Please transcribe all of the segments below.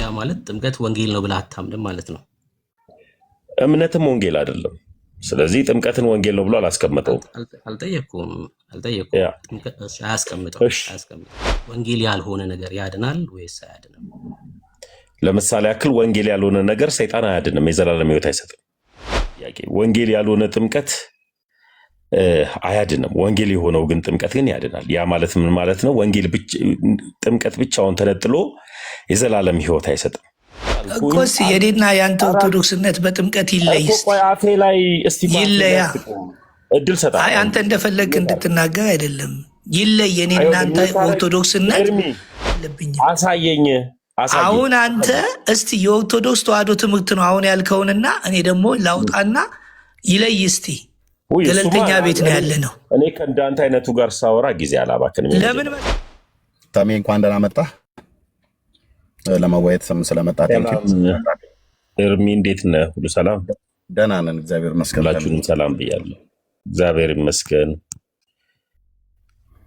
ያ ማለት ጥምቀት ወንጌል ነው ብለህ አታምንም ማለት ነው። እምነትም ወንጌል አይደለም። ስለዚህ ጥምቀትን ወንጌል ነው ብሎ አላስቀመጠውም። አልጠየቅኩም። ያ አያስቀምጠው። እሺ፣ ወንጌል ያልሆነ ነገር ያድናል ወይስ አያድንም? ለምሳሌ ያክል ወንጌል ያልሆነ ነገር ሰይጣን አያድንም፣ የዘላለም ሕይወት አይሰጥም። ወንጌል ያልሆነ ጥምቀት አያድንም። ወንጌል የሆነው ግን ጥምቀት ግን ያድናል። ያ ማለት ምን ማለት ነው? ጥምቀት ብቻውን ተነጥሎ የዘላለም ሕይወት አይሰጥም። እኮስ የኔና የአንተ ኦርቶዶክስነት በጥምቀት ይለይስ? አፌ ላይ እስቲ ይለያ። እድል ሰጣ። አይ አንተ እንደፈለግ እንድትናገር አይደለም። ይለይ። የኔና አንተ ኦርቶዶክስነት አለብኝ። አሳየኝ። አሁን አንተ እስቲ የኦርቶዶክስ ተዋህዶ ትምህርት ነው አሁን ያልከውንና እኔ ደግሞ ላውጣና ይለይ እስቲ። ገለልተኛ ቤት ነው ያለ ነው። እኔ ከእንዳንተ አይነቱ ጋር ሳወራ ጊዜ አላባክንም። ለምን ታሜ እንኳን ደህና መጣ። ለማዋየት ስለመጣ እርሚ እንዴት ነህ? ሁሉ ሰላም? ደህና ነን፣ እግዚአብሔር ይመስገን። ሁላችሁንም ሰላም ብያለሁ። እግዚአብሔር ይመስገን።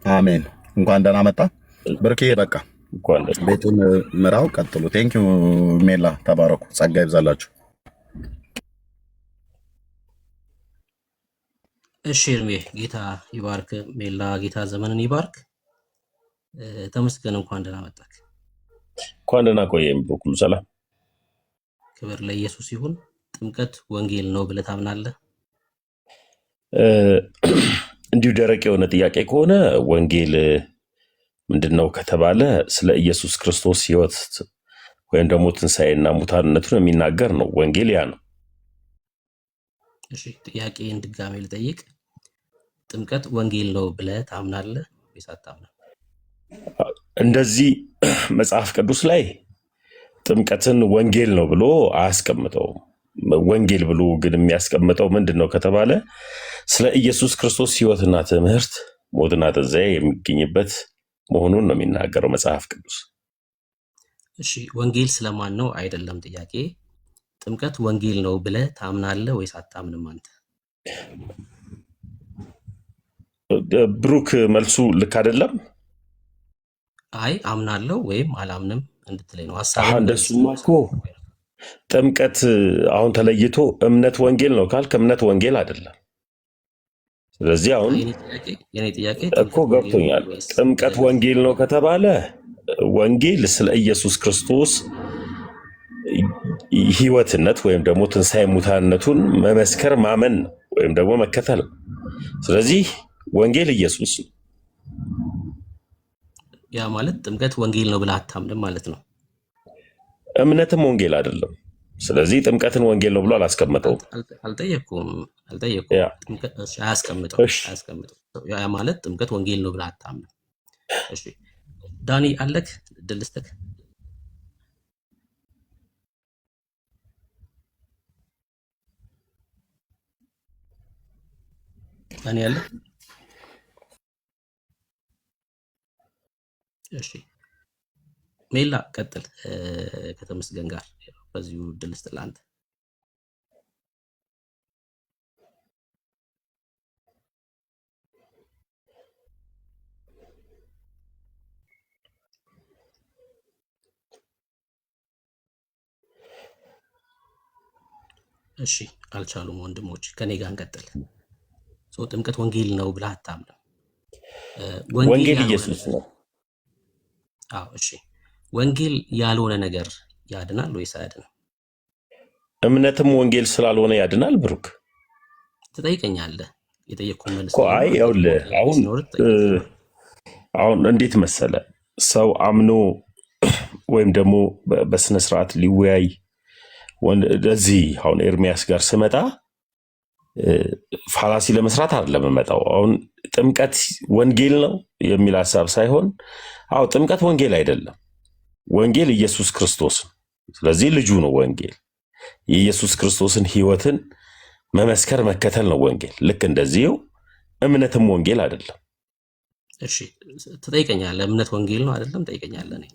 አሜን። እንኳን ደህና መጣ ብርኬ። በቃ ቤቱን ምራው፣ ቀጥሉ። ቴንኪዩ ሜላ፣ ተባረኩ፣ ጸጋ ይብዛላችሁ። እሺ እርሜ፣ ጌታ ይባርክ። ሜላ፣ ጌታ ዘመንን ይባርክ። ተመስገን። እንኳን ደህና መጣክ። እንኳን ደህና ቆየኝ። ሁሉ ሰላም፣ ክብር ለኢየሱስ ይሁን። ጥምቀት ወንጌል ነው ብለህ ታምናለህ? እንዲሁ ደረቅ የሆነ ጥያቄ ከሆነ ወንጌል ምንድን ነው ከተባለ ስለ ኢየሱስ ክርስቶስ ሕይወት ወይም ደግሞ ትንሣኤና ሙታንነቱን የሚናገር ነው። ወንጌል ያ ነው። እሺ፣ ጥያቄን ድጋሜ ልጠይቅ። ጥምቀት ወንጌል ነው ብለህ ታምናለህ ወይስ አታምንም? እንደዚህ መጽሐፍ ቅዱስ ላይ ጥምቀትን ወንጌል ነው ብሎ አያስቀምጠውም። ወንጌል ብሎ ግን የሚያስቀምጠው ምንድን ነው ከተባለ ስለ ኢየሱስ ክርስቶስ ሕይወትና ትምህርት፣ ሞትና ትንሣኤ የሚገኝበት መሆኑን ነው የሚናገረው መጽሐፍ ቅዱስ። እሺ፣ ወንጌል ስለማን ነው አይደለም ጥያቄ። ጥምቀት ወንጌል ነው ብለህ ታምናለህ ወይስ አታምንም አንተ? ብሩክ፣ መልሱ ልክ አይደለም። አይ አምናለሁ ወይም አላምንም እንድትለኝ ነው ሐሳብ። እንደሱማ እኮ ጥምቀት አሁን ተለይቶ እምነት ወንጌል ነው ካልክ እምነት ወንጌል አይደለም። ስለዚህ አሁን የኔ ጥያቄ እኮ ገብቶኛል። ጥምቀት ወንጌል ነው ከተባለ ወንጌል ስለ ኢየሱስ ክርስቶስ ሕይወትነት ወይም ደግሞ ትንሣኤ ሙታንነቱን መመስከር ማመን ወይም ደግሞ መከተል ነው። ስለዚህ ወንጌል ኢየሱስ ነው። ያ ማለት ጥምቀት ወንጌል ነው ብለህ አታምንም ማለት ነው። እምነትም ወንጌል አይደለም። ስለዚህ ጥምቀትን ወንጌል ነው ብሎ አላስቀመጠውም። አልጠየቅኩም። አያስቀምጠው። ያ ማለት ጥምቀት ወንጌል ነው ብለህ አታምንም። እሺ ዳኒ አለክ እድል ልስጥህ። ዳኒ አለ? እሺ ሜላ ቀጥል ከተመስገን ጋር በዚሁ እድል ልስጥ ለአንተ። እሺ አልቻሉም ወንድሞች፣ ከኔ ጋር እንቀጥል። ጥምቀት ወንጌል ነው ብለህ አታምንም? ወንጌል ኢየሱስ ነው። አዎ እሺ፣ ወንጌል ያልሆነ ነገር ያድናል ወይስ አያድንም? እምነትም ወንጌል ስላልሆነ ያድናል። ብሩክ ትጠይቀኛለህ። የጠየቅኩህ መልስ አይ ይኸውልህ፣ አሁን እንዴት መሰለ ሰው አምኖ ወይም ደግሞ በስነ ስርዓት ሊወያይ እዚህ አሁን ኤርሚያስ ጋር ስመጣ ፋላሲ ለመስራት አይደለም የምመጣው። አሁን ጥምቀት ወንጌል ነው የሚል ሀሳብ ሳይሆን፣ አዎ ጥምቀት ወንጌል አይደለም። ወንጌል ኢየሱስ ክርስቶስ ነው። ስለዚህ ልጁ ነው ወንጌል። የኢየሱስ ክርስቶስን ሕይወትን መመስከር መከተል ነው ወንጌል። ልክ እንደዚሁ እምነትም ወንጌል አይደለም። እሺ ትጠይቀኛለህ፣ እምነት ወንጌል ነው አይደለም ጠይቀኛለህ። እኔ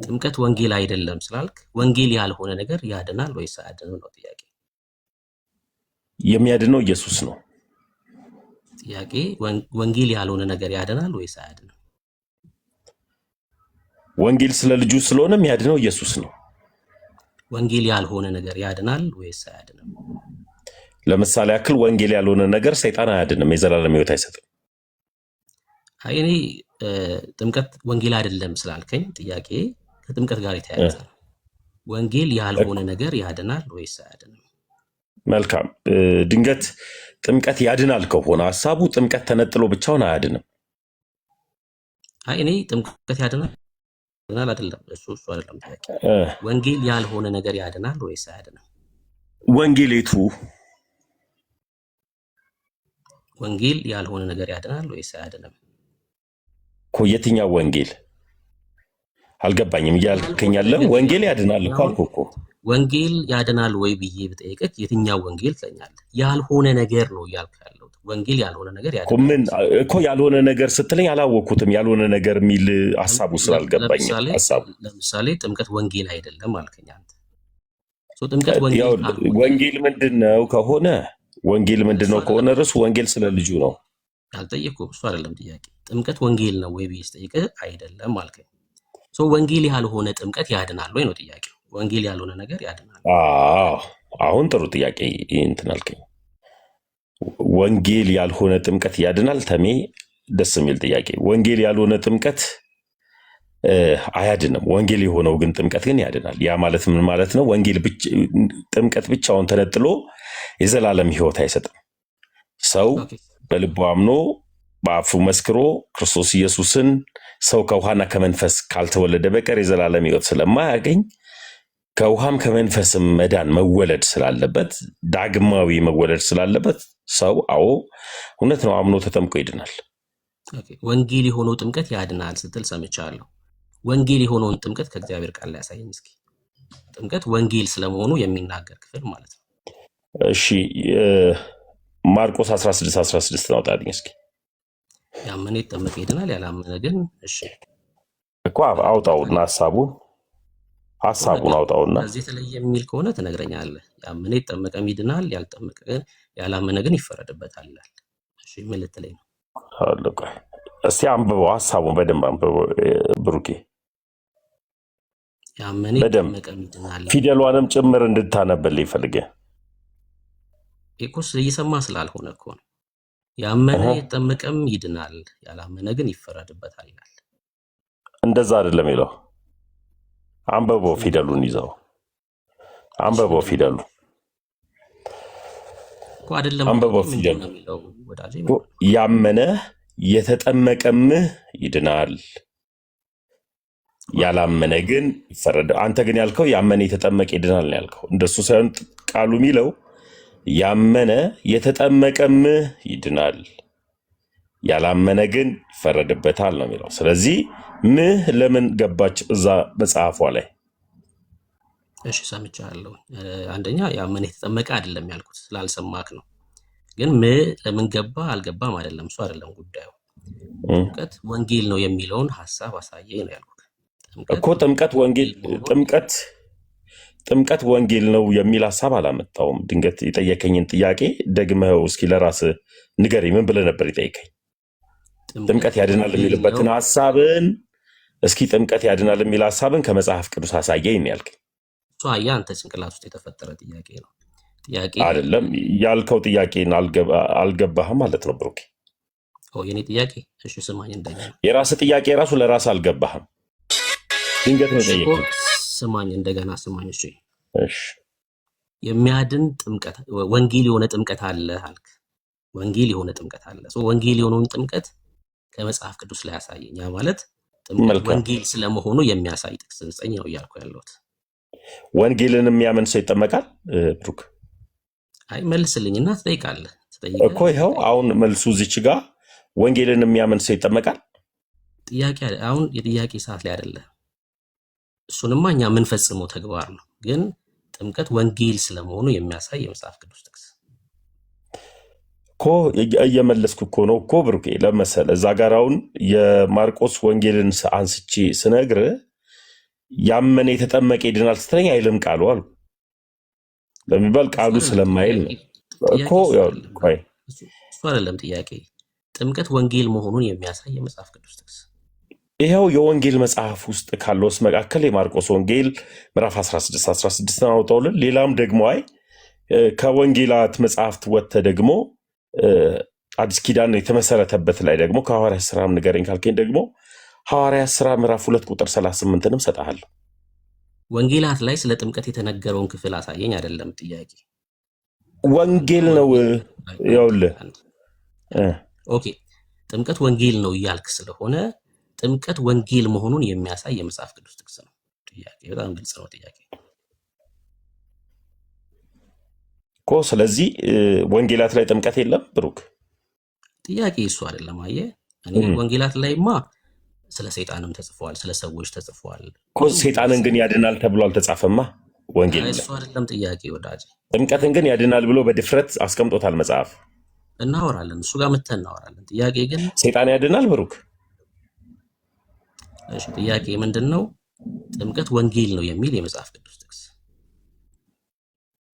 ጥምቀት ወንጌል አይደለም ስላልክ ወንጌል ያልሆነ ነገር ያድናል ወይስ አያድንም ነው ጥያቄ። የሚያድነው ኢየሱስ ነው። ጥያቄ ወንጌል ያልሆነ ነገር ያድናል ወይስ አያድንም? ወንጌል ስለ ልጁ ስለሆነ የሚያድነው ኢየሱስ ነው። ወንጌል ያልሆነ ነገር ያድናል ወይስ አያድንም? ለምሳሌ ያክል ወንጌል ያልሆነ ነገር ሰይጣን አያድንም፣ የዘላለም ሕይወት አይሰጥም። አይ እኔ ጥምቀት ወንጌል አይደለም ስላልከኝ ጥያቄ ከጥምቀት ጋር የተያያዘ ነው። ወንጌል ያልሆነ ነገር ያድናል ወይስ አያድንም? መልካም። ድንገት ጥምቀት ያድናል ከሆነ ሀሳቡ ጥምቀት ተነጥሎ ብቻውን አያድንም። አይ እኔ ጥምቀት ያድናል አይደለም እሱ አይደለም ጥያቄ። ወንጌል ያልሆነ ነገር ያድናል ወይስ አያድንም? ወንጌሌቱ ወንጌል ያልሆነ ነገር ያድናል ወይስ አያድንም? እኮ የትኛው ወንጌል አልገባኝም እያልከኝ ያለ። ወንጌል ያድናል እኮ አልኩህ እኮ። ወንጌል ያድናል ወይ ብዬ ብጠይቅህ የትኛው ወንጌል ትለኛለህ? ያልሆነ ነገር ነው እያልኩ ያለሁት። ወንጌል ያልሆነ ነገር ያድናል ምን እኮ ያልሆነ ነገር ስትለኝ አላወቅኩትም። ያልሆነ ነገር የሚል ሀሳቡ ስላልገባኝ ሀሳቡ ለምሳሌ ጥምቀት ወንጌል አይደለም አልከኝ አንተ። ጥምቀት ወንጌል ምንድን ነው ከሆነ ወንጌል ምንድን ነው ከሆነ ርዕሱ ወንጌል ስለ ልጁ ነው። አልጠየቅኩም፣ እሱ አይደለም ጥያቄ። ጥምቀት ወንጌል ነው ወይ ብዬ ስጠይቅህ አይደለም አልከኝ። ወንጌል ያልሆነ ጥምቀት ያድናል ወይ ነው ጥያቄው። ወንጌል ያልሆነ ነገር ያድናል። አሁን ጥሩ ጥያቄ እንትን አልከኝ። ወንጌል ያልሆነ ጥምቀት ያድናል። ተሜ ደስ የሚል ጥያቄ። ወንጌል ያልሆነ ጥምቀት አያድንም። ወንጌል የሆነው ግን ጥምቀት ግን ያድናል። ያ ማለት ምን ማለት ነው? ወንጌል ጥምቀት ብቻውን ተነጥሎ የዘላለም ሕይወት አይሰጥም። ሰው በልቡ አምኖ በአፉ መስክሮ ክርስቶስ ኢየሱስን ሰው ከውሃና ከመንፈስ ካልተወለደ በቀር የዘላለም ሕይወት ስለማያገኝ ከውሃም ከመንፈስም መዳን መወለድ ስላለበት ዳግማዊ መወለድ ስላለበት ሰው እውነት ነው አምኖ ተጠምቆ ይድናል። ወንጌል የሆነው ጥምቀት ያድናል ስትል ሰምቻለሁ። ወንጌል የሆነውን ጥምቀት ከእግዚአብሔር ቃል ላይ ያሳየኝ እስኪ። ጥምቀት ወንጌል ስለመሆኑ የሚናገር ክፍል ማለት ነው። እሺ ማርቆስ 16:16 አውጣልኝ እስኪ። ያመነ ይጠመቅ ይድናል፣ ያላመነ ግን እሺ እኮ አውጣውና ሐሳቡን አውጣውና ከዚህ የተለየ የሚል ከሆነ ትነግረኛለህ። ያመነ ይጠመቅም ይድናል፣ ያላመነ ግን ይፈረድበታል ይላል። እሺ ምን ልትለኝ ነው? አለቀ። እስቲ አንብበው፣ ሐሳቡን በደንብ አንብበው ብሩኬ። ያመነ ይጠመቅም ይድናል፣ ፊደሏንም ጭምር እንድታነብልኝ ፈልጌ እኮስ እየሰማ ስላልሆነ እኮ ነው። ያመነ ይጠመቅም ይድናል፣ ያላመነ ግን ይፈረድበታል ይላል። እንደዛ አይደለም ይለው። አንብበው፣ ፊደሉን ይዘው አንብበው። ፊደሉ እኮ አይደለም አንብበው። ፊደሉ ያመነ የተጠመቀም ይድናል፣ ያላመነ ግን ይፈረዳል። አንተ ግን ያልከው ያመነ የተጠመቀ ይድናል ነው ያልከው። እንደሱ ሳይሆን ቃሉ የሚለው ያመነ የተጠመቀም ይድናል፣ ያላመነ ግን ይፈረድበታል ነው የሚለው። ስለዚህ ለምን ገባች እዛ መጽሐፏ ላይ? እሺ ሰምቻለሁ። አንደኛ ያመነ የተጠመቀ አይደለም ያልኩት ስላልሰማክ ነው። ግን ለምን ገባ አልገባም አይደለም፣ እሱ አይደለም ጉዳዩ። ጥምቀት ወንጌል ነው የሚለውን ሐሳብ አሳየኝ ነው ያልኩት እኮ። ጥምቀት ወንጌል ነው የሚል ሐሳብ አላመጣውም። ድንገት የጠየከኝን ጥያቄ ደግመው እስኪ ለራስህ ንገረኝ። ምን ብለህ ነበር የጠየከኝ? ጥምቀት ያድናል የሚልበትን ሐሳብን እስኪ ጥምቀት ያድናል የሚል ሐሳብን ከመጽሐፍ ቅዱስ አሳየኝ ነው ያልከኝ። እሱ አንተ ጭንቅላት ውስጥ የተፈጠረ ጥያቄ ነው። ጥያቄ አይደለም ያልከው ጥያቄን አልገባህም ማለት ነው ብሩኬ። የኔ ጥያቄ እሺ ስማኝ፣ እንደገና የራስህ ጥያቄ ራሱ ለራስህ አልገባህም። ድንገት ነው ጠየቀኝ። ስማኝ እንደገና ስማኝ። እሺ የሚያድን ጥምቀት ወንጌል የሆነ ጥምቀት አለ አልክ። ወንጌል የሆነ ጥምቀት አለ። ወንጌል የሆነውን ጥምቀት ከመጽሐፍ ቅዱስ ላይ ያሳየኝ። ያ ማለት ጥምቀት ወንጌል ስለመሆኑ የሚያሳይ ጥቅስ ስጠኝ ነው እያልኩ ያለሁት። ወንጌልን የሚያምን ሰው ይጠመቃል ብሩክ? አይ መልስልኝና ትጠይቃለህ እኮ። ይኸው አሁን መልሱ እዚች ጋር ወንጌልን የሚያምን ሰው ይጠመቃል። ጥያቄ አሁን የጥያቄ ሰዓት ላይ አይደለም። እሱንማ እኛ የምንፈጽመው ተግባር ነው። ግን ጥምቀት ወንጌል ስለመሆኑ የሚያሳይ የመጽሐፍ ቅዱስ ጥቅስ እኮ እየመለስኩ እኮ ነው እኮ ብሩኬ። ለመሰለ እዛ ጋር አሁን የማርቆስ ወንጌልን አንስቼ ስነግርህ ያመነ የተጠመቀ ይድናል ስትለኝ አይልም ቃሉ አሉ ለሚባል ቃሉ ስለማይል ነው እኮ። እሱ አይደለም ጥያቄ። ጥምቀት ወንጌል መሆኑን የሚያሳይ የመጽሐፍ ቅዱስ ጥቅስ ይኸው የወንጌል መጽሐፍ ውስጥ ካለውስ መካከል የማርቆስ ወንጌል ምዕራፍ 16 አውጣውልን። ሌላም ደግሞ ከወንጌላት መጽሐፍት ወጥተ ደግሞ አዲስ ኪዳን የተመሰረተበት ላይ ደግሞ ከሐዋርያት ሥራ ንገረኝ ካልከኝ ደግሞ ሐዋርያት ሥራ ምዕራፍ 2 ቁጥር 38ንም ሰጣለሁ። ወንጌላት ላይ ስለ ጥምቀት የተነገረውን ክፍል አሳየኝ አይደለም ጥያቄ። ወንጌል ነው ይኸውልህ። ኦኬ ጥምቀት ወንጌል ነው እያልክ ስለሆነ ጥምቀት ወንጌል መሆኑን የሚያሳይ የመጽሐፍ ቅዱስ ጥቅስ ነው። ጥያቄ በጣም ግልጽ ነው ጥያቄ እኮ። ስለዚህ ወንጌላት ላይ ጥምቀት የለም ብሩክ? ጥያቄ እሱ አይደለም። አየህ እኔ ወንጌላት ላይማ ስለ ሰይጣንም ተጽፏል፣ ስለ ሰዎች ተጽፏል እኮ። ሰይጣንን ግን ያድናል ተብሎ አልተጻፈማ ወንጌል ላይ። እሱ አይደለም ጥያቄ ወዳጅ። ጥምቀትን ግን ያድናል ብሎ በድፍረት አስቀምጦታል መጽሐፍ። እናወራለን፣ እሱ ጋር መተን እናወራለን። ጥያቄ ግን ሰይጣን ያድናል ብሩክ? እሺ ጥያቄ ምንድነው? ጥምቀት ወንጌል ነው የሚል የመጽሐፍ ቅዱስ ጥቅስ።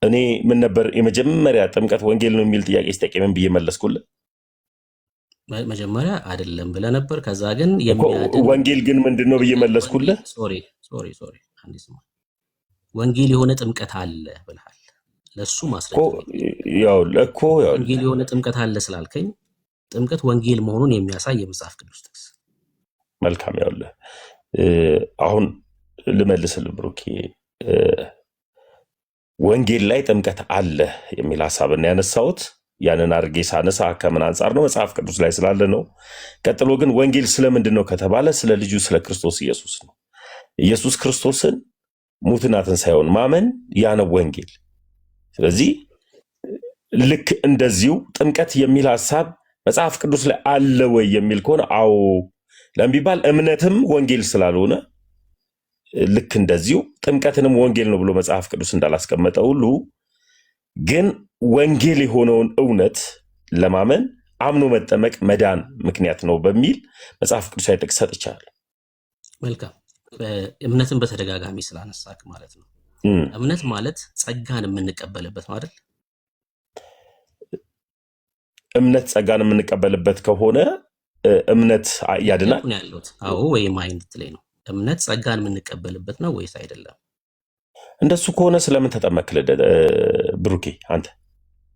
እኔ ምን ነበር የመጀመሪያ ጥምቀት ወንጌል ነው የሚል ጥያቄ ስጠይቅ ምን ብዬ መለስኩልህ? መጀመሪያ አይደለም ብለህ ነበር። ከዛ ግን የሚያድን ወንጌል ግን ምንድነው ብዬ መለስኩልህ? ሶሪ አንዴ ስማ። ወንጌል የሆነ ጥምቀት አለ ብለሃል። ለሱ ማስረጃ ያው እኮ ወንጌል የሆነ ጥምቀት አለ ስላልከኝ ጥምቀት ወንጌል መሆኑን የሚያሳይ የመጽሐፍ ቅዱስ ጥቅስ። መልካም ያውልህ። አሁን ልመልስልህ ብሩኬ። ወንጌል ላይ ጥምቀት አለ የሚል ሐሳብን ያነሳሁት ያንን አድርጌ ሳነሳ ከምን አንጻር ነው? መጽሐፍ ቅዱስ ላይ ስላለ ነው። ቀጥሎ ግን ወንጌል ስለምንድን ነው ከተባለ ስለ ልጁ ስለ ክርስቶስ ኢየሱስ ነው። ኢየሱስ ክርስቶስን ሙትና ትንሣኤውን ማመን ያ ነው ወንጌል። ስለዚህ ልክ እንደዚሁ ጥምቀት የሚል ሐሳብ መጽሐፍ ቅዱስ ላይ አለ ወይ የሚል ከሆነ አዎ ለሚባል እምነትም ወንጌል ስላልሆነ ልክ እንደዚሁ ጥምቀትንም ወንጌል ነው ብሎ መጽሐፍ ቅዱስ እንዳላስቀመጠ ሁሉ ግን ወንጌል የሆነውን እውነት ለማመን አምኖ መጠመቅ መዳን ምክንያት ነው በሚል መጽሐፍ ቅዱሳዊ ጥቅስ ሰጥቻለሁ። መልካም። እምነትን በተደጋጋሚ ስላነሳክ ማለት ነው። እምነት ማለት ጸጋን የምንቀበልበት ነው አይደል? እምነት ጸጋን የምንቀበልበት ከሆነ እምነት ያድናል ያሉት? አዎ ወይም አይነት ላይ ነው። እምነት ጸጋን የምንቀበልበት ነው ወይስ አይደለም? እንደሱ ከሆነ ስለምን ተጠመቅክ ብሩኬ? አንተ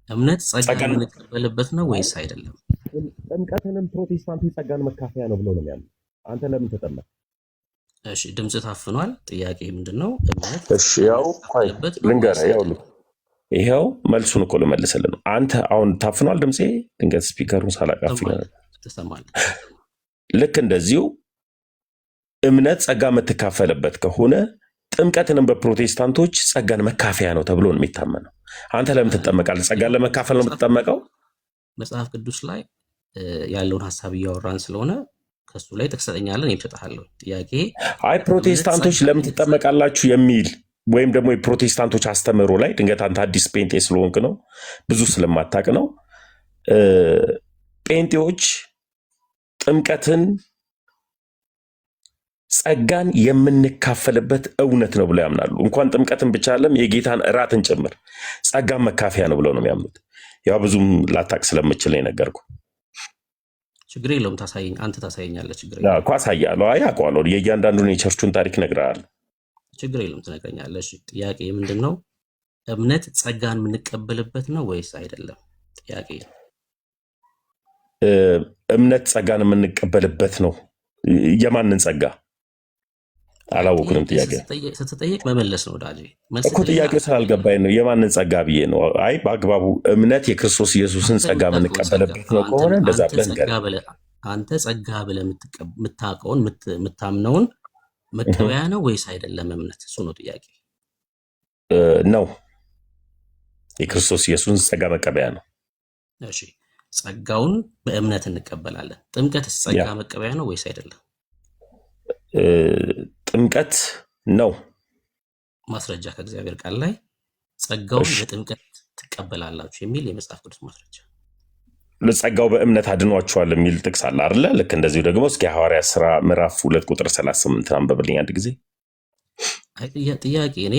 እምነት ጸጋን የምንቀበልበት ነው ወይስ አይደለም? ጥምቀትንም ፕሮቴስታንቱ ጸጋን መካፈያ ነው ብሎ ነው የሚያምኑ። አንተ ለምን ተጠመቅ? እሺ ድምጽ ታፍኗል። ጥያቄ ምንድነው? እምነት እሺ ያው ልንገርህ፣ ይኸው መልሱን እኮ ልመልስልህ ነው። አንተ አሁን ታፍኗል ድምጼ፣ ድንገት ስፒከሩን ሳላቃፍ ተሰማል። ልክ እንደዚሁ እምነት ጸጋ የምትካፈልበት ከሆነ ጥምቀትንም በፕሮቴስታንቶች ጸጋን መካፈያ ነው ተብሎ ነው የሚታመነው። አንተ ለምን ትጠመቃለህ? ጸጋን ለመካፈል ነው የምትጠመቀው? መጽሐፍ ቅዱስ ላይ ያለውን ሐሳብ እያወራን ስለሆነ ከሱ ላይ ተከሰተኛለን ይምሰጣለሁ። ጥያቄ አይ ፕሮቴስታንቶች ለምን ትጠመቃላችሁ የሚል ወይም ደግሞ የፕሮቴስታንቶች አስተምህሮ ላይ ድንገት አንተ አዲስ ጴንጤ ስለሆንክ ነው ብዙ ስለማታውቅ ነው። ጴንጤዎች ጥምቀትን ጸጋን የምንካፈልበት እውነት ነው ብለው ያምናሉ። እንኳን ጥምቀትን ብቻ አይደለም የጌታን እራትን ጭምር ጸጋን መካፈያ ነው ብለው ነው የሚያምኑት። ያው ብዙም ላታቅ ስለምችል ነው የነገርኩህ። ችግር የለውም ታሳየኝ፣ አንተ ታሳየኛለህ። ችግር የለውም እኮ አሳያለሁ። አይ አውቀዋለሁ፣ የእያንዳንዱን የቸርቹን ታሪክ እነግርሃለሁ። ችግር የለውም ትነግረኛለህ። እሺ ጥያቄ ምንድነው? እምነት ጸጋን የምንቀበልበት ነው ወይስ አይደለም? ጥያቄ እምነት ጸጋን የምንቀበልበት ነው። የማንን ጸጋ አላወቅንም። ጥያቄ ስትጠየቅ መመለስ ነው ዳጄ እኮ። ጥያቄው ስላልገባኝ ነው የማንን ጸጋ ብዬ ነው። አይ በአግባቡ እምነት የክርስቶስ ኢየሱስን ጸጋ የምንቀበልበት ነው ከሆነ እንደዛ ብለን አንተ ጸጋ ብለህ የምታውቀውን የምታምነውን መቀበያ ነው ወይስ አይደለም እምነት? እሱ ነው ጥያቄ። ነው የክርስቶስ ኢየሱስን ጸጋ መቀበያ ነው። እሺ ጸጋውን በእምነት እንቀበላለን። ጥምቀትስ ጸጋ መቀበያ ነው ወይስ አይደለም? ጥምቀት ነው። ማስረጃ ከእግዚአብሔር ቃል ላይ ጸጋውን በጥምቀት ትቀበላላችሁ የሚል የመጽሐፍ ቅዱስ ማስረጃ። ለጸጋው በእምነት አድኗቸዋል የሚል ጥቅስ አለ አይደለ? ልክ እንደዚሁ ደግሞ እስኪ ሐዋርያት ሥራ ምዕራፍ 2 ቁጥር 38 አንብብልኝ አንድ ጊዜ። ጥያቄ እኔ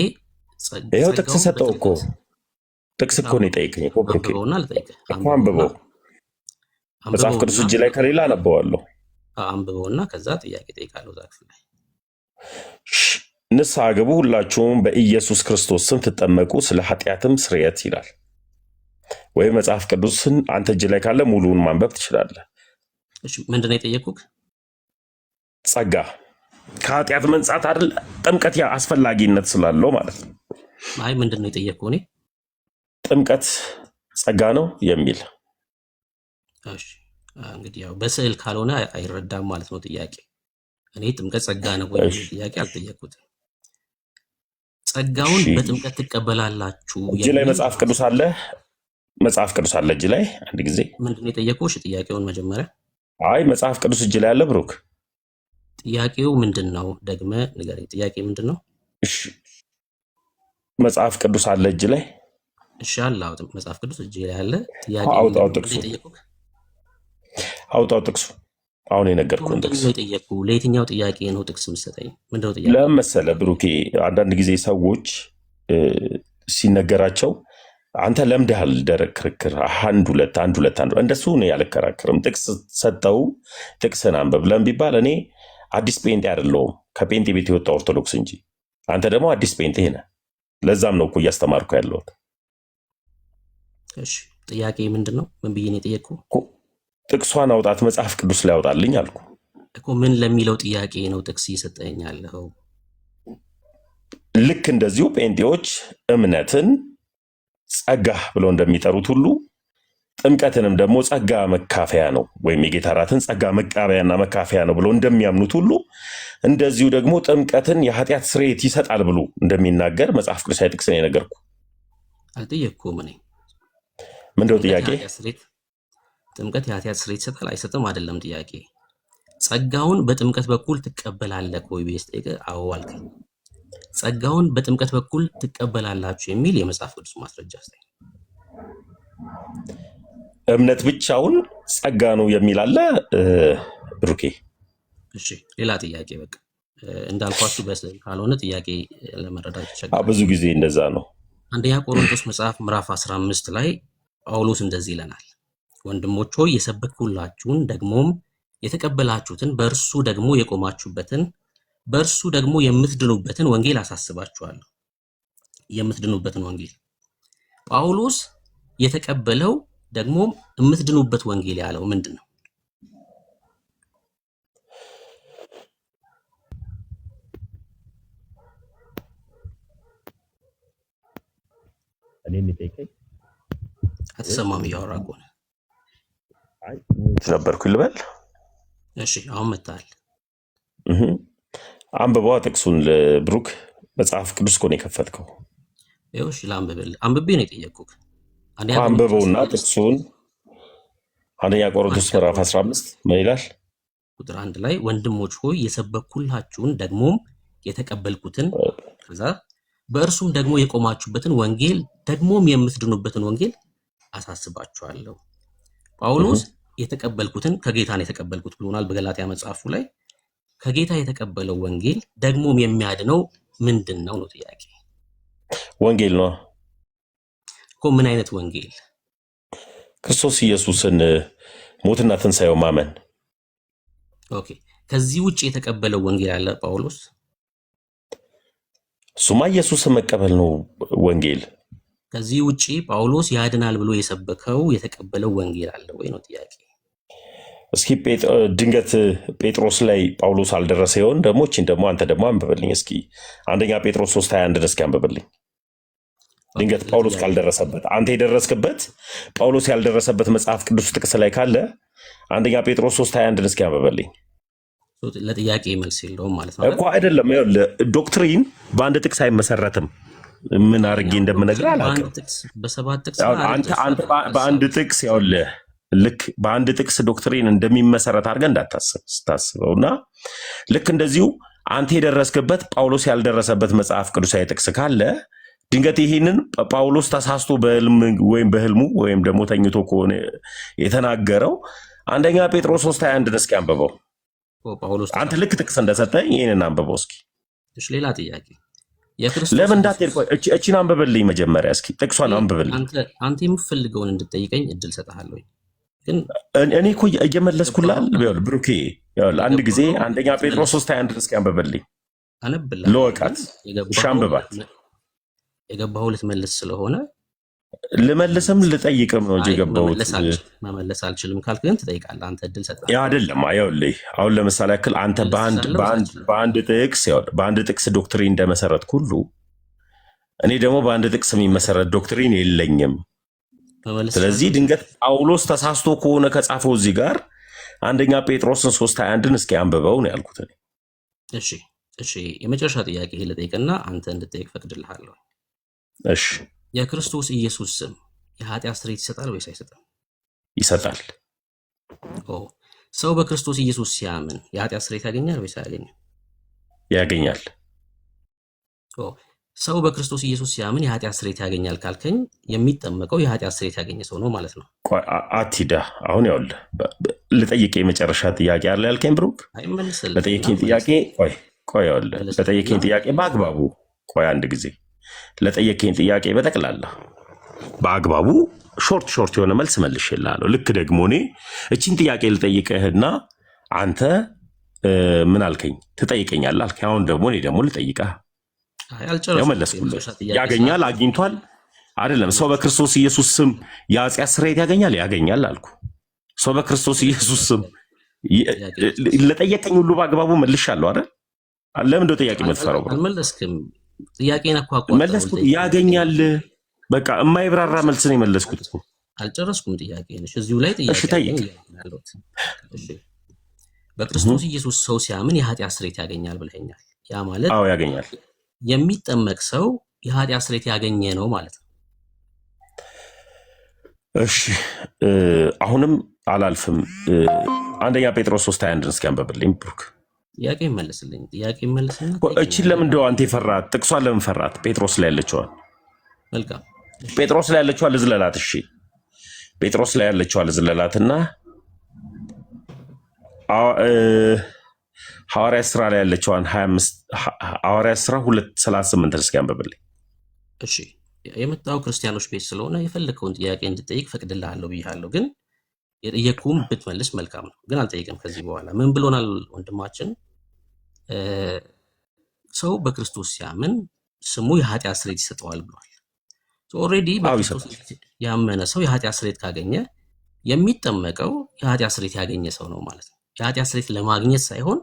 ይኸው ጥቅስ ሰጠው እኮ። ጥቅስ እኮ ነው የጠየቀኝ እኮ ብሩኬ። አንብበው። መጽሐፍ ቅዱስ እጅ ላይ ከሌላ አነበዋለሁ። አንብበውና ከዛ ጥያቄ ጠይቃለሁ እዛ ክፍል ላይ። ንስሐ ግቡ ሁላችሁም በኢየሱስ ክርስቶስ ስም ትጠመቁ ስለ ኃጢአትም ስርየት ይላል። ወይ መጽሐፍ ቅዱስን አንተ እጅ ላይ ካለ ሙሉውን ማንበብ ትችላለህ። እሺ ምንድን ነው የጠየቁህ? ጸጋ ከኃጢአት መንጻት አይደል? ጥምቀት ያ አስፈላጊነት ስላለው ማለት ነው። አይ ምንድን ነው የጠየቁህ? እኔ ጥምቀት ጸጋ ነው የሚል። እሺ እንግዲህ ያው በስዕል ካልሆነ አይረዳም ማለት ነው ጥያቄ። እኔ ጥምቀት ጸጋ ነው ወይ ጥያቄ አልጠየቁትም። ጸጋውን በጥምቀት ትቀበላላችሁ እጅ ላይ መጽሐፍ ቅዱስ አለ? መጽሐፍ ቅዱስ አለ እጅ ላይ? አንድ ጊዜ ምንድን ነው የጠየቁህ? እሺ ጥያቄውን መጀመሪያ። አይ መጽሐፍ ቅዱስ እጅ ላይ አለ ብሩክ? ጥያቄው ምንድን ነው? ደግመህ ንገረኝ። ጥያቄ ምንድን ነው? እሺ መጽሐፍ ቅዱስ አለ እጅ ላይ? እሺ አለ። መጽሐፍ ቅዱስ እጅ ላይ አለ። ጥያቄ አውጣው ጥቅሱ፣ አውጣው ጥቅሱ። አሁን የነገርኩህን ጥቅስ ነው የጠየቁህ። ለየትኛው ጥያቄ ነው ጥቅስ የምትሰጠኝ? ምንድነው ጥያቄ? ለምን መሰለህ ብሩኬ፣ አንዳንድ ጊዜ ሰዎች ሲነገራቸው አንተ ለምደሃል ደረቅ ክርክር፣ አንድ ሁለት እንደሱ ነው ያልከራከርም። ጥቅስ ሰጠው ጥቅስን አንበብ ለምን ቢባል እኔ አዲስ ጴንጤ አይደለሁም ከጴንጤ ቤት የወጣ ኦርቶዶክስ እንጂ፣ አንተ ደግሞ አዲስ ጴንጤ ነህ። ለዛም ነው እኮ እያስተማርኩ ያለሁት። እሺ ጥያቄ ምንድን ነው? ምን ብዬ ነው የጠየቅኩህ? ጥቅሷን አውጣት መጽሐፍ ቅዱስ ላይ አውጣልኝ አልኩ እኮ። ምን ለሚለው ጥያቄ ነው ጥቅስ እየሰጠኸኝ ያለኸው? ልክ እንደዚሁ ጴንጤዎች እምነትን ጸጋ ብለው እንደሚጠሩት ሁሉ ጥምቀትንም ደግሞ ጸጋ መካፈያ ነው ወይም የጌታ እራትን ጸጋ መቃበያና መካፈያ ነው ብለው እንደሚያምኑት ሁሉ እንደዚሁ ደግሞ ጥምቀትን የኃጢአት ስርየት ይሰጣል ብሎ እንደሚናገር መጽሐፍ ቅዱሳዊ ጥቅስ ነው የነገርኩህ። አልጠየቅኩም እኔ። ምንድነው ጥያቄ? ጥምቀት የኃጢአት ስርየት ይሰጣል አይሰጥም አይደለም ጥያቄ። ጸጋውን በጥምቀት በኩል ትቀበላለህ ወይ ብዬ ስጠይቅህ አዎ አልከኝ። ጸጋውን በጥምቀት በኩል ትቀበላላችሁ የሚል የመጽሐፍ ቅዱስ ማስረጃ አስተኝ። እምነት ብቻውን ጸጋ ነው የሚል አለ ብሩኬ? እሺ ሌላ ጥያቄ። በቃ እንዳልኳችሁ በስዕል ካልሆነ ጥያቄ ለመረዳት ይቸግራል። ብዙ ጊዜ እንደዛ ነው። አንደኛ ቆሮንቶስ መጽሐፍ ምዕራፍ 15 ላይ ጳውሎስ እንደዚህ ይለናል፣ ወንድሞች ሆይ የሰበክሁላችሁን ደግሞም የተቀበላችሁትን በእርሱ ደግሞ የቆማችሁበትን በእርሱ ደግሞ የምትድኑበትን ወንጌል አሳስባችኋለሁ። የምትድኑበትን ወንጌል ጳውሎስ የተቀበለው ደግሞ የምትድኑበት ወንጌል ያለው ምንድን ነው? እኔ የሚጠይቀኝ አትሰማም? እያወራ ከሆነ ነበርኩ ልበል። እሺ አሁን መጣል። አንብበዋ ጥቅሱን ብሩክ። መጽሐፍ ቅዱስ እኮ ነው የከፈትከው። ይኸው እሺ ላንብብልህ። አንብቤ ነው የጠየቅኩህ። አንብበውና ጥቅሱን አንደኛ ቆሮንቶስ ምዕራፍ 15 ምን ይላል? ቁጥር 1 ላይ ወንድሞች ሆይ የሰበኩላችሁን ደግሞም የተቀበልኩትን ከዛ በእርሱም ደግሞ የቆማችሁበትን ወንጌል ደግሞም የምትድኑበትን ወንጌል አሳስባችኋለሁ። ጳውሎስ የተቀበልኩትን ከጌታ ነው የተቀበልኩት ብሎናል በገላትያ መጽሐፉ ላይ። ከጌታ የተቀበለው ወንጌል ደግሞም የሚያድነው ምንድን ነው ነው ጥያቄ። ወንጌል ነው እኮ። ምን አይነት ወንጌል? ክርስቶስ ኢየሱስን ሞትና ትንሣኤው ማመን። ኦኬ። ከዚህ ውጭ የተቀበለው ወንጌል አለ ጳውሎስ? እሱማ ኢየሱስን መቀበል ነው ወንጌል። ከዚህ ውጭ ጳውሎስ ያድናል ብሎ የሰበከው የተቀበለው ወንጌል አለ ወይ ነው ጥያቄ። እስኪ ድንገት ጴጥሮስ ላይ ጳውሎስ አልደረሰ ይሆን? ደግሞ እቺን ደግሞ አንተ ደግሞ አንብብልኝ እስኪ አንደኛ ጴጥሮስ 3:21 እስኪ አንብብልኝ። ድንገት ጳውሎስ ካልደረሰበት አንተ የደረስክበት ጳውሎስ ያልደረሰበት መጽሐፍ ቅዱስ ጥቅስ ላይ ካለ አንደኛ ጴጥሮስ 3:21 እስኪ አንብብልኝ። ለጥያቄ መልስ የለውም ማለት ነው እኮ አይደለም። ዶክትሪን በአንድ ጥቅስ አይመሰረትም። ምን አድርጌ እንደምነግርህ አላውቅም። በሰባት ጥቅስ አንተ በአንድ ጥቅስ ያውልህ ልክ በአንድ ጥቅስ ዶክትሪን እንደሚመሰረት አድርገህ እንዳታስብ ስታስበውና ልክ እንደዚሁ አንተ የደረስክበት ጳውሎስ ያልደረሰበት መጽሐፍ ቅዱሳዊ ጥቅስ ካለ ድንገት ይህንን ጳውሎስ ተሳስቶ በህልሙ ወይም ደግሞ ተኝቶ ከሆነ የተናገረው አንደኛ ጴጥሮስ 3:21 እስኪ አንብበው። አንተ ልክ ጥቅስ እንደሰጠኝ ይህንን አንብበው እስኪ። እሺ ሌላ ጥያቄ። ለምን እንዳትሄድ ቆይ እቺን አንብብልኝ መጀመሪያ እስኪ ጥቅሷን አንብብልኝ። አንተ የምትፈልገውን እንድጠይቀኝ እድል ሰጥሃለሁ። ግን እኔ እኮ እየመለስኩልሃል ብሩኬ። አንድ ጊዜ አንደኛ ጴጥሮስ 3:21 እስኪ አንብበልኝ አነብልሃለሁ። ለወቃት ሻምብባት የገባኸው ልትመልስ ስለሆነ ልመልስም ልጠይቅም ነው እንጂ የገባሁት መመለስ አልችልም ካልክ ግን ትጠይቃለህ። አንተ እድል ሰጥተሃል። ያ አይደለም። አይውልህ አሁን ለምሳሌ ያክል አንተ በአንድ ጥቅስ ዶክትሪን እንደመሰረት ሁሉ እኔ ደግሞ በአንድ ጥቅስ የሚመሰረት ዶክትሪን የለኝም። ስለዚህ ድንገት ጳውሎስ ተሳስቶ ከሆነ ከጻፈው እዚህ ጋር አንደኛ ጴጥሮስን 3:21 እስኪ አንብበው ነው ያልኩት። እሺ የመጨረሻ ጥያቄ ይሄ ልጠይቅና አንተ እንድጠይቅ ፈቅድልሃለሁ። እሺ የክርስቶስ ኢየሱስ ስም የኃጢአት ስርየት ይሰጣል ወይስ አይሰጥም? ይሰጣል። ሰው በክርስቶስ ኢየሱስ ሲያምን የኃጢአት ስርየት ያገኛል ወይስ አያገኝም? ያገኛል። ሰው በክርስቶስ ኢየሱስ ሲያምን የኃጢአት ስርየት ያገኛል ካልከኝ የሚጠመቀው የኃጢአት ስርየት ያገኘ ሰው ነው ማለት ነው። አቲዳ አሁን ያውልህ ልጠይቅ የመጨረሻ ጥያቄ አለ ያልከኝ ብሩክ፣ ለጠየቀኝ ጥያቄ ቆይ ያውልህ ለጠየቀኝ ጥያቄ በአግባቡ አንድ ጊዜ ለጠየቀኝ ጥያቄ በጠቅላላ በአግባቡ ሾርት የሆነ መልስ መልሼልሃለሁ። ልክ ደግሞ እኔ እቺን ጥያቄ ልጠይቅህና አንተ ምን አልከኝ ትጠይቀኛለህ አልከኝ። አሁን ደግሞ እኔ ደግሞ ልጠይቅህ መለስኩልህ። ያገኛል አግኝቷል አይደለም። ሰው በክርስቶስ ኢየሱስ ስም የኃጢአት ስርየት ያገኛል አልኩ። ሰው በክርስቶስ ኢየሱስ ስም ለጠየቀኝ ሁሉ በአግባቡ መልሻለሁ አይደል? ለምን እንደው ጥያቄ የምትፈራው? አልመለስክም። ጥያቄን መለስኩት። ያገኛል በቃ የማይብራራ መልስ ነው የመለስኩት። አልጨረስኩም። ጥያቄ ነሽ እዚሁ ላይ ጥያቄ ያለሁት። በክርስቶስ ኢየሱስ ሰው ሲያምን የኃጢአት ስርየት ያገኛል ብለኸኛል። ያ ማለት አዎ ያገኛል። የሚጠመቅ ሰው የኃጢአት ስርየት ያገኘ ነው ማለት ነው። እሺ አሁንም አላልፍም። አንደኛ ጴጥሮስ 3:21 እስኪ አንብብልኝ ብሩክ። ጥያቄ መልስልኝ። እቺን ለምን እንደው አንተ ፈራት? ጥቅሷን ለምን ፈራት? ጴጥሮስ ላይ ያለችዋል። መልካም ጴጥሮስ ላይ ያለችዋል ዝለላት። እሺ ጴጥሮስ ላይ ያለችዋል ዝለላትና ሐዋርያት ሥራ ላይ ያለችዋን 25 ሐዋርያት ሥራ 2:38 እስኪ አንብብልኝ። እሺ የመጣው ክርስቲያኖች ቤት ስለሆነ የፈለከውን ጥያቄ እንድጠይቅ ፈቅድልሃለሁ ብያለሁ። ግን የጠየቅኩም ብትመልስ መልካም ነው። ግን አልጠይቅም ከዚህ በኋላ። ምን ብሎናል ወንድማችን? ሰው በክርስቶስ ሲያምን ስሙ የኃጢአት ስርየት ይሰጠዋል ብሏል። ኦልሬዲ በክርስቶስ ያመነ ሰው የኃጢአት ስርየት ካገኘ የሚጠመቀው የኃጢአት ስርየት ያገኘ ሰው ነው ማለት ነው። የኃጢአት ስርየት ለማግኘት ሳይሆን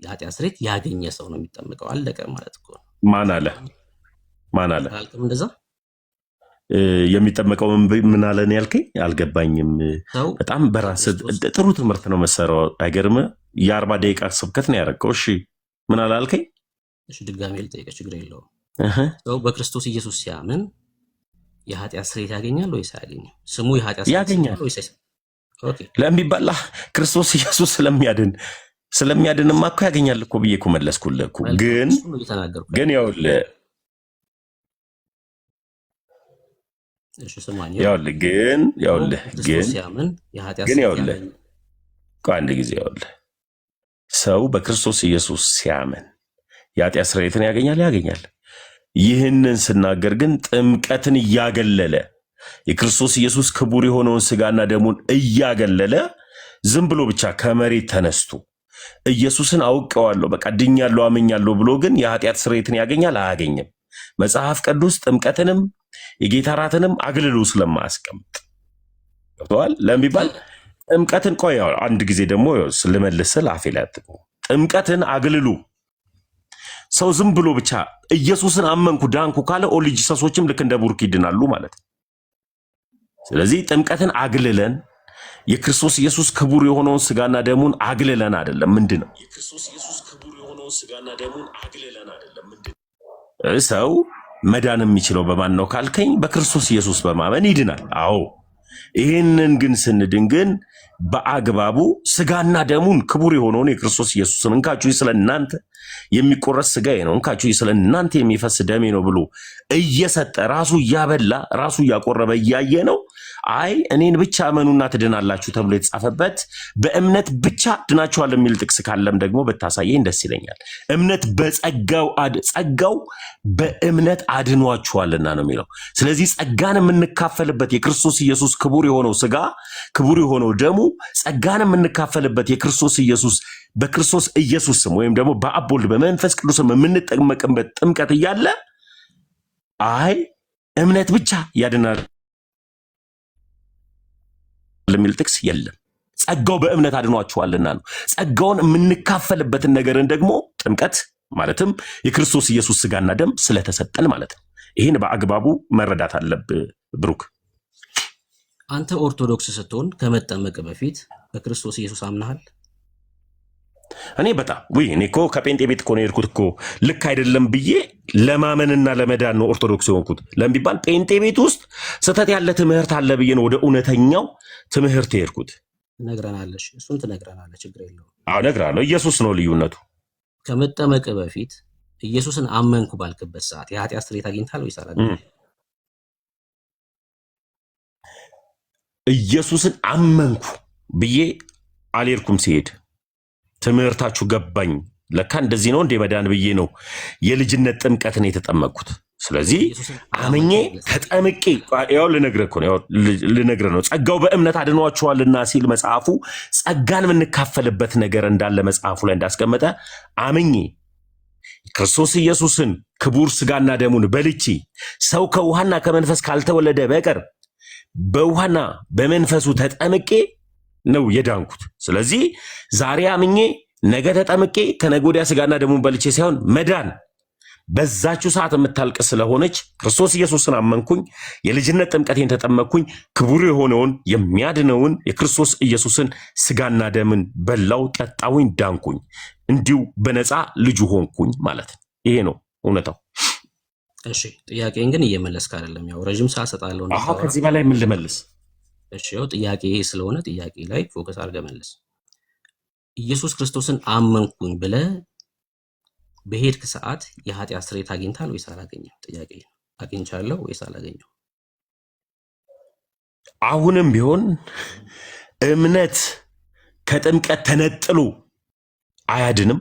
የኃጢአት ስርየት ያገኘ ሰው ነው የሚጠመቀው። አለቀ ማለት እኮ ነው። ማን አለ አልክም? እንደዛ የሚጠመቀው ምን አለ ነው ያልከኝ? አልገባኝም። በጣም በራስህ ጥሩ ትምህርት ነው መሰራው። አይገርምህ? የ40 ደቂቃ ስብከት ነው ያደረገው። እሺ ምን አለ አልከኝ? እሺ ድጋሜ ልጠይቅህ፣ ችግር የለውም። ሰው በክርስቶስ ኢየሱስ ሲያምን የኃጢአት ስርየት ያገኛል ወይስ አያገኝም? ስሙ የኃጢአት ስርየት ያገኛል ለሚባላ ክርስቶስ ኢየሱስ ስለሚያድንማ እኮ ያገኛል እኮ ብዬ እኮ መለስኩልህ እኮ። ግን ያውልህ አንድ ጊዜ ሰው በክርስቶስ ኢየሱስ ሲያምን የኃጢአት ስርየትን ያገኛል። ይህንን ስናገር ግን ጥምቀትን እያገለለ የክርስቶስ ኢየሱስ ክቡር የሆነውን ስጋና ደሙን እያገለለ ዝም ብሎ ብቻ ከመሬት ተነስቶ ኢየሱስን አውቀዋለሁ በቃ ድኛለሁ አመኛለሁ ብሎ ግን የኃጢአት ስርየትን ያገኛል አያገኝም? መጽሐፍ ቅዱስ ጥምቀትንም የጌታ እራትንም አግልሎ ስለማያስቀምጥ ገብቶሃል ለሚባል ጥምቀትን አንድ ጊዜ ደግሞ ልመልስ ስል አፌ ላይ ጥምቀትን አግልሉ ሰው ዝም ብሎ ብቻ ኢየሱስን አመንኩ ዳንኩ ካለ ኦንሊ ጂሰሶችም ልክ እንደ ቡርክ ይድናሉ ማለት ነው። ስለዚህ ጥምቀትን አግልለን የክርስቶስ ኢየሱስ ክቡር የሆነውን ስጋና ደሙን አግልለን አይደለም። ምንድነው የክርስቶስ ኢየሱስ ክቡር የሆነውን ስጋና ደሙን አግልለን አይደለም። ምንድነው ሰው መዳን የሚችለው በማን ነው ካልከኝ በክርስቶስ ኢየሱስ በማመን ይድናል። አዎ ይሄንን ግን ስንድን ግን በአግባቡ ስጋና ደሙን ክቡር የሆነውን የክርስቶስ ኢየሱስን እንካችሁ ስለእናንተ የሚቆረስ ስጋዬ ነው እንካችሁ ስለእናንተ የሚፈስ ደሜ ነው ብሎ እየሰጠ ራሱ እያበላ ራሱ እያቆረበ እያየ ነው አይ እኔን ብቻ እመኑና ትድናላችሁ ተብሎ የተጻፈበት በእምነት ብቻ ድናችኋል የሚል ጥቅስ ካለም ደግሞ በታሳየኝ ደስ ይለኛል። እምነት ጸጋው በእምነት አድኗችኋልና ነው የሚለው። ስለዚህ ጸጋን የምንካፈልበት የክርስቶስ ኢየሱስ ክቡር የሆነው ስጋ ክቡር የሆነው ደሙ ጸጋን የምንካፈልበት የክርስቶስ ኢየሱስ በክርስቶስ ኢየሱስ ስም ወይም ደግሞ በአብ ወልድ በመንፈስ ቅዱስ የምንጠመቅበት ጥምቀት እያለ አይ እምነት ብቻ ያድናል ለሚል ጥቅስ የለም። ጸጋው በእምነት አድኗችኋልና ነው። ጸጋውን የምንካፈልበትን ነገርን ደግሞ ጥምቀት ማለትም የክርስቶስ ኢየሱስ ስጋና ደም ስለተሰጠን ማለት ነው። ይህን በአግባቡ መረዳት አለብህ ብሩክ። አንተ ኦርቶዶክስ ስትሆን ከመጠመቅ በፊት በክርስቶስ ኢየሱስ አምናሃል? እኔ በጣም እኔ እኮ ከጴንጤ ቤት እኮ ነው የሄድኩት እኮ ልክ አይደለም ብዬ ለማመንና ለመዳን ነው ኦርቶዶክስ የሆንኩት። ለምን ቢባል ጴንጤ ቤት ውስጥ ስህተት ያለ ትምህርት አለ ብዬ ነው ወደ እውነተኛው ትምህርት የሄድኩት። ትነግረናለሽ፣ እሱን ትነግረናለህ፣ ችግር የለውም። አዎ እነግርሃለሁ። ኢየሱስ ነው ልዩነቱ። ከመጠመቅ በፊት ኢየሱስን አመንኩ ባልክበት ሰዓት የኃጢአት ስርየት አግኝተሃል ወይስ አላገኘህም? ኢየሱስን አመንኩ ብዬ አልሄድኩም። ሲሄድ ትምህርታችሁ ገባኝ፣ ለካ እንደዚህ ነው እንደ መዳን ብዬ ነው የልጅነት ጥምቀትን የተጠመቅኩት። ስለዚህ አምኜ ተጠምቄ ያው ልነግርህ ነው ጸጋው በእምነት አድኗችኋልና ሲል መጽሐፉ ጸጋን የምንካፈልበት ነገር እንዳለ መጽሐፉ ላይ እንዳስቀመጠ አምኜ ክርስቶስ ኢየሱስን ክቡር ስጋና ደሙን በልቼ ሰው ከውሃና ከመንፈስ ካልተወለደ በቀር በውሃና በመንፈሱ ተጠምቄ ነው የዳንኩት። ስለዚህ ዛሬ አምኜ ነገ ተጠምቄ ከነገ ወዲያ ስጋና ደሙን በልቼ ሳይሆን መዳን በዛችሁ ሰዓት የምታልቅ ስለሆነች ክርስቶስ ኢየሱስን አመንኩኝ፣ የልጅነት ጥምቀቴን ተጠመቅኩኝ፣ ክቡር የሆነውን የሚያድነውን የክርስቶስ ኢየሱስን ስጋና ደምን በላው፣ ጠጣሁኝ፣ ዳንኩኝ፣ እንዲሁ በነፃ ልጁ ሆንኩኝ ማለት ነው። ይሄ ነው እውነታው። እሺ ጥያቄን ግን እየመለስክ አይደለም። ያው ረጅም ሰዓት ሰጣለሁ። ከዚህ በላይ ምን ልመልስ? እሺ ያው ጥያቄ ስለሆነ ጥያቄ ላይ ፎከስ አድርገህ መልስ። ኢየሱስ ክርስቶስን አመንኩኝ ብለህ በሄድክ ሰዓት የኃጢአት ስርየት አግኝታል ወይስ አላገኘም? ጥያቄ አግኝቻለሁ ወይስ አላገኘው? አሁንም ቢሆን እምነት ከጥምቀት ተነጥሎ አያድንም።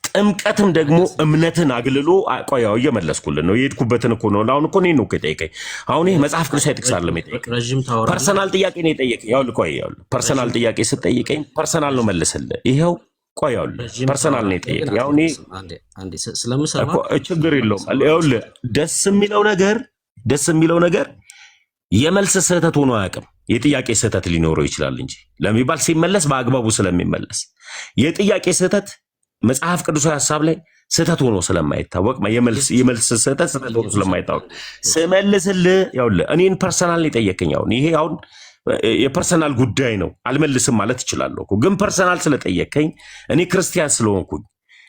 ጥምቀትም ደግሞ እምነትን አግልሎ ቆያው እየመለስኩልን ነው። የሄድኩበትን እኮ ነው። አሁን እኮ እኔን ነው የጠየቀኝ። አሁን ይሄ መጽሐፍ ቅዱስ አይጥቅስ አይደለም የጠየቀኝ፣ ፐርሰናል ጥያቄ ነው የጠየቀኝ። ያው ፐርሰናል ጥያቄ ስትጠይቀኝ ፐርሰናል ነው መልስልህ። ይሄው ቆያው ፐርሰናል ነው የጠየቀኝ። ያው እኔ ስለምሰማ ችግር የለውም። ይኸውልህ ደስ የሚለው ነገር የመልስ ስህተት ሆኖ አያውቅም። የጥያቄ ስህተት ሊኖረው ይችላል እንጂ ለሚባል ሲመለስ በአግባቡ ስለሚመለስ የጥያቄ ስህተት መጽሐፍ ቅዱሳዊ ሐሳብ ላይ ስህተት ሆኖ ስለማይታወቅ የመልስ ስህተት ሆኖ ስለማይታወቅ ስመልስልህ ያውልህ እኔን ፐርሰናል ነው የጠየቀኝ። አሁን ይሄ አሁን የፐርሰናል ጉዳይ ነው አልመልስም ማለት እችላለሁ እኮ፣ ግን ፐርሰናል ስለጠየቀኝ እኔ ክርስቲያን ስለሆንኩኝ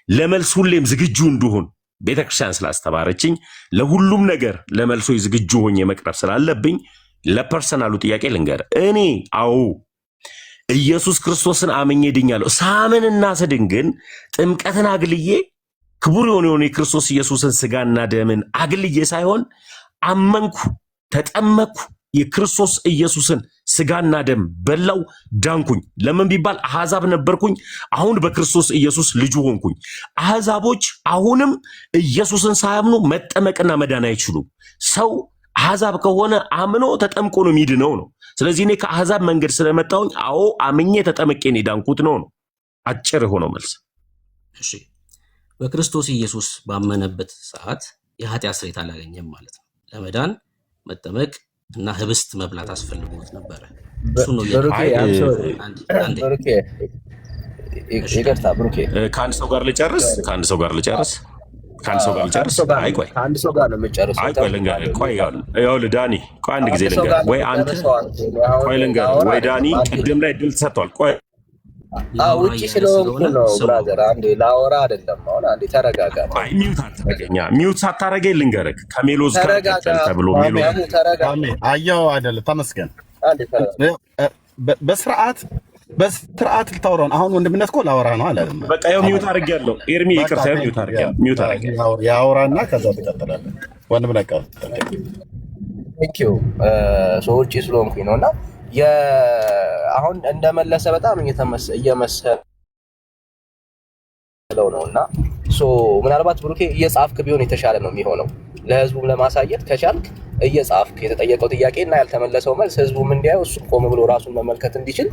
ለመልስ ሁሌም ዝግጁ እንድሆን ቤተክርስቲያን ስላስተማረችኝ ለሁሉም ነገር ለመልሶች ዝግጁ ሆኜ መቅረብ ስላለብኝ ለፐርሰናሉ ጥያቄ ልንገር። እኔ ኢየሱስ ክርስቶስን አምኜ ድኛለሁ። ሳምንና ስድን ግን ጥምቀትን አግልዬ ክቡር የሆነውን የክርስቶስ ኢየሱስን ስጋና ደምን አግልዬ ሳይሆን አመንኩ፣ ተጠመኩ፣ የክርስቶስ ኢየሱስን ስጋና ደም በላው፣ ዳንኩኝ። ለምን ቢባል አሕዛብ ነበርኩኝ፣ አሁን በክርስቶስ ኢየሱስ ልጁ ሆንኩኝ። አሕዛቦች አሁንም ኢየሱስን ሳያምኑ መጠመቅና መዳን አይችሉም። ሰው አሕዛብ ከሆነ አምኖ ተጠምቆ ነው የሚድነው ነው። ስለዚህ እኔ ከአሕዛብ መንገድ ስለመጣሁኝ አምኜ ተጠምቄን የዳንኩት ነው። አጭር የሆነው መልስ። እሺ በክርስቶስ ኢየሱስ ባመነበት ሰዓት የኃጢአት ስርየት አላገኘም ማለት ነው። ለመዳን መጠመቅ እና ህብስት መብላት አስፈልጎት ነበረ። እሱ ነው ከአንድ ሰው ጋር ልጨርስ። አይ ቆይ ልንገርህ። ይኸውልህ ዳኒ፣ ቆይ አንድ ጊዜ ልንገርህ። ወይ አንተ ቆይ ልንገርህ፣ ወይ ዳኒ ቅድም ላይ ድል ተሰጥቷል። ቆይ ውጭ ስለሆንኩ ነው ብራዘር፣ አንዴ ላወራ አይደለም። አሁን አንዴ ተረጋጋ። ሚውት ሳታረገኝ ልንገርህ። ከሜሎዝ ጋር ተብሎ አየው አይደለ? ተመስገን። በስርዓት ልታወራውን አሁን ወንድምነት እኮ ላወራ ነው አለ። በቃ ያው ሚውት አድርጌያለሁ። ኤርሚ ይቅርታ፣ ሚውት አድርጌያለሁ። ያወራና ከዛ ትቀጥላለህ። ወንድምነት ቴንክ ዩ ውጪ ስለሆንኩኝ ነው። እና አሁን እንደመለሰ በጣም እየመሰለው ነው። እና ምናልባት ብሩኬ እየጻፍክ ቢሆን የተሻለ ነው የሚሆነው ለህዝቡም ለማሳየት ከቻልክ እየጻፍክ የተጠየቀው ጥያቄ እና ያልተመለሰው መልስ ህዝቡም እንዲያየው እሱም ቆም ብሎ ራሱን መመልከት እንዲችል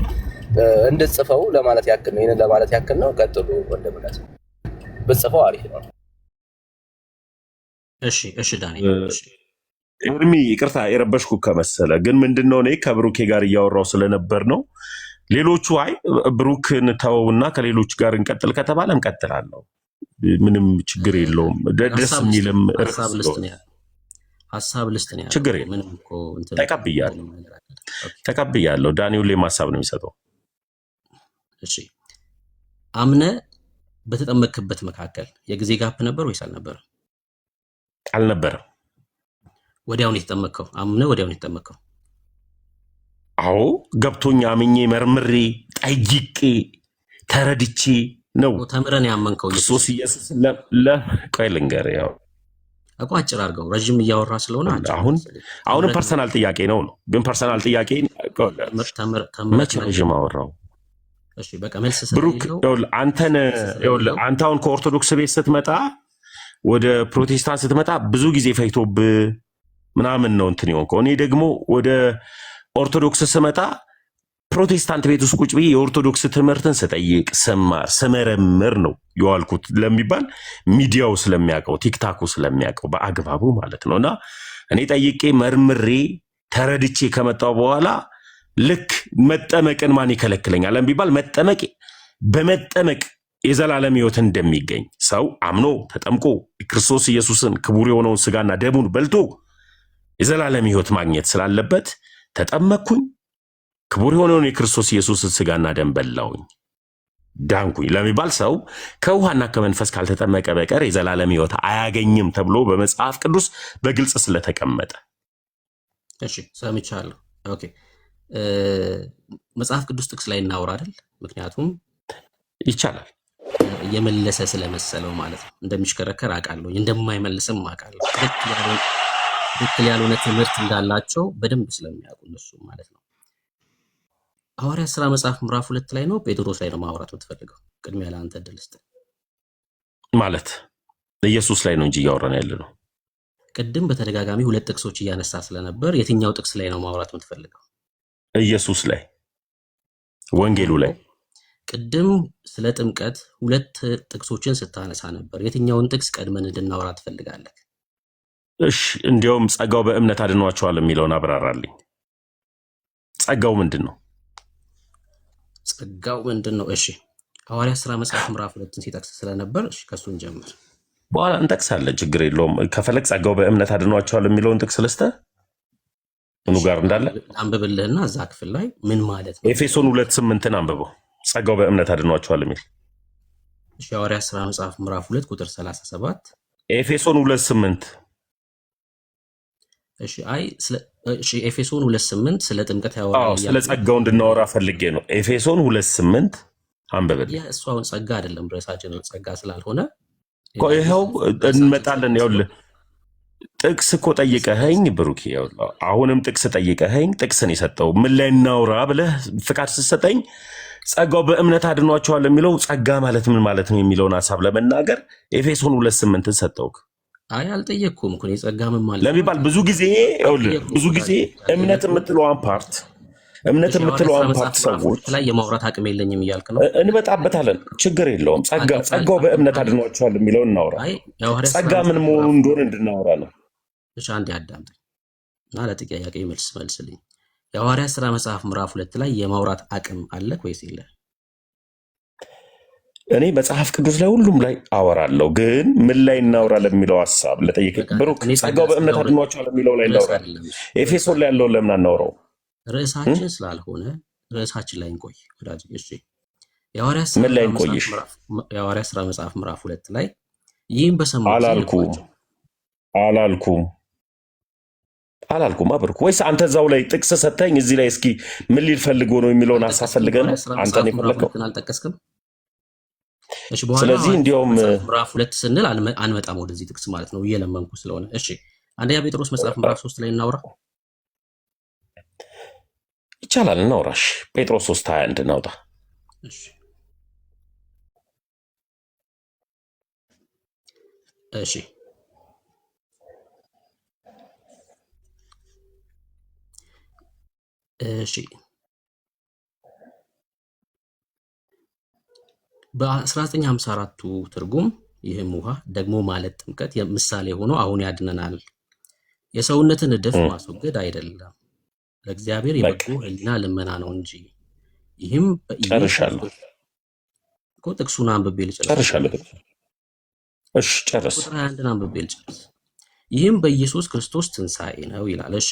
እንድጽፈው ለማለት ያክል ነው። ይሄንን ለማለት ያክል ነው። ቀጥሉ ወንድምነት ብጽፈው አሪፍ ነው። እሺ ዳኒ ኤርሚ ይቅርታ የረበሽኩ ከመሰለ ግን ምንድነው እኔ ከብሩኬ ጋር እያወራው ስለነበር ነው። ሌሎቹ አይ ብሩክን ተወውና ከሌሎች ጋር እንቀጥል ከተባለ እንቀጥላለሁ። ምንም ችግር የለውም። ደስ የሚልም ሀሳብ ልስጥ ነው። ችግር የለም። ተቀብያለሁ። ዳኒ ሁሌም ሀሳብ ነው የሚሰጠው። እሺ አምነ በተጠመቅክበት መካከል የጊዜ ጋፕ ነበር ወይስ አልነበረም? አልነበረም። ወዲያውን የተጠመቅከው? አምነ ወዲያውን የተጠመቅከው? አዎ ገብቶኛ አምኜ መርምሬ ጠይቄ ተረድቼ ነው። ተምረን ያመንከው ክርስቶስ ኢየሱስ ቆይ ልንገርህ፣ ያው እኮ አጭር አድርገው ረጅም እያወራ ስለሆነ አሁንም ፐርሰናል ጥያቄ ነው። ግን ፐርሰናል ጥያቄ መቼ ረጅም አወራው? እሺ በቃ መልስ ብሩክ አንተ አሁን ከኦርቶዶክስ ቤት ስትመጣ ወደ ፕሮቴስታንት ስትመጣ ብዙ ጊዜ ፈይቶብህ ምናምን ነው እንትን ይሆንከው። እኔ ደግሞ ወደ ኦርቶዶክስ ስመጣ ፕሮቴስታንት ቤት ውስጥ ቁጭ ብዬ የኦርቶዶክስ ትምህርትን ስጠይቅ ስማር ስመረምር ነው የዋልኩት ለሚባል ሚዲያው ስለሚያውቀው ቲክታኩ ስለሚያውቀው በአግባቡ ማለት ነው። እና እኔ ጠይቄ መርምሬ ተረድቼ ከመጣው በኋላ ልክ መጠመቅን ማን ይከለክለኛል ለሚባል በመጠመቅ የዘላለም ሕይወት እንደሚገኝ ሰው አምኖ ተጠምቆ ክርስቶስ ኢየሱስን ክቡር የሆነውን ስጋና ደሙን በልቶ የዘላለም ሕይወት ማግኘት ስላለበት ተጠመቅኩኝ። ክቡር የሆነውን የክርስቶስ ኢየሱስን ስጋና ደም በላውኝ ዳንኩኝ ለሚባል ሰው ከውሃና ከመንፈስ ካልተጠመቀ በቀር የዘላለም ሕይወት አያገኝም ተብሎ በመጽሐፍ ቅዱስ በግልጽ ስለተቀመጠ። እሺ ሰምቻለሁ። ኦኬ መጽሐፍ ቅዱስ ጥቅስ ላይ እናውራ አይደል? ምክንያቱም ይቻላል እየመለሰ ስለመሰለው ማለት ነው። እንደሚሽከረከር አውቃለሁ፣ እንደማይመልስም አውቃለሁ። ትክክል ያልሆነ ትምህርት እንዳላቸው በደንብ ስለሚያውቁ እነሱ ማለት ነው። ሐዋርያት ሥራ መጽሐፍ ምዕራፍ 2 ላይ ነው ጴጥሮስ ላይ ነው ማውራት የምትፈልገው? ቅድሚያ ለአንተ እድል ስጥ። ማለት ኢየሱስ ላይ ነው እንጂ እያወራን ያለ ነው። ቅድም በተደጋጋሚ ሁለት ጥቅሶች እያነሳ ስለነበር የትኛው ጥቅስ ላይ ነው ማውራት የምትፈልገው? ኢየሱስ ላይ፣ ወንጌሉ ላይ። ቅድም ስለ ጥምቀት ሁለት ጥቅሶችን ስታነሳ ነበር። የትኛውን ጥቅስ ቀድመን እንድናወራ ትፈልጋለህ? እሺ እንዲያውም ጸጋው በእምነት አድኗቸዋል የሚለውን አብራራልኝ። ጸጋው ምንድን ነው? ጸጋው ምንድን ነው? እሺ ሐዋርያት ሥራ መጽሐፍ ምዕራፍ 2 ሲጠቅስ ስለነበር እሺ ከሱን ጀምር። በኋላ እንጠቅሳለን፣ ችግር የለውም። ከፈለግ ጸጋው በእምነት አድኗቸዋል የሚለውን ጥቅስ ልስጥህ ምኑ ጋር እንዳለ አንብብልህና እዛ ክፍል ላይ ምን ማለት ነው? ኤፌሶን 2:8 አንብበው። ጸጋው በእምነት አድኗቸዋል የሚል እሺ ሐዋርያት ሥራ መጽሐፍ ምዕራፍ 2 ቁጥር 37 ኤፌሶን 2:8 እሺ ኤፌሶን 2:8 ስለ ጥምቀት ያወራል። ስለ ጸጋው እንድናወራ ፈልጌ ነው። ኤፌሶን 2:8 አንብበል። እሱ አሁን ጸጋ አይደለም ርዕሳችን፣ ጸጋ ስላልሆነ ይኸው እንመጣለን። ይኸውልህ ጥቅስ እኮ ጠይቀኸኝ ብሩክ፣ አሁንም ጥቅስ ጠይቀኸኝ ጥቅስን የሰጠው ምን ላይ እናውራ ብለህ ፍቃድ ስትሰጠኝ ጸጋው በእምነት አድኗቸዋል የሚለው ጸጋ ማለት ምን ማለት ነው የሚለውን ሀሳብ ለመናገር ኤፌሶን 2:8 ሰጠውክ። አይ አልጠየቅኩም እኮ የጸጋ ምን ማለት ለሚባል ብዙ ጊዜ እምነት የምትለዋን ፓርት ሰዎች ላይ የማውራት አቅም የለኝም እያልክ ነው። እንመጣበታለን፣ ችግር የለውም። ጸጋው በእምነት አድኗቸዋል የሚለው እናውራ። ጸጋ ምን መሆኑ እንደሆነ እንድናወራ ነው። እሺ አንዴ አዳምጠኝ እና ለጥያቄ መልስልኝ። የሐዋርያት ሥራ መጽሐፍ ምዕራፍ 2 ላይ የማውራት አቅም አለክ ወይስ የለህ? እኔ መጽሐፍ ቅዱስ ላይ ሁሉም ላይ አወራለሁ፣ ግን ምን ላይ እናውራ ለሚለው ሀሳብ ለጠየቀኝ ብሩክ፣ ጸጋው በእምነት አድኗቸዋል የሚለው ላይ እናውራ። ኤፌሶን ላይ ያለውን ለምን አናውራው? ርዕሳችን ስላልሆነ ርዕሳችን ላይ እንቆይ ወዳጅ። እሺ ምን ላይ እንቆይሽ? የሐዋርያት ሥራ መጽሐፍ ምዕራፍ 2 ላይ ይህም በሰማሁ አላልኩም ብሩክ፣ ወይስ አንተ እዛው ላይ ጥቅስ ሰተኝ እዚህ ላይ እስኪ ምን ሊል ፈልጎ ነው የሚለውን ሀሳብ ፈልገህ ነው አንተ ነው የፈለከው? አልጠቀስክም። ስለዚህ እንዲያውም ምዕራፍ 2 ስንል አንመጣም ወደዚህ ጥቅስ ማለት ነው፣ እየለመንኩ ስለሆነ። እሺ አንደኛ ጴጥሮስ መጽሐፍ ምዕራፍ 3 ላይ እናውራ። ይቻላል እናውራሽ። ጴጥሮስ 3:21 እናውጣ። እሺ እሺ እሺ በ1954ቱ ትርጉም ይህም ውሃ ደግሞ ማለት ጥምቀት ምሳሌ ሆኖ አሁን ያድነናል። የሰውነትን እድፍ ማስወገድ አይደለም፣ ለእግዚአብሔር የበጎ ሕሊና ልመና ነው እንጂ። ይህም ጨርሻለሁ እኮ ጥቅሱን አንብቤ ልጨርስ። ጨርሻለሁ። እሺ ጨርስ። ቁጥር 21 አንብቤ ልጨርስ። ይህም በኢየሱስ ክርስቶስ ትንሣኤ ነው ይላል። እሺ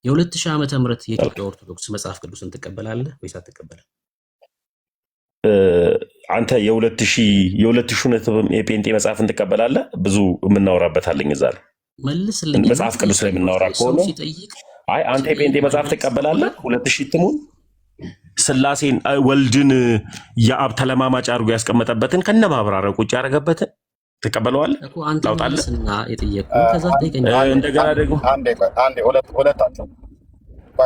የ2000 ዓመተ ምህረት የኢትዮጵያ ኦርቶዶክስ መጽሐፍ ቅዱስን ትቀበላለህ ወይስ አትቀበልም? አንተ የ2000 የጴንጤ መጽሐፍን ትቀበላለህ? ብዙ የምናወራበት አለኝ እዛ ላይ መልስልኝ። መጽሐፍ ቅዱስ ላይ የምናወራ ከሆነ አይ አንተ የጴንጤ መጽሐፍ ትቀበላለህ? 2000 እትሙን ስላሴን ወልድን የአብ ተለማማጭ አድርጎ ያስቀመጠበትን ከነ ማብራሪያ ቁጭ ያደረገበትን ትቀበለዋለህ? እኮ አንተ መልስና የጠየቅኩህ ከዛ ትጠይቀኛለህ። እንደገና ደግሞ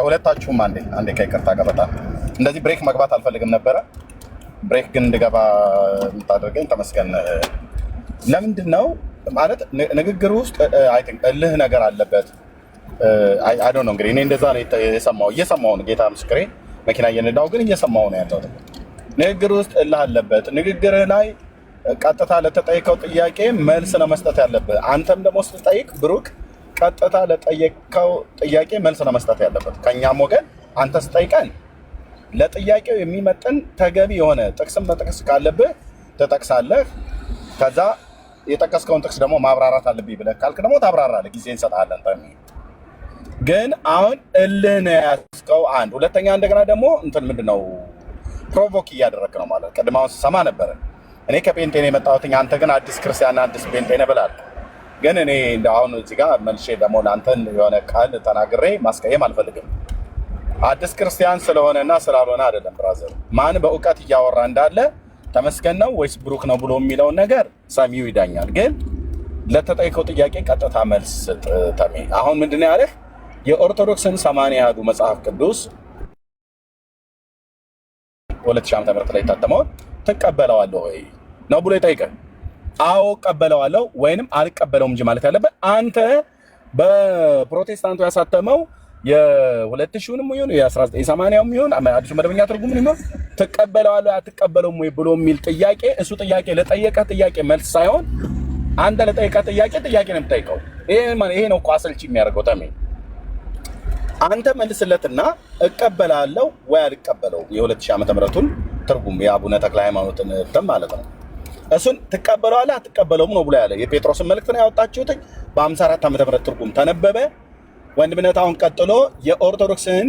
ሁለታችሁም አንዴ ከይቅርታ ጋር በጣም እንደዚህ ብሬክ መግባት አልፈልግም ነበረ። ብሬክ ግን እንድገባ የምታደርገኝ ተመስገን። ለምንድን ነው ማለት ንግግር ውስጥ እልህ ነገር አለበት። አይ ዶንት ኖ እንግዲህ እኔ እንደዛ ነው እየሰማሁ ነው። ጌታ ምስክሬ መኪና እየነዳሁ ግን እየሰማሁ ነው ያለው። ንግግር ውስጥ እልህ አለበት። ንግግርህ ላይ ቀጥታ ለተጠየቀው ጥያቄ መልስ ነው መስጠት ያለብህ። አንተም ደግሞ ስትጠይቅ ብሩክ ቀጥታ ለጠየቀው ጥያቄ መልስ ነው መስጠት ያለበት። ከኛም ወገን አንተ ስጠይቀን ለጥያቄው የሚመጥን ተገቢ የሆነ ጥቅስም መጥቀስ ካለብህ ትጠቅሳለህ። ከዛ የጠቀስከውን ጥቅስ ደግሞ ማብራራት አለብኝ ብለህ ካልክ ደግሞ ታብራራለህ፣ ጊዜ እንሰጥሃለን። ግን አሁን እልህ ነው ያዝከው። አንድ ሁለተኛ እንደገና ደግሞ እንትን ምንድነው ፕሮቮክ እያደረክ ነው ማለት። ቅድም አሁን ስሰማ ነበረ እኔ ከጴንጤ ነው የመጣሁት፣ አንተ ግን አዲስ ክርስቲያን አዲስ ጴንጤ ነህ ብላለህ። ግን እኔ አሁን እዚህ ጋር መልሼ ደግሞ ለአንተን የሆነ ቃል ተናግሬ ማስቀየም አልፈልግም። አዲስ ክርስቲያን ስለሆነና ስላልሆነ አይደለም ብራዘር። ማን በእውቀት እያወራ እንዳለ ተመስገን ነው ወይስ ብሩክ ነው ብሎ የሚለውን ነገር ሰሚው ይዳኛል። ግን ለተጠየቀው ጥያቄ ቀጥታ መልስ ስጥ። ተሜ አሁን ምንድነው ያለህ? የኦርቶዶክስን 80 ያህሉ መጽሐፍ ቅዱስ 2000 ዓመተ ምህረት ላይ ታተመውን ትቀበለዋለህ ወይ ነው ብሎ ይጠይቀህ። አዎ እቀበለዋለሁ ወይንም አልቀበለውም እንጂ ማለት ያለበት አንተ በፕሮቴስታንቱ ያሳተመው የ2000ንም ይሁን የ1980ም ይሁን አዲሱ መደበኛ ትርጉምን ይሁን ትቀበለዋለህ አትቀበለውም ወይ ብሎ የሚል ጥያቄ፣ እሱ ጥያቄ ለጠየቀህ ጥያቄ መልስ ሳይሆን አንተ ለጠየቀህ ጥያቄ ነው የምጠይቀው። ይሄ ነው እኮ አሰልቺ የሚያደርገው። ተሜ አንተ መልስለትና እቀበላለሁ ወይ አልቀበለውም የ2000 ዓመተ ምህረቱን ትርጉም የአቡነ ተክለ ሃይማኖትን ማለት ነው። እሱን ትቀበለዋለህ አትቀበለውም ነው ብሎ ያለ የጴጥሮስን መልእክት ነው ያወጣችሁት። በ54 ዓመተ ምህረት ትርጉም ተነበበ። ወንድምነት አሁን ቀጥሎ የኦርቶዶክስን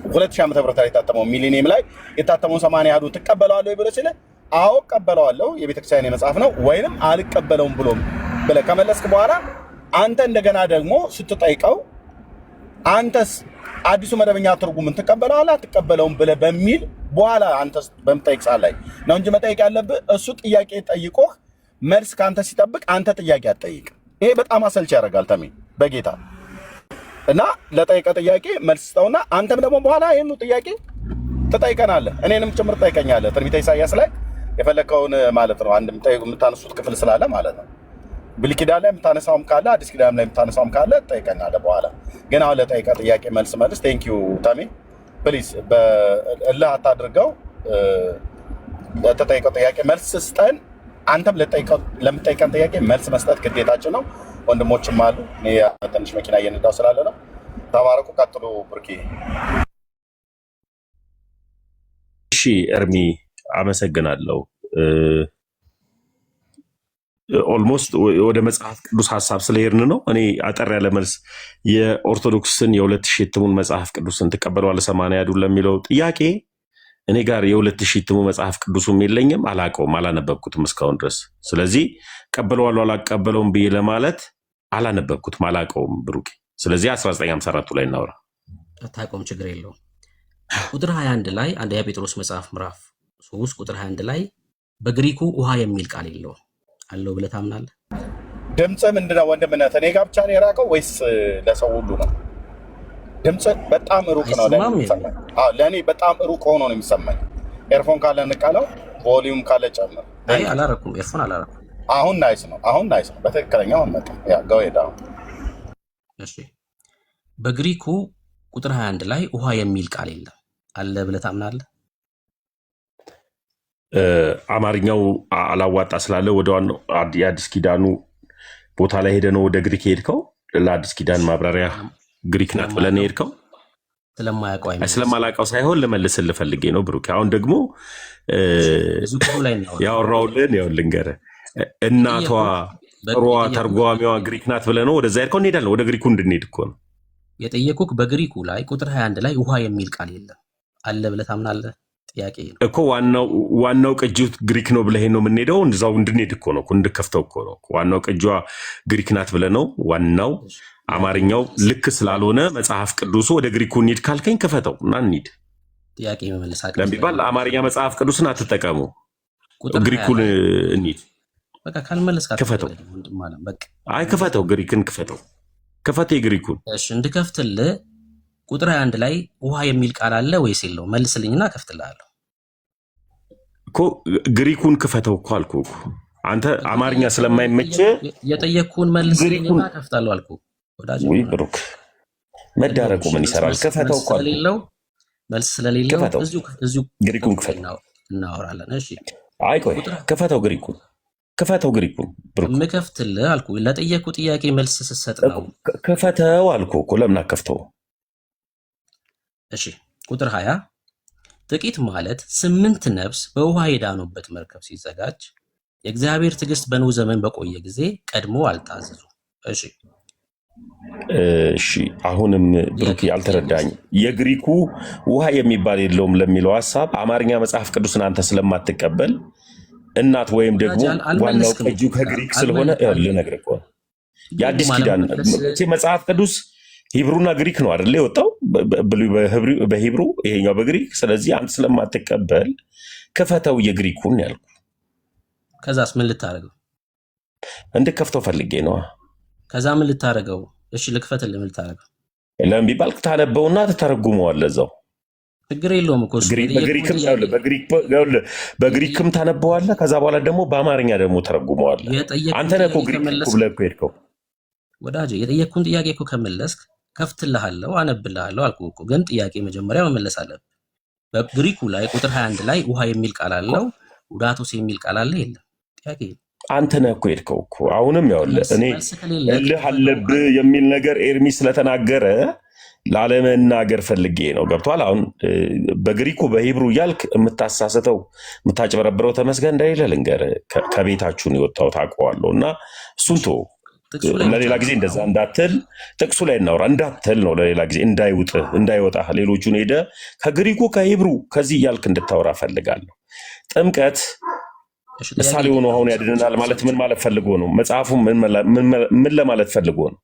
2000 ዓመተ ምህረት ላይ የታተመው ሚሊኒየም ላይ የታተመው 80 ያህሉ ትቀበለዋለህ ወይ ብሎ ሲል አዎ እቀበለዋለሁ የቤተክርስቲያን መጽሐፍ ነው ወይንም አልቀበለውም ብሎ ብለህ ከመለስክ በኋላ አንተ እንደገና ደግሞ ስትጠይቀው አንተስ አዲሱ መደበኛ ትርጉምን ትቀበለዋለህ አትቀበለውም ብለህ በሚል በኋላ አንተ በምጠይቅ ሰዓት ላይ ነው እንጂ መጠየቅ ያለብህ። እሱ ጥያቄ ጠይቆህ መልስ ከአንተ ሲጠብቅ አንተ ጥያቄ አትጠይቅ። ይሄ በጣም አሰልቺ ያደርጋል ተሜ በጌታ እና ለጠይቀ ጥያቄ መልስ ስጠውና አንተም ደግሞ በኋላ ይሄን ጥያቄ ትጠይቀናለህ፣ እኔንም ጭምር ትጠይቀኛለህ። ትንቢተ ኢሳይያስ ላይ የፈለከውን ማለት ነው። አንድ የምታነሱት ክፍል ስላለ ማለት ነው። ብሉይ ኪዳን ላይ የምታነሳውም ካለ አዲስ ኪዳን ላይ የምታነሳውም ካለ ትጠይቀናለህ በኋላ። ግን አሁን ለጠይቀ ጥያቄ መልስ መልስ። ቴንክ ዩ ተሜ ፕሊዝ በእልህ አታድርገው። ለተጠይቀው ጥያቄ መልስ ስጠን። አንተም ለምጠይቀን ጥያቄ መልስ መስጠት ግዴታችን ነው። ወንድሞችም አሉ። እኔ ትንሽ መኪና እየነዳሁ ስላለ ነው። ተባረኩ። ቀጥሉ ብርኬ። እሺ እርሚ አመሰግናለሁ። ኦልሞስት ወደ መጽሐፍ ቅዱስ ሀሳብ ስለሄድን ነው። እኔ አጠር ያለ መልስ የኦርቶዶክስን የ2000 እትሙን መጽሐፍ ቅዱስን ትቀበለዋለህ 80 ያህሉ ለሚለው ጥያቄ እኔ ጋር የ2000 እትሙ መጽሐፍ ቅዱስም የለኝም፣ አላውቀውም፣ አላነበብኩትም እስካሁን ድረስ። ስለዚህ ቀበለዋለሁ አላቀበለውም ብዬ ለማለት አላነበብኩትም፣ አላውቀውም ብሩኬ። ስለዚህ 1954ቱ ላይ እናውራ። አታውቀውም፣ ችግር የለውም። ቁጥር 21 ላይ አንደኛ ጴጥሮስ መጽሐፍ ምዕራፍ 3 ቁጥር 21 ላይ በግሪኩ ውሃ የሚል ቃል የለውም አለው ብለህ ታምናለህ? ድምፅ ምንድነው ወንድምነት? እኔ ጋር ብቻ ነው የራቀው ወይስ ለሰው ሁሉ ነው? ድምጽ በጣም ሩቅ ነው ለኔ የሚሰማኝ። ለኔ በጣም ሩቅ ሆኖ ነው የሚሰማኝ። ኤርፎን ካለ እንቃለው፣ ቮሊዩም ካለ ጨምር። አይ አላረኩም፣ ኤርፎን አላረኩም። አሁን ናይስ ነው፣ አሁን ናይስ ነው። በትክክለኛው መጣ። ያ ጋውዳ። እሺ በግሪኩ ቁጥር 21 ላይ ውሃ የሚል ቃል የለም አለ ብለህ ታምናለህ? አማርኛው አላዋጣ ስላለ ወደ ዋናው የአዲስ ኪዳኑ ቦታ ላይ ሄደ ነው ወደ ግሪክ ሄድከው። ለአዲስ ኪዳን ማብራሪያ ግሪክ ናት ብለን ሄድከው። ስለማላውቀው ሳይሆን ልመልስልህ ፈልጌ ነው ብሩክ። አሁን ደግሞ ያወራውልን ያው ልንገርህ፣ እናቷ ጥሯ ተርጓሚዋ ግሪክ ናት ብለህ ነው ወደዛ ሄድከው። እንሄዳለን፣ ወደ ግሪኩ እንድንሄድ እኮ ነው የጠየኩህ። በግሪኩ ላይ ቁጥር 21 ላይ ውሃ የሚል ቃል የለም አለ ብለህ ታምናለህ? ጥያቄ ነው እኮ። ዋናው ቅጂው ግሪክ ነው ብለህ ነው የምንሄደው። እዛው እንድንሄድ እኮ ነው፣ እንድከፍተው እኮ ነው። ዋናው ቅጂዋ ግሪክ ናት ብለህ ነው። ዋናው አማርኛው ልክ ስላልሆነ መጽሐፍ ቅዱሱ ወደ ግሪኩ እንሂድ ካልከኝ ክፈተው እና እንሂድ። ጥያቄ መመለስ ለሚባል አማርኛ መጽሐፍ ቅዱስን አትጠቀሙ፣ ግሪኩን እንሂድ። በቃ ካልመለስ ክፈተው። አይ ክፈተው፣ ግሪክን ክፈተው፣ ክፈተው የግሪኩን። እሺ እንድከፍትልህ ቁጥር 21 ላይ ውሃ የሚል ቃል አለ ወይስ የለው? መልስልኝና ከፍትልሃለሁ እኮ። ግሪኩን ክፈተው እኮ አልኩህ እኮ። አንተ አማርኛ ስለማይመች የጠየቅኩን መልስልኝና ከፍታለሁ አልኩህ። ወይ ብሩክ መዳረቁ ምን ይሰራል? ክፈተው እኮ አልኩህ። መልስ ስለሌለው እዚሁ ግሪኩን ክፈተው እናወራለን። እሺ አይ ቆይ ክፈተው፣ ግሪኩን ክፈተው፣ ግሪኩን ብሩክ። የምከፍትልህ አልኩህ ለጠየቅኩ ጥያቄ መልስ ስትሰጥ ነው። ክፈተው አልኩህ እኮ። ለምን አከፍተው? እሺ ቁጥር 20 ጥቂት ማለት 8 ነፍስ በውሃ የዳኑበት መርከብ ሲዘጋጅ የእግዚአብሔር ትዕግስት በኖህ ዘመን በቆየ ጊዜ ቀድሞ አልታዘዙ። እሺ አሁንም ብሩክ ያልተረዳኝ የግሪኩ ውሃ የሚባል የለውም ለሚለው ሐሳብ አማርኛ መጽሐፍ ቅዱስን አንተ ስለማትቀበል እናት ወይም ደግሞ ዋናው ቅጂው ከግሪክ ስለሆነ ልነግርህ እኮ የአዲስ ኪዳን መጽሐፍ ቅዱስ ሂብሩና ግሪክ ነው አይደል የወጣው? በሂብሩ ይሄኛው በግሪክ። ስለዚህ አንተ ስለማትቀበል ክፈተው የግሪኩን ያልኩ። ከዛስ ምን ልታረገው? እንድከፍተው ፈልጌ ነው። ከዛ ምን ልታረገው? እሺ ልክፈትልህ፣ ምን ልታረገው? ለምን ቢባል ታነበውና ትተረጉመዋለህ እዛው። ችግር የለውም እኮ በግሪክም ታነበዋለህ። ከዛ በኋላ ደግሞ በአማርኛ ደግሞ ተረጉመዋለህ። አንተ ነህ እኮ ግሪክ ብለህ እኮ ሄድከው ወዳጄ። የጠየቅኩን ጥያቄ እኮ ከመለስክ ከፍትልሃለሁ፣ አነብልሃለሁ አልኩህ እኮ። ግን ጥያቄ መጀመሪያ መመለስ አለብህ። በግሪኩ ላይ ቁጥር 21 ላይ ውሃ የሚል ቃል አለው፣ ውዳቶስ የሚል ቃል አለ የለም? ጥያቄ አንተ ነህ እኮ ሄድከው እኮ። አሁንም ያውልህ እኔ እልህ አለብህ የሚል ነገር ኤርሚ ስለተናገረ ላለመናገር ፈልጌ ነው። ገብቷል? አሁን በግሪኩ በሂብሩ እያልክ የምታሳስተው የምታጭበረብረው ተመስገን እንደሌለ ልንገርህ። ከቤታችሁን የወጣው ታውቀዋለሁ። እና እሱን ተወው። ለሌላ ጊዜ እንደዛ እንዳትል፣ ጥቅሱ ላይ እናውራ እንዳትል ነው። ለሌላ ጊዜ እንዳይወጣ ሌሎቹን ሄደ ከግሪኩ ከሂብሩ ከዚህ እያልክ እንድታወራ ፈልጋለሁ። ጥምቀት ምሳሌ ሆኖ አሁን ያድነናል ማለት ምን ማለት ፈልጎ ነው? መጽሐፉ ምን ለማለት ፈልጎ ነው?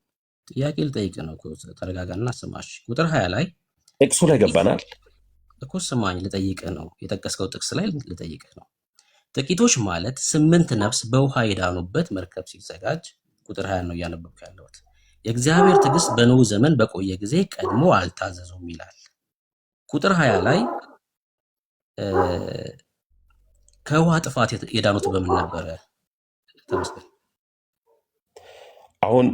ጥያቄ ልጠይቅ ነው። ተረጋጋና ስማሽ። ቁጥር 20 ላይ ጥቅሱ ላይ ገባናል እኮ። ስማኝ፣ ልጠይቅ ነው። የጠቀስከው ጥቅስ ላይ ልጠይቅ ነው። ጥቂቶች ማለት 8 ነፍስ በውሃ የዳኑበት መርከብ ሲዘጋጅ ቁጥር 20 ነው እያነበብኩ ያለሁት። የእግዚአብሔር ትዕግስት በኖህ ዘመን በቆየ ጊዜ ቀድሞ አልታዘዙም ይላል። ቁጥር 20 ላይ ከውሃ ጥፋት የዳኑት በምን ነበረ? ተመስገን። አሁን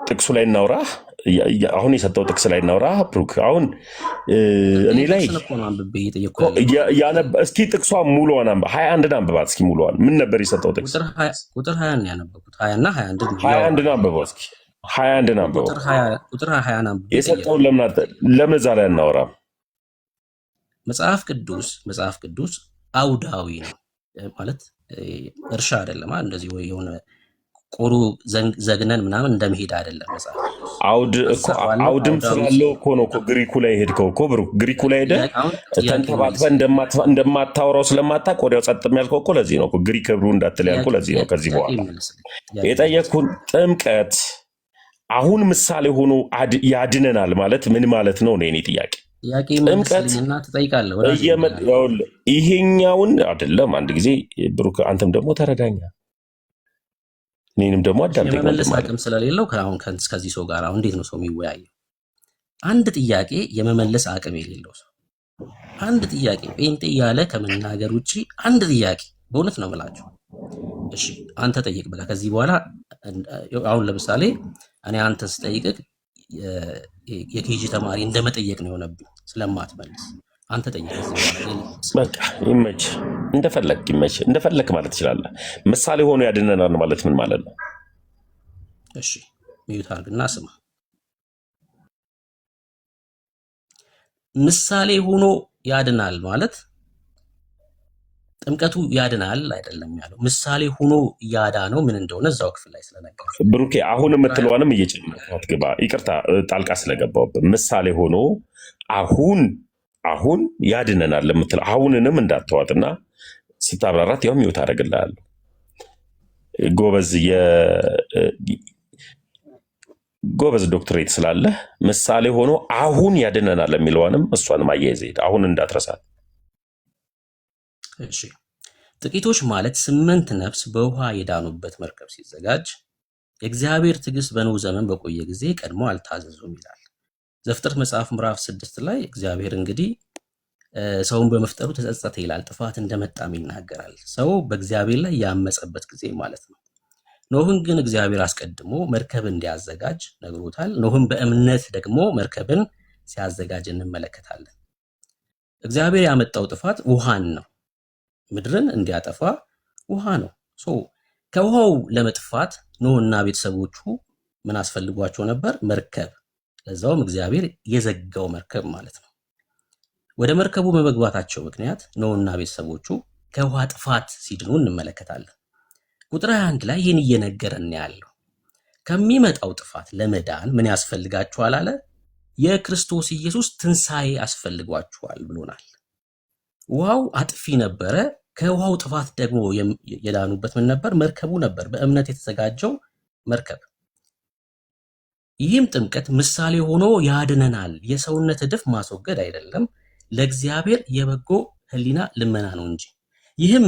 ጥቅሱ ላይ እናውራ። አሁን የሰጠው ጥቅስ ላይ እናውራ ብሩክ። አሁን እኔ ላይ እስኪ ጥቅሷን ሙሉዋን 21 አንብባት እስኪ። ሙሉዋን ምን ነበር የሰጠው ጥቅስ? ቁጥር 20 ያነበብኩት 20 እና 21 አንብበው እስኪ። 21 አንብበው። ቁጥር 20 አንብበው የሰጠውን ለምን እዛ ላይ እናውራ? መጽሐፍ ቅዱስ አውዳዊ ነው ማለት እርሻ አይደለም። እንደዚህ ወይ የሆነ ቆሩ ዘግነን ምናምን እንደመሄድ አይደለም። መጽሐፍ አውድም ስላለው እኮ ነው ግሪኩ ላይ ሄድከው እኮ ብሩክ። ግሪኩ ላይ ሄደህ ተንተባትበህ እንደማታወራው ስለማታውቅ ወዲያው ጸጥም ያልከው እኮ ለዚህ ነው። ግሪክ ብሩ እንዳትል ያልከው ለዚህ ነው። ከዚህ በኋላ የጠየቅኩን ጥምቀት አሁን ምሳሌ ሆኖ ያድነናል ማለት ምን ማለት ነው? እኔ ጥያቄ ጥምቀት ይሄኛውን አይደለም። አንድ ጊዜ ብሩክ አንተም ደግሞ ተረዳኛ፣ እኔንም ደግሞ አዳምጠኝ። የመመለስ አቅም ስለሌለው ከአሁን ከዚህ ሰው ጋር አሁን እንዴት ነው ሰው የሚወያየው? አንድ ጥያቄ የመመለስ አቅም የሌለው ሰው አንድ ጥያቄ ጴንጤ ያለ ከመናገር ውጪ አንድ ጥያቄ በእውነት ነው የምላችሁ። እሺ አንተ ጠይቅ በቃ ከዚህ በኋላ አሁን ለምሳሌ እኔ አንተ ስጠይቅህ የኬጂ ተማሪ እንደመጠየቅ ነው የሆነብኝ ስለማትመልስ አንተ ጠይቅ ከዚህ በኋላ በቃ ይመች እንደፈለክ ይመች እንደፈለክ ማለት ትችላለህ። ምሳሌ ሆኖ ያድነናል ማለት ምን ማለት ነው? እሺ ሚዩት አድርግና ስማ። ምሳሌ ሆኖ ያድናል ማለት ጥምቀቱ ያድናል አይደለም ያለው። ምሳሌ ሆኖ ያዳነው ምን እንደሆነ እዛው ክፍል ላይ ስለነገር ብሩኬ አሁን የምትለዋንም እየጨመርካት ግባ። ይቅርታ ጣልቃ ስለገባሁብህ። ምሳሌ ሆኖ አሁን ያድነናል የምትለው አሁንንም እንዳትዋጥና ስታብራራት ያው ሚውት አደርግልሃለሁ። ጎበዝ ዶክትሬት ስላለ ምሳሌ ሆኖ አሁን ያድነናል የሚለዋንም እሷንም አያይዘህ ሂድ። አሁን እንዳትረሳት። እሺ ጥቂቶች ማለት 8 ነፍስ በውሃ የዳኑበት መርከብ ሲዘጋጅ የእግዚአብሔር ትዕግስት በኖህ ዘመን በቆየ ጊዜ ቀድሞ አልታዘዙም ይላል። ዘፍጥረት መጽሐፍ ምዕራፍ 6 ላይ እግዚአብሔር እንግዲህ ሰውን በመፍጠሩ ተጸጸተ ይላል። ጥፋት እንደመጣም ይናገራል። ሰው በእግዚአብሔር ላይ ያመፀበት ጊዜ ማለት ነው። ኖህን ግን እግዚአብሔር አስቀድሞ መርከብ እንዲያዘጋጅ ነግሮታል። ኖህን በእምነት ደግሞ መርከብን ሲያዘጋጅ እንመለከታለን። እግዚአብሔር ያመጣው ጥፋት ውሃን ነው። ምድርን እንዲያጠፋ ውሃ ነው። ከውሃው ለመጥፋት ኖህና ቤተሰቦቹ ምን አስፈልጓቸው ነበር? መርከብ። ለዛውም እግዚአብሔር የዘጋው መርከብ ማለት ነው። ወደ መርከቡ በመግባታቸው ምክንያት ኖህና ቤተሰቦቹ ከውሃ ጥፋት ሲድኑ እንመለከታለን። ቁጥር 21 ላይ ይህን እየነገረን ያለው ከሚመጣው ጥፋት ለመዳን ምን ያስፈልጋችኋል አለ? የክርስቶስ ኢየሱስ ትንሣኤ ያስፈልጓችኋል ብሎናል። ውሃው አጥፊ ነበረ። ከውሃው ጥፋት ደግሞ የዳኑበት ምን ነበር? መርከቡ ነበር፣ በእምነት የተዘጋጀው መርከብ። ይህም ጥምቀት ምሳሌ ሆኖ ያድነናል። የሰውነት እድፍ ማስወገድ አይደለም፣ ለእግዚአብሔር የበጎ ሕሊና ልመና ነው እንጂ። ይህም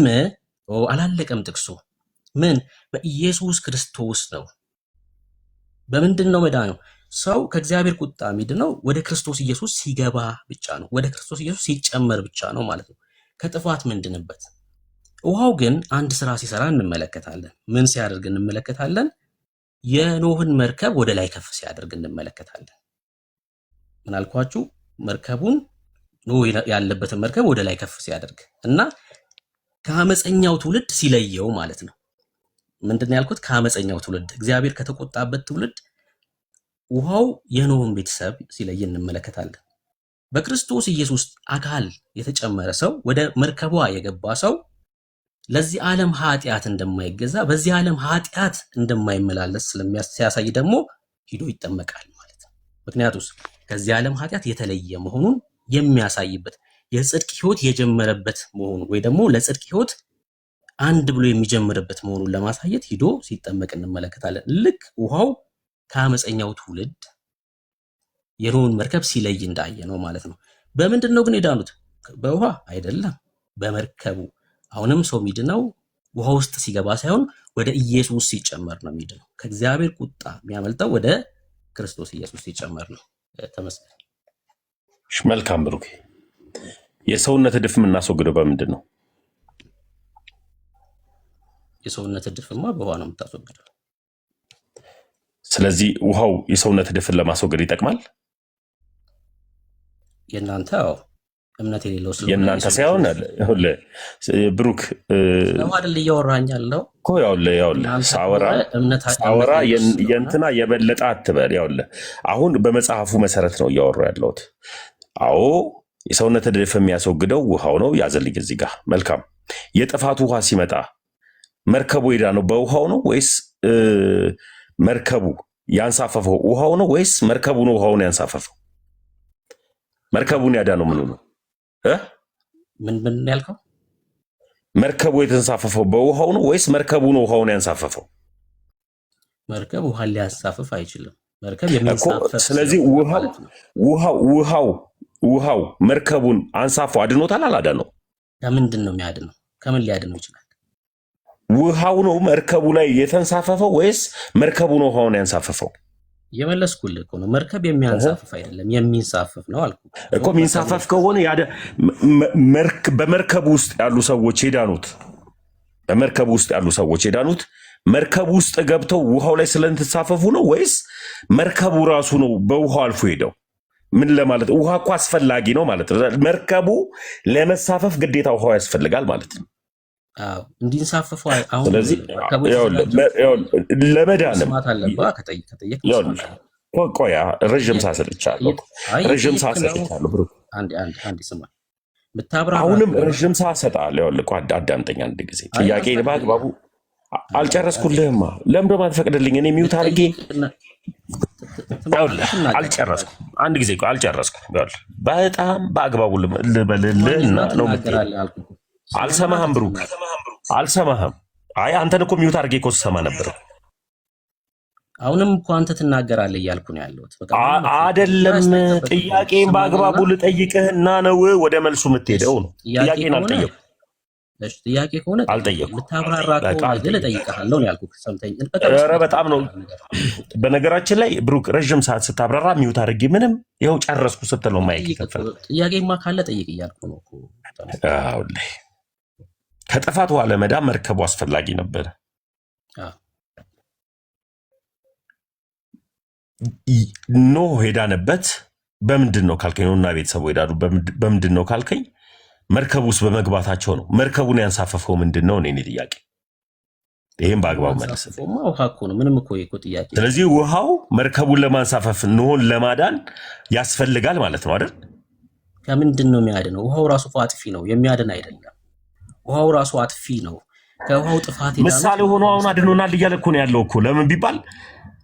አላለቀም ጥቅሱ። ምን? በኢየሱስ ክርስቶስ ነው። በምንድን ነው መዳነው? ሰው ከእግዚአብሔር ቁጣ የሚድነው ወደ ክርስቶስ ኢየሱስ ሲገባ ብቻ ነው። ወደ ክርስቶስ ኢየሱስ ሲጨመር ብቻ ነው ማለት ነው። ከጥፋት ምንድንበት። ውሃው ግን አንድ ስራ ሲሰራ እንመለከታለን። ምን ሲያደርግ እንመለከታለን? የኖህን መርከብ ወደ ላይ ከፍ ሲያደርግ እንመለከታለን። ምን አልኳችሁ? መርከቡን ኖህ ያለበትን መርከብ ወደ ላይ ከፍ ሲያደርግ እና ከአመፀኛው ትውልድ ሲለየው ማለት ነው። ምንድነው ያልኩት? ከአመፀኛው ትውልድ እግዚአብሔር ከተቆጣበት ትውልድ ውሃው የኖህን ቤተሰብ ሲለይ እንመለከታለን። በክርስቶስ ኢየሱስ አካል የተጨመረ ሰው ወደ መርከቧ የገባ ሰው ለዚህ ዓለም ኃጢአት እንደማይገዛ በዚህ ዓለም ኃጢአት እንደማይመላለስ ሲያሳይ ደግሞ ሂዶ ይጠመቃል ማለት ነው። ምክንያቱም ከዚህ ዓለም ኃጢአት የተለየ መሆኑን የሚያሳይበት የጽድቅ ሕይወት የጀመረበት መሆኑን ወይ ደግሞ ለጽድቅ ሕይወት አንድ ብሎ የሚጀምርበት መሆኑን ለማሳየት ሂዶ ሲጠመቅ እንመለከታለን። ልክ ውሃው ከአመፀኛው ትውልድ የኖህን መርከብ ሲለይ እንዳየ ነው ማለት ነው። በምንድን ነው ግን የዳኑት? በውሃ አይደለም፣ በመርከቡ። አሁንም ሰው የሚድነው ውሃ ውስጥ ሲገባ ሳይሆን ወደ ኢየሱስ ሲጨመር ነው የሚድነው። ከእግዚአብሔር ቁጣ የሚያመልጠው ወደ ክርስቶስ ኢየሱስ ሲጨመር ነው። ተመስገን። መልካም ብሩክ። የሰውነት እድፍ የምናስወግደው በምንድን ነው? የሰውነት እድፍማ በውሃ ነው የምታስወግደው። ስለዚህ ውሃው የሰውነት እድፍን ለማስወገድ ይጠቅማል። የእናንተ እምነት የሌለው ስለሆነ የእናንተ ሳይሆን ብሩክ ነው አይደል? እያወራኝ ያለው እኮ ሳወራ የእንትና የበለጠ አትበል። አሁን በመጽሐፉ መሰረት ነው እያወራ ያለሁት። አዎ የሰውነት እድፍ የሚያስወግደው ውሃው ነው። ያዘልኝ እዚህ ጋር። መልካም። የጥፋቱ ውሃ ሲመጣ መርከቡ ሄዳ ነው በውሃው ነው ወይስ መርከቡ ያንሳፈፈው ውሃው ነው ወይስ መርከቡ ነው ውሃውን ያንሳፈፈው? መርከቡን ያዳነው ምኑ ነው? ምን ያልከው? መርከቡ የተንሳፈፈው በውሃው ነው ወይስ መርከቡ ነው ውሃውን ያንሳፈፈው? መርከብ ውሃ ሊያንሳፍፍ አይችልም። መርከብ የሚንሳፈፍ ስለዚህ ውሃው መርከቡን አንሳፎ አድኖታል አላዳነው? ከምንድን ነው የሚያድነው? ከምን ሊያድነው ይችላል? ውሃው ነው መርከቡ ላይ የተንሳፈፈው ወይስ መርከቡ ነው ውሃውን ያንሳፈፈው? የመለስኩልህ እኮ ነው። መርከብ የሚያንሳፍፍ አይደለም የሚንሳፈፍ ነው አልኩ እኮ። የሚንሳፈፍ ከሆነ በመርከቡ ውስጥ ያሉ ሰዎች የዳኑት መርከቡ ውስጥ ገብተው ውሃው ላይ ስለተንሳፈፉ ነው ወይስ መርከቡ ራሱ ነው በውሃው አልፎ ሄደው? ምን ለማለት ውሃ እኮ አስፈላጊ ነው ማለት ነው። መርከቡ ለመሳፈፍ ግዴታ ውሃው ያስፈልጋል ማለት ነው። አዎ እንዲንሳፈፉ አሁን ስለዚህ ለመዳንም ቆያ ረዥም ሳሰጥቻለሁ ብሩክ፣ አሁንም ረዥም ሳሰጣለሁ። አዳምጠኝ አንድ ጊዜ። ጥያቄ በአግባቡ አልጨረስኩልህማ። ለምን ደሞ አትፈቅድልኝ? እኔ ሚውት አድርጌ አልጨረስኩም። አንድ ጊዜ አልጨረስኩም። በጣም በአግባቡ ልበልልህና ነው የምትሄድ። አልሰማህም ብሩክ፣ አልሰማህም። አይ አንተን እኮ ሚውት አድርጌ እኮ ስሰማ ነበር። አሁንም እኮ አንተ ትናገራለህ እያልኩ ነው ያለሁት። አይደለም ጥያቄን በአግባቡ ልጠይቅህና ነው ወደ መልሱ የምትሄደው ነው። ጥያቄን አልጠየኩም። ጥያቄ ከሆነ አልጠየኩም። ልታብራራ ከሆነ እጠይቅሃለሁ ነው ያልኩህ። ሰምተኝ። ኧረ በጣም ነው። በነገራችን ላይ ብሩክ ረዥም ሰዓት ስታብራራ ሚውት አድርጌ ምንም ይኸው ጨረስኩ ስትል ነው ማይክ ይከፈል። ጥያቄማ ካለ ጠይቅ እያልኩ ነው እኮ። ከጥፋት ውሃ ለመዳን መርከቡ አስፈላጊ ነበረ። ኖህ ሄዳነበት በምንድን ነው ካልከኝ፣ ኖህና ቤተሰቡ ሄዳሉ በምንድን ነው ካልከኝ፣ መርከቡ ውስጥ በመግባታቸው ነው። መርከቡን ያንሳፈፈው ምንድን ነው? እኔ ጥያቄ ይህም በአግባቡ መለስልኝ። ውሃ እኮ ነው፣ ምንም እኮ ጥያቄ። ስለዚህ ውሃው መርከቡን ለማንሳፈፍ ኖህን ለማዳን ያስፈልጋል ማለት ነው አይደል? ከምንድን ነው የሚያድነው? ውሃው ራሱ አጥፊ ነው፣ የሚያድን አይደለም። ውሃው ራሱ አጥፊ ነው። ከውሃው ጥፋት ምሳሌ ሆኖ አሁን አድኖናል እያለ እኮ ነው ያለው እኮ። ለምን ቢባል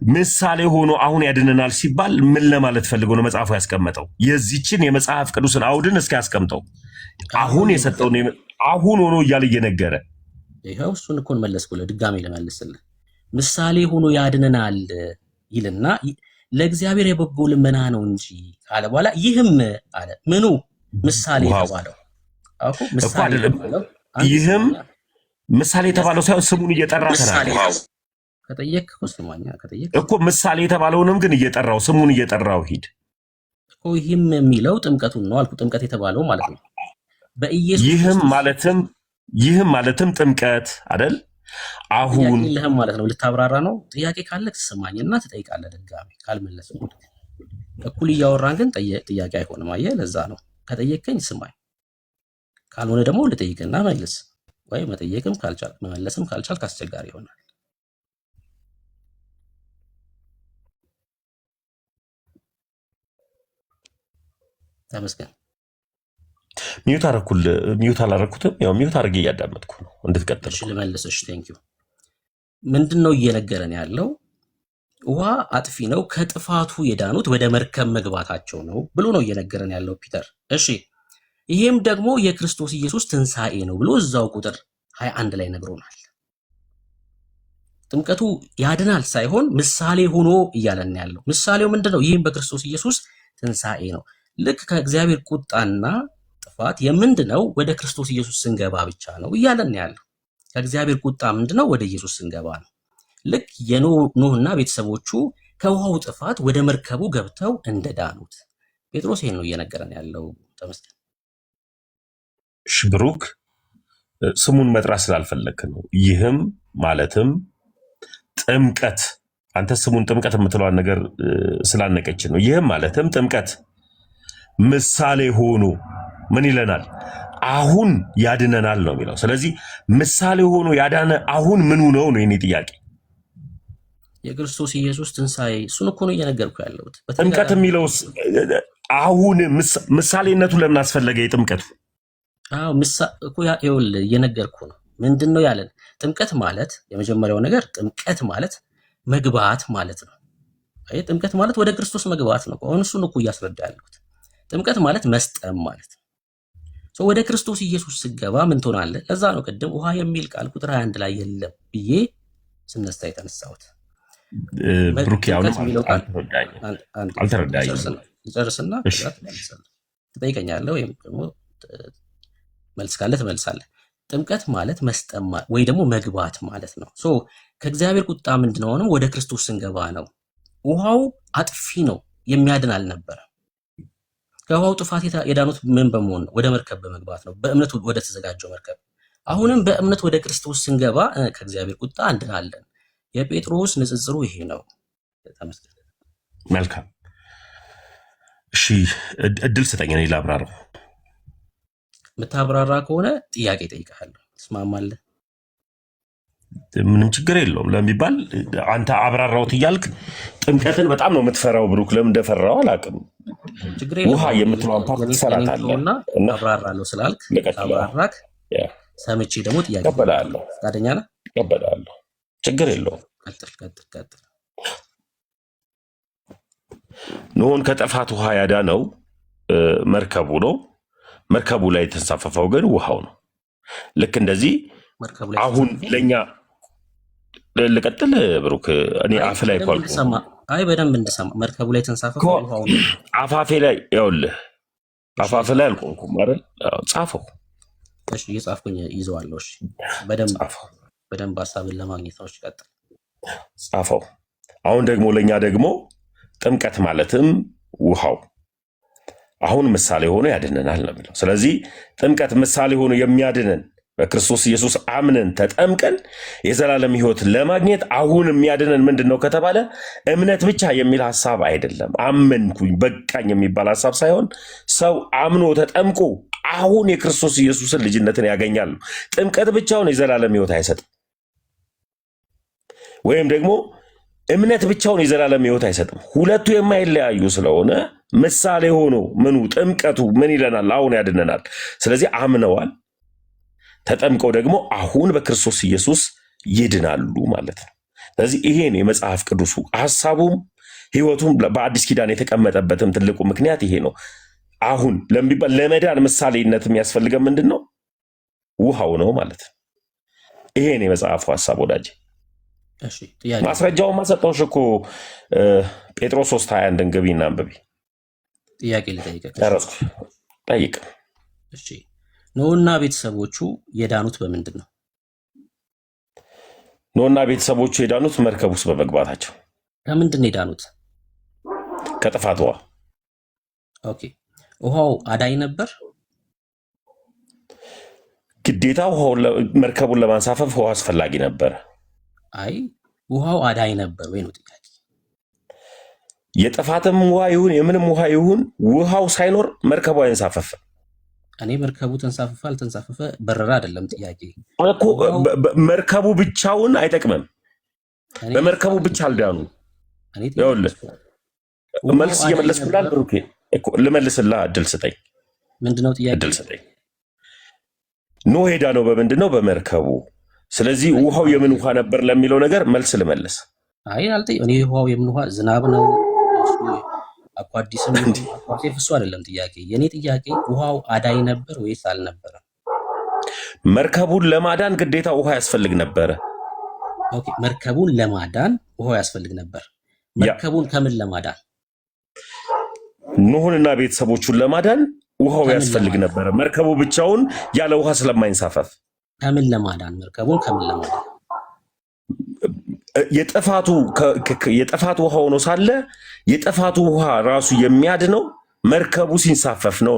ምሳሌ ሆኖ አሁን ያድነናል ሲባል ምን ለማለት ፈልጎ ነው መጽሐፉ ያስቀመጠው? የዚችን የመጽሐፍ ቅዱስን አውድን እስኪ ያስቀምጠው። አሁን የሰጠውን አሁን ሆኖ እያለ እየነገረ ይኸው እሱን እኮ መለስኩልህ። ድጋሜ ልመልስልህ። ምሳሌ ሆኖ ያድነናል ይልና ለእግዚአብሔር የበጎ ልመና ነው እንጂ ካለ በኋላ ይህም አለ። ምኑ ምሳሌ የተባለው ይህም ምሳሌ የተባለው ሳይሆን ስሙን እየጠራ ተናገረ። ከጠየቅህ ስማኛ፣ ከጠየቅህ እኮ ምሳሌ የተባለውንም ግን እየጠራው ስሙን እየጠራው ሂድ እኮ። ይህም የሚለው ጥምቀቱን ነው አልኩ። ጥምቀት የተባለው ማለት ነው በኢየሱስ። ይህም ማለትም ጥምቀት አይደል? አሁን ይልህም ማለት ነው። ልታብራራ ነው። ጥያቄ ካለ ትሰማኝና ትጠይቃለህ። ድጋሚ ካልመለስም እኩል እያወራን ግን ጥያቄ አይሆንም። አየህ፣ ለዛ ነው። ከጠየቀኝ ስማኝ፣ ካልሆነ ደግሞ ልጠይቅና መልስ። ወይ መጠየቅም ካልቻል መመለስም ካልቻል አስቸጋሪ ይሆናል። ተመስገን። ሚዩት አላረኩትም። ያው ሚዩት አድርጌ እያዳመጥኩ ነው እንድትቀጥል። እሺ ልመልስሽ። ቴንኪው። ምንድነው እየነገረን ያለው? ውሃ አጥፊ ነው፣ ከጥፋቱ የዳኑት ወደ መርከብ መግባታቸው ነው ብሎ ነው እየነገረን ያለው ፒተር። እሺ ይሄም ደግሞ የክርስቶስ ኢየሱስ ትንሣኤ ነው ብሎ እዛው ቁጥር 21 ላይ ነግሮናል። ጥምቀቱ ያድናል ሳይሆን ምሳሌ ሆኖ እያለን ያለው። ምሳሌው ምንድነው? ይህም በክርስቶስ ኢየሱስ ትንሣኤ ነው። ልክ ከእግዚአብሔር ቁጣና ጥፋት የምንድነው ወደ ክርስቶስ ኢየሱስ ስንገባ ብቻ ነው እያለን ያለው። ከእግዚአብሔር ቁጣ ምንድነው? ወደ ኢየሱስ ስንገባ ነው። ልክ የኖህና ቤተሰቦቹ ከውሃው ጥፋት ወደ መርከቡ ገብተው እንደዳኑት ጴጥሮስ ይሄን ነው እየነገረን ያለው። ተመስገን። ብሩክ ስሙን መጥራት ስላልፈለክ ነው። ይህም ማለትም ጥምቀት፣ አንተ ስሙን ጥምቀት የምትለዋን ነገር ስላነቀች ነው። ይህም ማለትም ጥምቀት ምሳሌ ሆኖ ምን ይለናል? አሁን ያድነናል ነው የሚለው። ስለዚህ ምሳሌ ሆኖ ያዳነ አሁን ምኑ ነው ነው የኔ ጥያቄ። የክርስቶስ ኢየሱስ ትንሣኤ፣ እሱን እኮ ነው እየነገርኩ ያለሁት። ጥምቀት የሚለው አሁን ምሳሌነቱ ለምን አስፈለገ? የጥምቀቱ እኮ ይኸውልህ እየነገርኩ ነው። ምንድን ነው ያለን? ጥምቀት ማለት የመጀመሪያው ነገር ጥምቀት ማለት መግባት ማለት ነው። አይ ጥምቀት ማለት ወደ ክርስቶስ መግባት ነው። አሁን እሱን እኮ እያስረዳ ያለሁት። ጥምቀት ማለት መስጠም ማለት ነው። ወደ ክርስቶስ ኢየሱስ ስገባ ምን ትሆናለህ? ለዛ ነው ቅድም ውሃ የሚል ቃል ቁጥር 21 ላይ የለም ብዬ ስነሳ የተነሳሁት። ብሩክ ያውንም አልተረዳኝም። ልጨርስና ትጠይቀኛለህ ወይም ደግሞ መልስ ካለ ትመልሳለህ። ጥምቀት ማለት መስጠም ወይ ደግሞ መግባት ማለት ነው። ከእግዚአብሔር ቁጣ ምንድነው? ወደ ክርስቶስ ስንገባ ነው። ውሃው አጥፊ ነው፣ የሚያድን አልነበረም። ከውሃው ጥፋት የዳኑት ምን በመሆን ነው? ወደ መርከብ በመግባት ነው፣ በእምነት ወደ ተዘጋጀው መርከብ። አሁንም በእምነት ወደ ክርስቶስ ስንገባ ከእግዚአብሔር ቁጣ እንድናለን። የጴጥሮስ ንጽጽሩ ይሄ ነው። ተመስገን። መልካም። እሺ እድል ስጠኝ እኔ ላብራራው። የምታብራራ ከሆነ ጥያቄ ጠይቀሃለሁ። ትስማማለህ? ምንም ችግር የለውም። ለሚባል አንተ አብራራውት እያልክ ጥምቀትን በጣም ነው የምትፈራው። ብሩክ ለምን እንደፈራው አላውቅም። ውሃ የምትለውን ፓርት ትፈራታለህ እና አብራራለሁ ስላልክ አብራራክ ሰምቼ ደግሞ ጥያቄ እቀበላለሁ። ፈቃደኛ ነህ? እቀበላለሁ። ችግር የለውም። ቀጥል። ኖኅን ከጥፋት ውሃ ያዳነው መርከቡ ነው። መርከቡ ላይ የተንሳፈፈው ግን ውሃው ነው። ልክ እንደዚህ አሁን ለኛ ልቀጥል ብሩክ፣ እኔ አፍ ላይ በደንብ እንድሰማ መርከቡ ላይ የተንሳፈፈው ውሃው ነው። አፋፌ ላይ ይኸውልህ፣ አፋፍ ላይ አልቆምኩም አይደል? ጻፈው። እሺ እየጻፍኩኝ ይዘዋለሁ። እሺ በደንብ ሀሳብን ለማግኘት ነው። ቀጥል። ጻፈው። አሁን ደግሞ ለኛ ደግሞ ጥምቀት ማለትም ውሃው አሁን ምሳሌ ሆኖ ያድነናል ነው የሚለው። ስለዚህ ጥምቀት ምሳሌ ሆኖ የሚያድነን በክርስቶስ ኢየሱስ አምነን ተጠምቀን የዘላለም ሕይወት ለማግኘት አሁን የሚያድነን ምንድን ነው ከተባለ እምነት ብቻ የሚል ሀሳብ አይደለም። አመንኩኝ በቃኝ የሚባል ሀሳብ ሳይሆን ሰው አምኖ ተጠምቆ አሁን የክርስቶስ ኢየሱስን ልጅነትን ያገኛል። ጥምቀት ብቻውን የዘላለም ሕይወት አይሰጥም። ወይም ደግሞ እምነት ብቻውን የዘላለም ሕይወት አይሰጥም። ሁለቱ የማይለያዩ ስለሆነ ምሳሌ ሆኖ ምኑ ጥምቀቱ ምን ይለናል? አሁን ያድነናል። ስለዚህ አምነዋል፣ ተጠምቀው ደግሞ አሁን በክርስቶስ ኢየሱስ ይድናሉ ማለት ነው። ስለዚህ ይሄን የመጽሐፍ ቅዱሱ ሐሳቡም ሕይወቱም በአዲስ ኪዳን የተቀመጠበትም ትልቁ ምክንያት ይሄ ነው። አሁን ለመዳን ምሳሌነት የሚያስፈልገን ምንድን ነው? ውሃው ነው ማለት ነው። ይሄን የመጽሐፉ ሐሳብ ወዳጅ ማስረጃውን ማሰጠውሽ እኮ ጴጥሮስ 3:21 ግቢና አንብቢ። ጥያቄ ልጠይቅህ። ጨረስኩ። ጠይቅ። እሺ ኖኅና ቤተሰቦቹ የዳኑት በምንድን ነው? ኖኅና ቤተሰቦቹ የዳኑት መርከብ ውስጥ በመግባታቸው። ከምንድን ነው የዳኑት? ከጥፋት ውሃ። ኦኬ። ውሃው አዳኝ ነበር? ግዴታ መርከቡን ለማንሳፈፍ ውሃ አስፈላጊ ነበር። አይ ውሃው አዳኝ ነበር ወይ ነው ጥያቄ። የጥፋትም ውሃ ይሁን የምንም ውሃ ይሁን ውሃው ሳይኖር መርከቡ አይንሳፈፍም። እኔ መርከቡ ተንሳፈፈ አልተንሳፈፈ በረራ አይደለም ጥያቄ እኮ። መርከቡ ብቻውን አይጠቅምም። በመርከቡ ብቻ አልዳኑ። ይኸውልህ መልስ እየመለስኩልህ ብሩኬ እኮ ልመልስልህ። እድል ስጠኝ። ምንድነው ጥያቄ? እድል ስጠኝ። ኖኅ የዳነው በምንድን ነው? በመርከቡ። ስለዚህ ውሃው የምን ውሃ ነበር ለሚለው ነገር መልስ ልመልስ። አይ እኔ ውሃው የምን ውሃ ዝናብ ነው አኳዲስም አኳሴፍ እሱ አይደለም ጥያቄ። የኔ ጥያቄ ውሃው አዳኝ ነበር ወይስ አልነበረም? መርከቡን ለማዳን ግዴታ ውሃ ያስፈልግ ነበረ። ኦኬ፣ መርከቡን ለማዳን ውሃው ያስፈልግ ነበር። መርከቡን ከምን ለማዳን? ኖኅንና ቤተሰቦቹን ለማዳን ውሃው ያስፈልግ ነበረ። መርከቡ ብቻውን ያለ ውሃ ስለማይንሳፈፍ። ከምን ለማዳን? መርከቡን ከምን ለማዳን? የጥፋት ውሃ ሆኖ ሳለ የጥፋቱ ውሃ ራሱ የሚያድነው መርከቡ ሲንሳፈፍ ነው።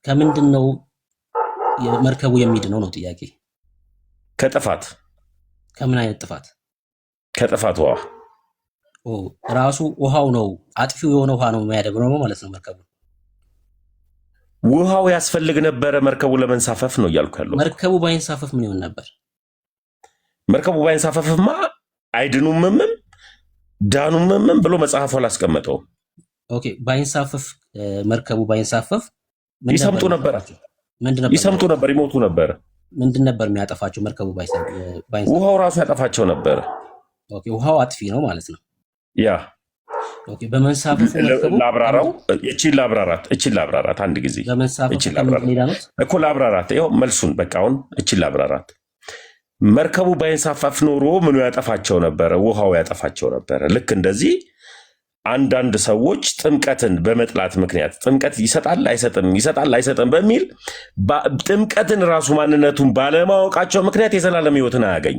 ከምንድን ነው መርከቡ የሚድነው ነው ጥያቄ። ከጥፋት። ከምን አይነት ጥፋት? ከጥፋት ውሃ። ራሱ ውሃው ነው አጥፊው የሆነ ውሃ ነው የሚያደግመው ማለት ነው መርከቡ። ውሃው ያስፈልግ ነበረ መርከቡ ለመንሳፈፍ ነው እያልኩ ያለው። መርከቡ ባይንሳፈፍ ምን ይሆን ነበር? መርከቡ ባይንሳፈፍማ አይድኑምም ዳኑምም ብሎ መጽሐፉ አላስቀመጠውም። ኦኬ፣ ባይንሳፈፍ መርከቡ ባይንሳፈፍ ይሰምጡ ነበር። ይሰምጡ ነበር፣ ይሞቱ ነበር። ምንድን ነበር የሚያጠፋቸው? መርከቡ ባይንሳፈፍ ውሃው ራሱ ያጠፋቸው ነበር። ኦኬ፣ ውሃው አጥፊ ነው ማለት ነው። ያ ኦኬ፣ በመንሳፈፉ መርከቡ ላብራራው። እቺን ላብራራት አንድ ጊዜ። በመንሳፈፉ እኮ ላብራራት። ይኸው መልሱን በቃ አሁን እቺን ላብራራት። መርከቡ ባይንሳፈፍ ኖሮ ምኑ ያጠፋቸው ነበረ? ውሃው ያጠፋቸው ነበረ። ልክ እንደዚህ አንዳንድ ሰዎች ጥምቀትን በመጥላት ምክንያት ጥምቀት ይሰጣል አይሰጥም በሚል ጥምቀትን ራሱ ማንነቱን ባለማወቃቸው ምክንያት የዘላለም ሕይወትን አያገኙ።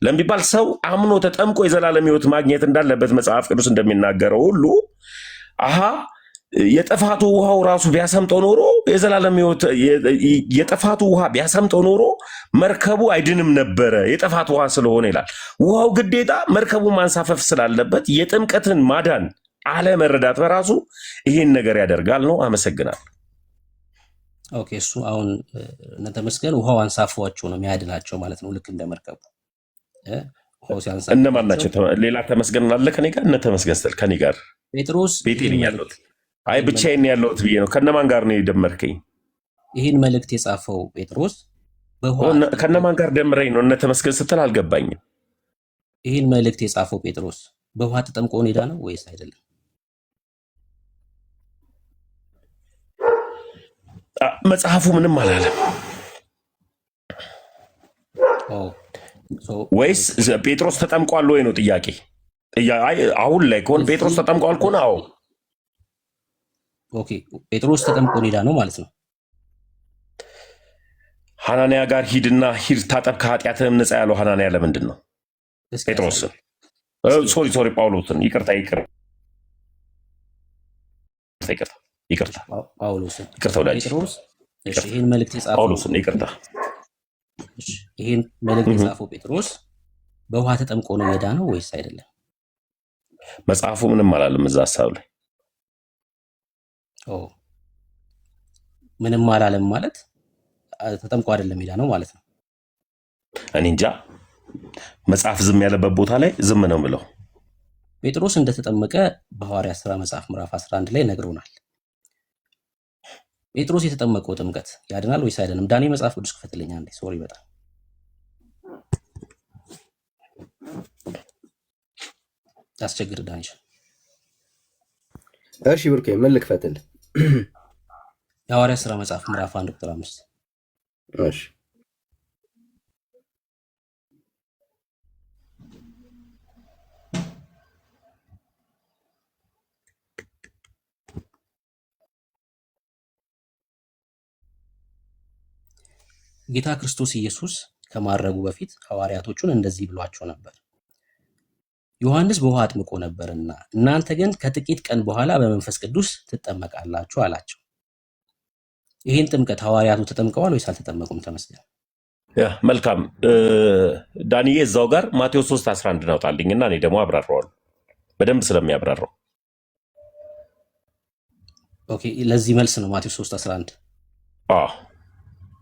ለሚባል ሰው አምኖ ተጠምቆ የዘላለም ሕይወት ማግኘት እንዳለበት መጽሐፍ ቅዱስ እንደሚናገረው ሁሉ አሃ የጥፋቱ ውሃው ራሱ ቢያሰምጠው ኖሮ የዘላለም ሕይወት የጥፋቱ ውሃ ቢያሰምጠው ኖሮ መርከቡ አይድንም ነበረ የጥፋቱ ውሃ ስለሆነ ይላል። ውሃው ግዴታ መርከቡ ማንሳፈፍ ስላለበት የጥምቀትን ማዳን አለመረዳት በራሱ ይህን ነገር ያደርጋል ነው። አመሰግናለሁ። ኦኬ፣ እሱ አሁን እነ ተመስገን ውሃው አንሳፏቸው ነው የሚያድናቸው ማለት ነው። ልክ እንደ መርከቡ ውሃው ሲያንሳፍ እነማን ናቸው? ሌላ ተመስገን አለ ከኔ ጋር? እነ ተመስገን ስል ከኔ ጋር ጴጥሮስ ቤቴ ነኝ ያለሁት። አይ ብቻዬን ያለሁት ብዬ ነው። ከነማን ጋር ነው የደመርከኝ? ይህን መልእክት የጻፈው ጴጥሮስ ከነማን ጋር ደምረኝ ነው? እነ ተመስገን ስትል አልገባኝም። ይህን መልእክት የጻፈው ጴጥሮስ በውሃ ተጠምቆ ሄዳ ነው ወይስ አይደለም? መጽሐፉ ምንም አላለም። ወይስ ጴጥሮስ ተጠምቋል ወይ ነው ጥያቄ? አሁን ላይ ከሆነ ጴጥሮስ ተጠምቋል ከሆነ አዎ። ኦኬ፣ ጴጥሮስ ተጠምቆ ሄዳ ነው ማለት ነው። ሐናንያ ጋር ሂድ ታጠብ ከኃጢአትህም ነፃ ያለው ሐናንያ ለምንድን ነው ጴጥሮስን ሶሪ ጳውሎስን ይቅርታ ወዳጅ ይህን መልእክት የጻፈው ጳውሎስን ይቅርታ ይህን መልእክት የጻፈው ጴጥሮስ በውሃ ተጠምቆ ነው ሄዳ ነው ወይስ አይደለም? መጽሐፉ ምንም አላለም እዛ ሀሳብ ላይ። ምንም አላለም ማለት ተጠምቆ አይደለም ሄዳ ነው ማለት ነው። እኔ እንጃ መጽሐፍ ዝም ያለበት ቦታ ላይ ዝም ነው ምለው። ጴጥሮስ እንደተጠመቀ በሐዋርያት ሥራ መጽሐፍ ምዕራፍ 11 ላይ ነግሮናል። ጴጥሮስ የተጠመቀው ጥምቀት ያድናል ወይስ አይደለም? ዳኒ መጽሐፍ ቅዱስ ክፈትልኝ አንዴ። ሶሪ በጣም አስቸግር ዳንሽ። እሺ ብሩኬ ምን ልክፈትል? የሐዋርያት ሥራ መጽሐፍ ምዕራፍ 1 ቁጥር 5። እሺ ጌታ ክርስቶስ ኢየሱስ ከማረጉ በፊት ሐዋርያቶቹን እንደዚህ ብሏቸው ነበር። ዮሐንስ በውሃ አጥምቆ ነበርና እናንተ ግን ከጥቂት ቀን በኋላ በመንፈስ ቅዱስ ትጠመቃላችሁ አላቸው። ይህን ጥምቀት ሐዋርያቱ ተጠምቀዋል ወይስ አልተጠመቁም? ተመስገን። መልካም ዳንዬ፣ እዛው ጋር ማቴዎስ 3:11 ናውጣልኝና እኔ ደግሞ አብራራዋለሁ በደንብ ስለሚያብራራው። ኦኬ፣ ለዚህ መልስ ነው ማቴዎስ 3:11።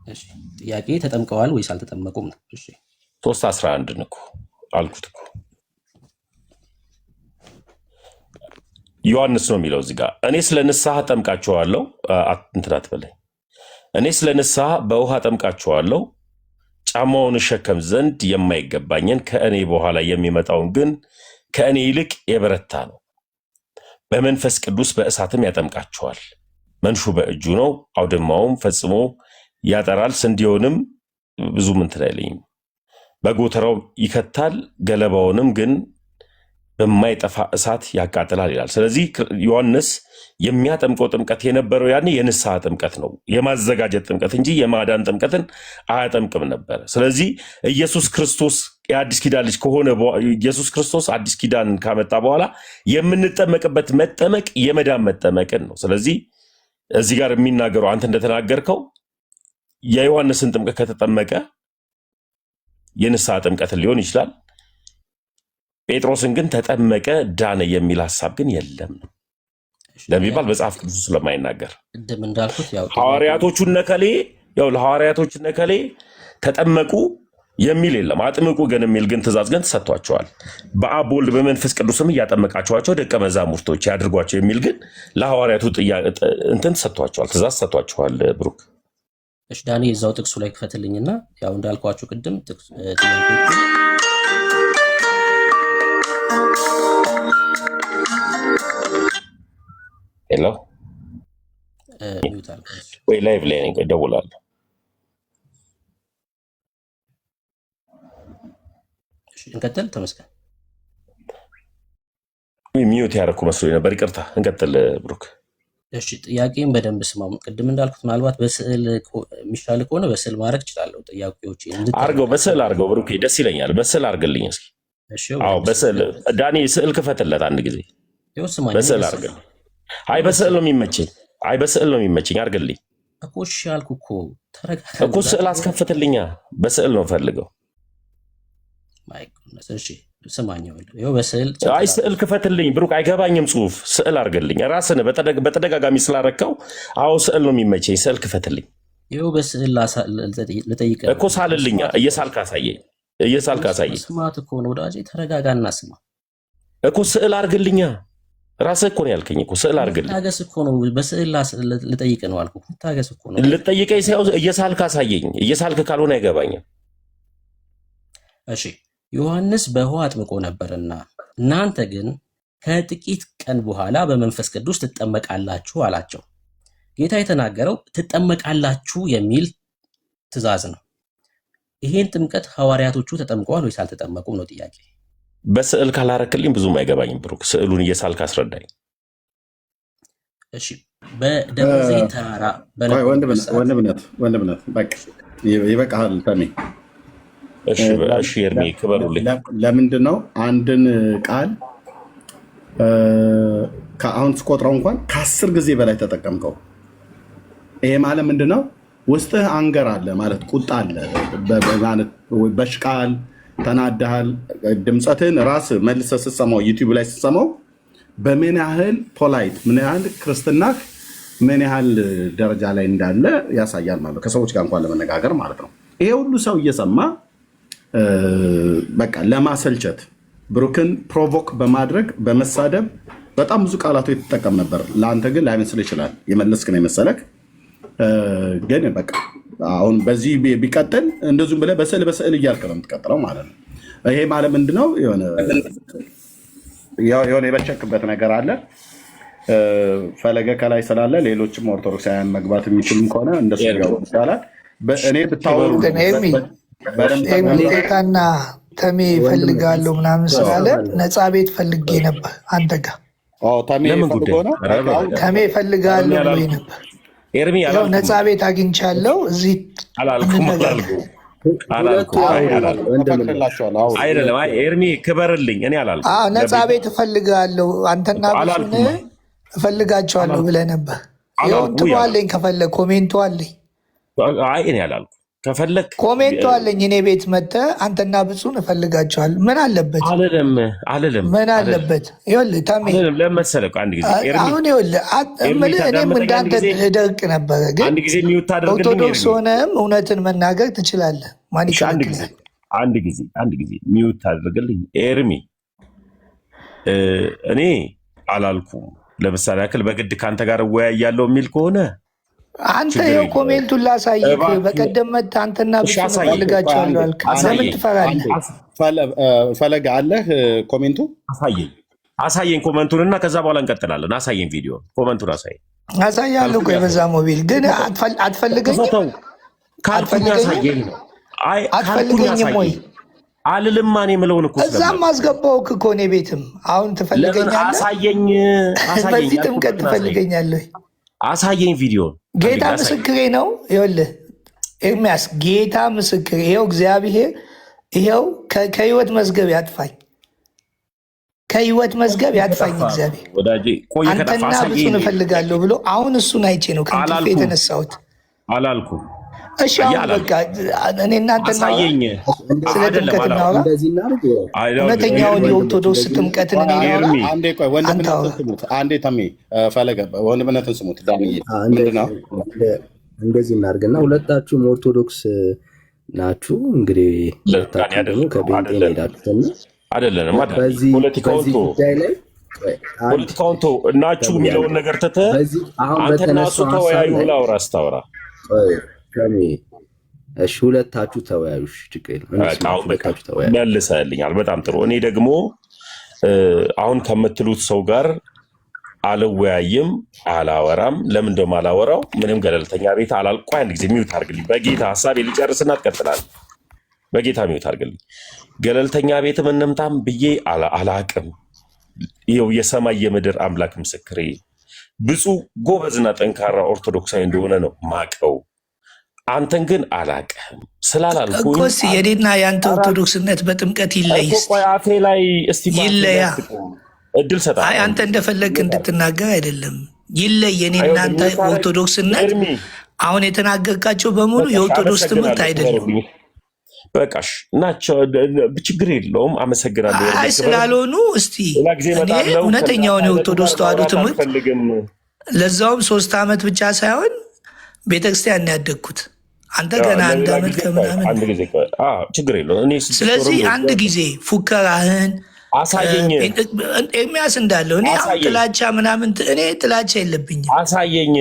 እሺ፣ ጥያቄ ተጠምቀዋል ወይስ አልተጠመቁም ነው። እሺ 3:11 እኮ አልኩት እኮ። ዮሐንስ ነው የሚለው እዚህ ጋር። እኔ ስለ ንስሐ ጠምቃችኋለሁ፣ እንትን አትበለኝ። እኔ ስለ ንስሐ በውሃ ጠምቃችኋለሁ፣ ጫማውን እሸከም ዘንድ የማይገባኝን ከእኔ በኋላ የሚመጣውን ግን ከእኔ ይልቅ የበረታ ነው። በመንፈስ ቅዱስ በእሳትም ያጠምቃችኋል። መንሹ በእጁ ነው፣ አውድማውም ፈጽሞ ያጠራል፣ ስንዴውንም ብዙም እንትን አይለኝም። በጎተራው ይከታል፣ ገለባውንም ግን በማይጠፋ እሳት ያቃጥላል ይላል። ስለዚህ ዮሐንስ የሚያጠምቀው ጥምቀት የነበረው ያኔ የንስሐ ጥምቀት ነው፣ የማዘጋጀት ጥምቀት እንጂ የማዳን ጥምቀትን አያጠምቅም ነበር። ስለዚህ ኢየሱስ ክርስቶስ የአዲስ ኪዳን ልጅ ከሆነ ኢየሱስ ክርስቶስ አዲስ ኪዳን ካመጣ በኋላ የምንጠመቅበት መጠመቅ የመዳን መጠመቅን ነው። ስለዚህ እዚህ ጋር የሚናገረው አንተ እንደተናገርከው የዮሐንስን ጥምቀት ከተጠመቀ የንስሐ ጥምቀትን ሊሆን ይችላል። ጴጥሮስን ግን ተጠመቀ ዳነ የሚል ሀሳብ ግን የለም ለሚባል መጽሐፍ ቅዱስ ስለማይናገር ቅድም እንዳልኩት ያው ሐዋርያቶቹ ነከሌ ተጠመቁ የሚል የለም። አጥምቁ ግን የሚል ግን ትእዛዝ ግን ተሰጥቷቸዋል። በአብ ወልድ በመንፈስ ቅዱስም እያጠመቃቸዋቸው ደቀ መዛሙርቶች ያድርጓቸው የሚል ግን ለሐዋርያቱ እንትን ተሰጥቷቸዋል፣ ትእዛዝ ተሰጥቷቸዋል። ብሩክ እሺ ዳኒ እዛው ጥቅሱ ላይ ክፈትልኝና ያው እንዳልኳችሁ ቅድም ጥያቄዎቹ ሄሎ ሚውት አልኩ ወይ ላይቭ ላይ ነኝ፣ እደውላለሁ። እሺ እንቀጥል። ተመስገን ሚውት ያደረኩ መስሎኝ ነበር፣ ይቅርታ። እንቀጥል ብሩክ። እሺ ጥያቄን በደንብ ስማው። ቅድም እንዳልኩት ምናልባት በስዕል የሚሻል ከሆነ በስዕል ማድረግ እችላለሁ። ጥያቄዎች አርገው፣ በስዕል አርገው። ብሩኬ ደስ ይለኛል። በስዕል አርግልኝ እስኪ። አዎ በስዕል ዳኒ፣ ስዕል ክፈትለት አንድ ጊዜ። በስዕል አርግልኝ። አይ በስዕል ነው የሚመቸኝ። አይ በስዕል ነው የሚመቸኝ። አርግልኝ እኮ። እሺ አልኩ እኮ። ተረጋጋ እኮ። ስዕል አስከፍትልኛ። በስዕል ነው ፈልገው። ማይ ጉድነስ። እሺ ስማኛው። ይኸው በስዕል አይ ስዕል ክፈትልኝ ብሩክ። አይገባኝም ጽሁፍ። ስዕል አርግልኝ። ራስን በተደጋጋሚ ስላረከው። አዎ ስዕል ነው የሚመቸኝ። ስዕል ክፈትልኝ። ይኸው በስዕል ልጠይቅ እኮ። ሳልልኛ። እየሳልክ አሳየኝ። እየሳልክ አሳየኝ። ስማት እኮ ነው ወዳጄ። ተረጋጋና ስማ እኮ። ስዕል አርግልኛ። ራስህ እኮ ነው ያልከኝ እኮ። ስዕል አርግልኝ። ታገስ እኮ ነው። በስዕል ልጠይቅ ነው አልኩ። ታገስ እኮ ነው። ልጠይቀኝ ሳይሆን እየሳልክ አሳየኝ። እየሳልክ ካልሆነ አይገባኝም። እሺ ዮሐንስ በውኃ አጥምቆ ነበርና እናንተ ግን ከጥቂት ቀን በኋላ በመንፈስ ቅዱስ ትጠመቃላችሁ አላቸው። ጌታ የተናገረው ትጠመቃላችሁ የሚል ትእዛዝ ነው። ይሄን ጥምቀት ሐዋርያቶቹ ተጠምቀዋል ወይስ አልተጠመቁም ነው ጥያቄ። በስዕል ካላረክልኝ ብዙም አይገባኝም ብሩክ። ስዕሉን እየሳልክ አስረዳኝ። እሺ በደብረ ዘይት ተራራ ወንድምነት በቃ ይበቃሃል ተሜ። እሺ ኤርሚ ክበሩልኝ። ለምንድን ነው አንድን ቃል አሁን ስቆጥረው እንኳን ከ10 ጊዜ በላይ ተጠቀምከው? ይሄ ማለት ምንድን ነው? ውስጥህ አንገር አለ ማለት ቁጣ አለ ማለት በሽቃል ተናደሃል። ድምፀትህን ራስህ መልሰህ ስትሰማው ዩቲዩብ ላይ ስትሰማው በምን ያህል ፖላይት ምን ያህል ክርስትናህ ምን ያህል ደረጃ ላይ እንዳለ ያሳያል ማለት ከሰዎች ጋር እንኳን ለመነጋገር ማለት ነው። ይሄ ሁሉ ሰው እየሰማ በቃ ለማሰልቸት ብሩክን ፕሮቮክ በማድረግ በመሳደብ በጣም ብዙ ቃላቶች የተጠቀም ነበር። ለአንተ ግን ላይመስል ይችላል። የመለስክ ነው የመሰለክ። ግን በቃ አሁን በዚህ ቢቀጥል እንደዚሁም ብለህ በስዕል እያልክ ነው የምትቀጥለው ማለት ነው። ይሄ ማለት ምንድነው? የሆነ የበቸክበት ነገር አለ። ፈለገ ከላይ ስላለ ሌሎችም ኦርቶዶክሳውያን መግባት የሚችሉም ከሆነ እንደሱ ይቻላል። እኔ ብታወሩ ጌታና ተሜ ፈልጋለሁ ምናምን ስላለ ነፃ ቤት ፈልጌ ነበር አንተ ጋር። ተሜ ፈልጋለሁ ብሎኝ ነበር። ነፃ ቤት አግኝቻለሁ። እዚህ ኤርሚ ክበርልኝ። እኔ አላልኩም። ነፃ ቤት እፈልጋለሁ አንተና ብሱን እፈልጋቸዋለሁ ብለህ ነበር። እንትኑ አለኝ፣ ከፈለግ ኮሜንቱ አለኝ። እኔ አላልኩም። ከፈለግ ኮሜንቱ አለኝ። እኔ ቤት መጥተህ አንተና ብፁን እፈልጋቸዋለሁ። ምን አለበት? አልልም። ምን አለበት? ይኸውልህ ታሜ ለመሰለህ አንድ ጊዜ አሁን ይኸውልህ እኔም እንዳንተ እደርቅ ነበረ፣ ግን ኦርቶዶክስ ሆነህም እውነትን መናገር ትችላለህ። ማን ይከለክላል? አንድ ጊዜ ሚውት አድርግልኝ ኤርሚ። እኔ አላልኩም። ለምሳሌ ያክል በግድ ከአንተ ጋር እወያያለሁ የሚል ከሆነ አንተ ይኸው ኮሜንቱን ላሳይህ። በቀደም መጥተህ አንተና ብፁ እፈልጋቸዋለሁ አልክ። ለምን ትፈራለህ? ፈለገ አለህ ኮሜንቱ? አሳየኝ ኮመንቱን እና ከዛ በኋላ እንቀጥላለን። አሳየኝ ቪዲዮ ኮመንቱን አሳያለሁ። ቆይ በዛ ሞቢል ግን አትፈልገኝም? አትፈልገኝም ወይ አልልም። ማን የምለውን እኮ እዛም አስገባሁህ እኮ እኔ ቤትም። አሁን ትፈልገኛለህ? አሳየኝ። በዚህ ጥምቀት ትፈልገኛለህ? አሳየኝ ቪዲዮ። ጌታ ምስክሬ ነው። ይኸውልህ ኤርሚያስ፣ ጌታ ምስክሬ፣ ይኸው እግዚአብሔር፣ ይኸው ከህይወት መዝገብ ያጥፋኝ፣ ከህይወት መዝገብ ያጥፋኝ እግዚአብሔር። አንተና ብፁን እፈልጋለሁ ብሎ አሁን እሱን አይቼ ነው ከእንቅልፌ የተነሳሁት። አላልኩም። እሺ አሁን በቃ እኔ እናንተ ስለ ጥምቀት እናውራ። እውነተኛውን የኦርቶዶክስ ጥምቀትን እኔ አንዴ ተሜ ፈለገ ወንድምነትን ስሙት። እንደዚህ እናድርግና ሁለታችሁም ኦርቶዶክስ ናችሁ እንግዲህ ደግሞ ከቤንጤ ሄዳችሁና አይደለንም። ፖለቲካውን ፖለቲካውን እናችሁ የሚለውን ነገር ትተህ አንተና እሱ ተወያዩ ብላ አውራ ስታወራ እሺ ሁለታችሁ ተወያዩ። ችግር መልሰህልኛል። በጣም ጥሩ። እኔ ደግሞ አሁን ከምትሉት ሰው ጋር አልወያይም፣ አላወራም። ለምን እንደማላወራው ምንም ገለልተኛ ቤት አላልኩ። አንድ ጊዜ ሚውት አድርግልኝ። በጌታ ሀሳብ ልጨርስና ትቀጥላለህ። በጌታ ሚውት አድርግልኝ። ገለልተኛ ቤት እንምጣም ብዬ አላቅም። ይኸው የሰማይ የምድር አምላክ ምስክሬ፣ ብፁዕ ጎበዝና ጠንካራ ኦርቶዶክሳዊ እንደሆነ ነው ማቀው። አንተን ግን አላቅህም ስላላልኩኝ እኮ እስኪ የኔና የአንተ ኦርቶዶክስነት በጥምቀት ይለይ እስኪ። ቆይ አፌ ላይ እስቲ ይለያ። እድል ሰጣ። አይ አንተ እንደፈለግ እንድትናገር አይደለም። ይለይ የኔና አንተ ኦርቶዶክስነት። አሁን የተናገርካቸው በሙሉ የኦርቶዶክስ ትምህርት አይደለም። በቃሽ ናቸው። ችግር የለውም። አመሰግናለሁ። አይ ስላልሆኑ እስቲ እኔ እውነተኛውን የኦርቶዶክስ ተዋሕዶ ትምህርት ለዛውም 3 ዓመት ብቻ ሳይሆን ቤተክርስቲያን ያደግኩት አንተ ገና 1 ዓመት ከምናምን። ችግር የለውም። ስለዚህ አንድ ጊዜ ፉከራህን አሳየኝ። ኤርሚያስ እንዳለው እኔ አሁን ጥላቻ ምናምን እኔ ጥላቻ የለብኝም። አሳየኝ።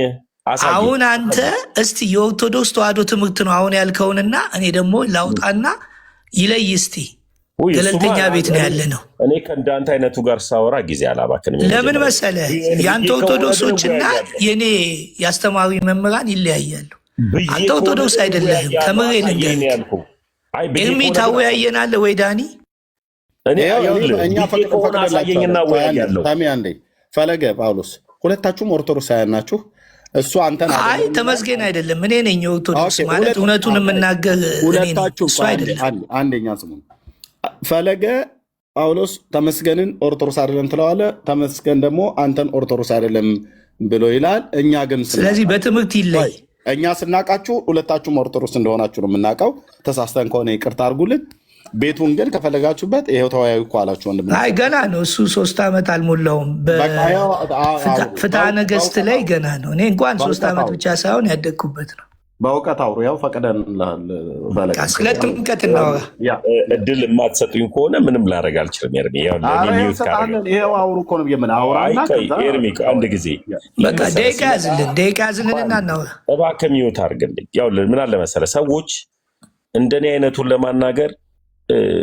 አሁን አንተ እስቲ የኦርቶዶክስ ተዋሕዶ ትምህርት ነው አሁን ያልከውንና እኔ ደግሞ ላውጣና ይለይ እስቲ። ገለልተኛ ቤት ነው ያለ ነው። እኔ ከእንዳንተ አይነቱ ጋር ሳወራ ጊዜ አላባክንም። ለምን መሰለ የአንተ ኦርቶዶክሶችና የኔ የአስተማሪ መምህራን ይለያያሉ። አንተ ኦርቶዶክስ አይደለህም። ከምሬ ልንገርህ። ኤርሚ ታወያየናለህ ወይ ዳኒ? እኛ ፈለገ ጳውሎስ ሁለታችሁም ኦርቶዶክሳውያን ናችሁ። እሱ አንተን አይ ተመስገን አይደለም እኔ ነኝ ኦርቶዶክስ ማለት እውነቱን የምናገር እሱ አይደለም። አንደኛ ስሙ ፈለገ ጳውሎስ ተመስገንን ኦርቶዶክስ አይደለም ትለዋለህ። ተመስገን ደግሞ አንተን ኦርቶዶክስ አይደለም ብሎ ይላል። እኛ ግን ስለዚህ በትምህርት ይለይ። እኛ ስናቃችሁ ሁለታችሁም ኦርቶዶክስ እንደሆናችሁ ነው የምናውቀው። ተሳስተን ከሆነ ይቅርታ አድርጉልን። ቤቱን ግን ከፈለጋችሁበት ይሄው ተወያዩ እኮ አላችሁ። አይ ገና ነው እሱ 3 ዓመት አልሞላውም። በፍትሐ ነገሥት ላይ ገና ነው። እኔ እንኳን 3 ዓመት ብቻ ሳይሆን ያደግኩበት ነው። በእውቀት አውሩ። ያው ፈቅደን ስለ ጥምቀት እናወራ። እድል የማትሰጡኝ ከሆነ ምንም ላደርግ አልችልም። ይሄው አውሩ እኮ ነው የምናወራና ኤርሚ አንድ ጊዜ በቃ ደቂቃ ያዝልንና እናወራ። እባክህ ሚውት አድርግልኝ። ያው ምን አለ መሰለህ ሰዎች እንደኔ አይነቱን ለማናገር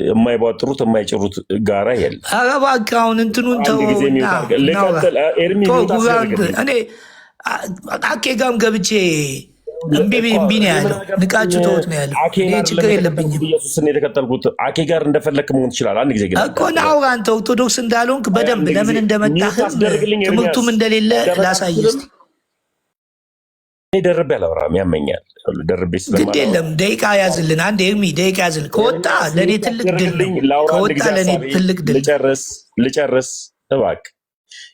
የማይቧጥሩት የማይጭሩት ጋራ የለም። ኧረ እባክህ አሁን እንትኑን ተውና እኔ አኬ ጋርም ገብቼ እምቢ ነው ያለው። ንቃችሁ ተውት ነው ያለው። እኔ ችግር የለብኝም። ኢየሱስን የተከተልኩት አኬ ጋር እንደፈለክ መሆን ትችላለህ። አንድ ጊዜ ግን እኮ ናውራ አንተ ኦርቶዶክስ እንዳልሆንክ በደንብ ለምን እንደመጣህም ትምህርቱም እንደሌለ ላሳይህ እስኪ። ደርቤ አላወራም፣ ያመኛል። ደርቤ ግድ የለም ደቂቃ ያዝልን። አንድ ኤርሚ ደቂቃ ያዝልን። ከወጣ ለእኔ ትልቅ ድል ነው። ከወጣ ለእኔ ትልቅ ድል። ልጨርስ እባክህ።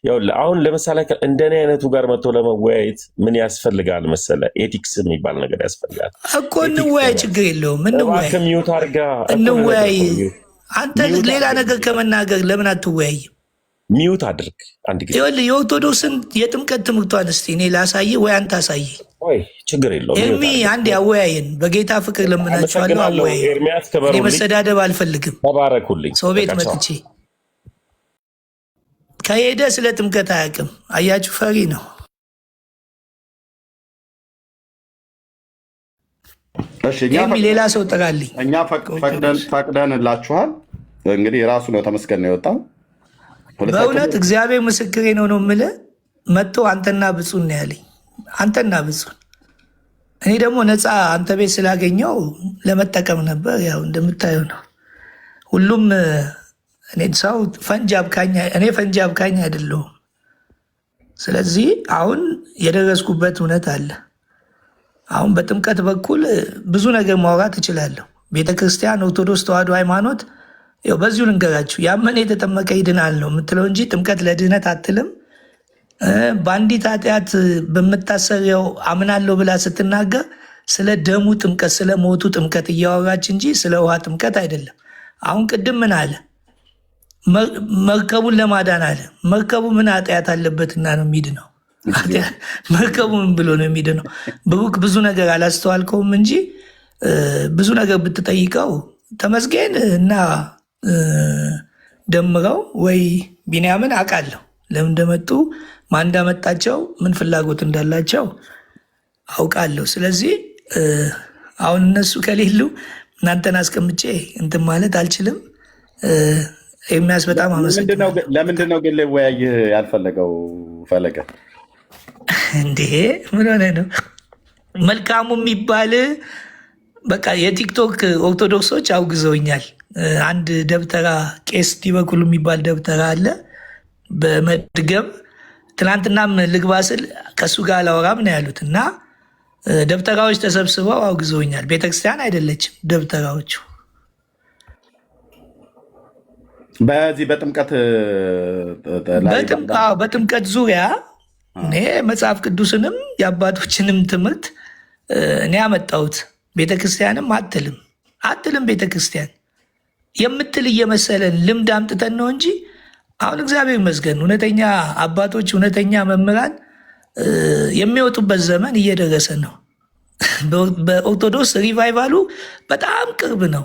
ይኸውልህ አሁን ለምሳሌ እንደኔ አይነቱ ጋር መጥቶ ለመወያየት ምን ያስፈልጋል መሰለህ? ኤቲክስ የሚባል ነገር ያስፈልጋል እኮ። እንወያይ፣ ችግር የለውም እንወያይ። ሚውት አድርጋ እንወያይ። አንተ ሌላ ነገር ከመናገር ለምን አትወያይም? ሚውት አድርግ አንድ ጊዜ። ይኸውልህ የኦርቶዶክስን የጥምቀት ትምህርቷን እስኪ እኔ ላሳይህ ወይ አንተ አሳይህ። ችግር የለውም ኤርሚ አንድ ያወያየን። በጌታ ፍቅር ለምናችኋለሁ፣ አወያየን። እኔ መሰዳደብ አልፈልግም። ተባረኩልኝ። ሰው ቤት መጥቼ ከሄደ ስለ ጥምቀት አያውቅም። አያችሁ፣ ፈሪ ነው። ኤርሚ ሌላ ሰው ጥራልኝ። እኛ ፈቅደንላችኋል። እንግዲህ የራሱ ነው ተመስገን ነው የወጣው። በእውነት እግዚአብሔር ምስክሬ ነው ነው የምልህ። መጥቶ አንተና ብፁዕ ነው ያለኝ። አንተና ብፁዕ። እኔ ደግሞ ነፃ አንተ ቤት ስላገኘው ለመጠቀም ነበር። ያው እንደምታየው ነው ሁሉም። እኔ ሰው ፈንጅ አብካኝ፣ እኔ ፈንጅ አብካኝ አይደለሁም። ስለዚህ አሁን የደረስኩበት እውነት አለ። አሁን በጥምቀት በኩል ብዙ ነገር ማውራት እችላለሁ። ቤተክርስቲያን ኦርቶዶክስ ተዋሕዶ ሃይማኖት ያው በዚሁ ልንገራችሁ፣ ያመነ የተጠመቀ ይድናል ነው የምትለው እንጂ ጥምቀት ለድህነት አትልም። በአንዲት ኃጢአት በምታሰሪያው አምናለሁ ብላ ስትናገር ስለ ደሙ ጥምቀት፣ ስለ ሞቱ ጥምቀት እያወራች እንጂ ስለ ውሃ ጥምቀት አይደለም። አሁን ቅድም ምን አለ? መርከቡን ለማዳን አለ። መርከቡ ምን ኃጢአት አለበትና ነው የሚድነው? መርከቡ ምን ብሎ ነው የሚድነው? ብሩክ ብዙ ነገር አላስተዋልከውም እንጂ ብዙ ነገር ብትጠይቀው ተመስገን እና ደምረው ወይ ቢንያምን አውቃለሁ ለምን እንደመጡ ማን እንዳመጣቸው ምን ፍላጎት እንዳላቸው አውቃለሁ። ስለዚህ አሁን እነሱ ከሌሉ እናንተን አስቀምጬ እንትን ማለት አልችልም። ኤርሚያስ በጣም አመሰግናለሁ። ለምንድን ነው ግን ሊወያይ ያልፈለገው ፈለገ? እንዴ ምን ሆነ ነው? መልካሙ የሚባል በቃ የቲክቶክ ኦርቶዶክሶች አውግዘውኛል። አንድ ደብተራ ቄስ ዲበኩሉ የሚባል ደብተራ አለ። በመድገም ትናንትናም ልግባ ስል ከእሱ ጋር አላወራም ነው ያሉት እና ደብተራዎች ተሰብስበው አውግዘውኛል። ቤተክርስቲያን አይደለችም ደብተራዎቹ። በዚህ በጥምቀት ዙሪያ እኔ መጽሐፍ ቅዱስንም የአባቶችንም ትምህርት እኔ ያመጣሁት ቤተክርስቲያንም አትልም ቤተክርስቲያን የምትል እየመሰለን ልምድ አምጥተን ነው እንጂ አሁን እግዚአብሔር ይመስገን እውነተኛ አባቶች እውነተኛ መምህራን የሚወጡበት ዘመን እየደረሰ ነው። በኦርቶዶክስ ሪቫይቫሉ በጣም ቅርብ ነው።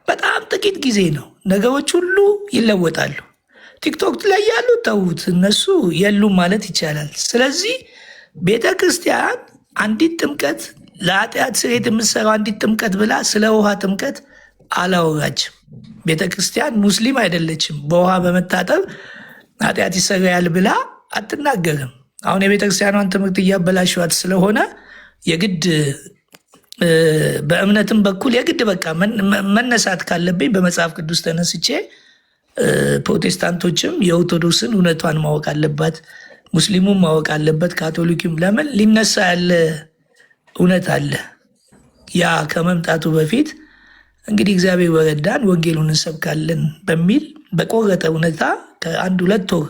በጣም ጥቂት ጊዜ ነው። ነገሮች ሁሉ ይለወጣሉ። ቲክቶክ ላይ ያሉ ተዉት፣ እነሱ የሉም ማለት ይቻላል። ስለዚህ ቤተ ክርስቲያን አንዲት ጥምቀት ለኃጢአት ስርየት የምትሰራው አንዲት ጥምቀት ብላ ስለ ውሃ ጥምቀት አላወራችም። ቤተ ክርስቲያን ሙስሊም አይደለችም። በውሃ በመታጠብ ኃጢአት ይሰራያል ብላ አትናገርም። አሁን የቤተ ክርስቲያኗን ትምህርት እያበላሸዋት ስለሆነ የግድ በእምነትም በኩል የግድ በቃ መነሳት ካለብኝ በመጽሐፍ ቅዱስ ተነስቼ ፕሮቴስታንቶችም የኦርቶዶክስን እውነቷን ማወቅ አለባት፣ ሙስሊሙም ማወቅ አለበት፣ ካቶሊክም። ለምን ሊነሳ ያለ እውነት አለ። ያ ከመምጣቱ በፊት እንግዲህ እግዚአብሔር በረዳን ወንጌሉን እንሰብካለን በሚል በቆረጠ እውነታ ከአንድ 2 ወር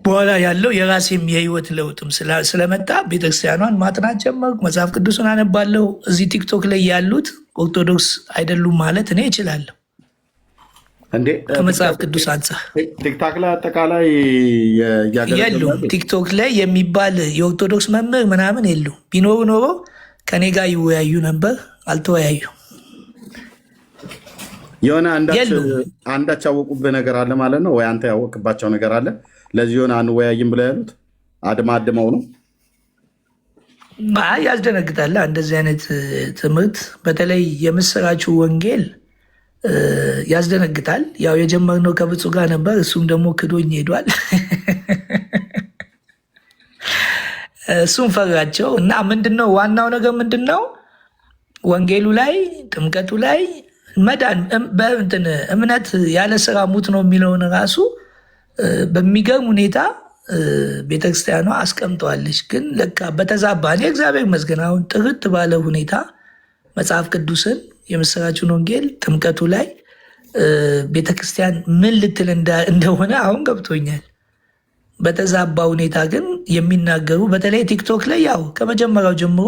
በኋላ ያለው የራሴም የህይወት ለውጥም ስለመጣ ቤተክርስቲያኗን ማጥናት ጀመርኩ። መጽሐፍ ቅዱስን አነባለሁ። እዚህ ቲክቶክ ላይ ያሉት ኦርቶዶክስ አይደሉም ማለት እኔ እችላለሁ ከመጽሐፍ ቅዱስ አንጻር። ቲክታክ ላይ አጠቃላይ የሉም። ቲክቶክ ላይ የሚባል የኦርቶዶክስ መምህር ምናምን የሉ። ቢኖሩ ኖሮ ከኔ ጋር ይወያዩ ነበር። አልተወያዩ። የሆነ አንዳች ያወቁብህ ነገር አለ ማለት ነው ወይ? አንተ ያወቅባቸው ነገር አለ ለዚህ የሆነ አንወያይም ብለው ያሉት አድማው ነው። ያስደነግጣል እንደዚህ አይነት ትምህርት፣ በተለይ የምስራቹ ወንጌል ያስደነግጣል። ያው የጀመርነው ከብፁዕ ጋር ነበር፣ እሱም ደግሞ ክዶኝ ሄዷል። እሱም ፈራቸው እና ምንድነው ዋናው ነገር ምንድነው? ወንጌሉ ላይ ጥምቀቱ ላይ መዳን እምነት ያለ ስራ ሙት ነው የሚለውን ራሱ በሚገርም ሁኔታ ቤተክርስቲያኗ አስቀምጠዋለች። ግን ለካ በተዛባ እኔ እግዚአብሔር ይመስገን አሁን ጥርት ባለ ሁኔታ መጽሐፍ ቅዱስን የምስራቹን ወንጌል ጥምቀቱ ላይ ቤተክርስቲያን ምን ልትል እንደሆነ አሁን ገብቶኛል። በተዛባ ሁኔታ ግን የሚናገሩ በተለይ ቲክቶክ ላይ ያው ከመጀመሪያው ጀምሮ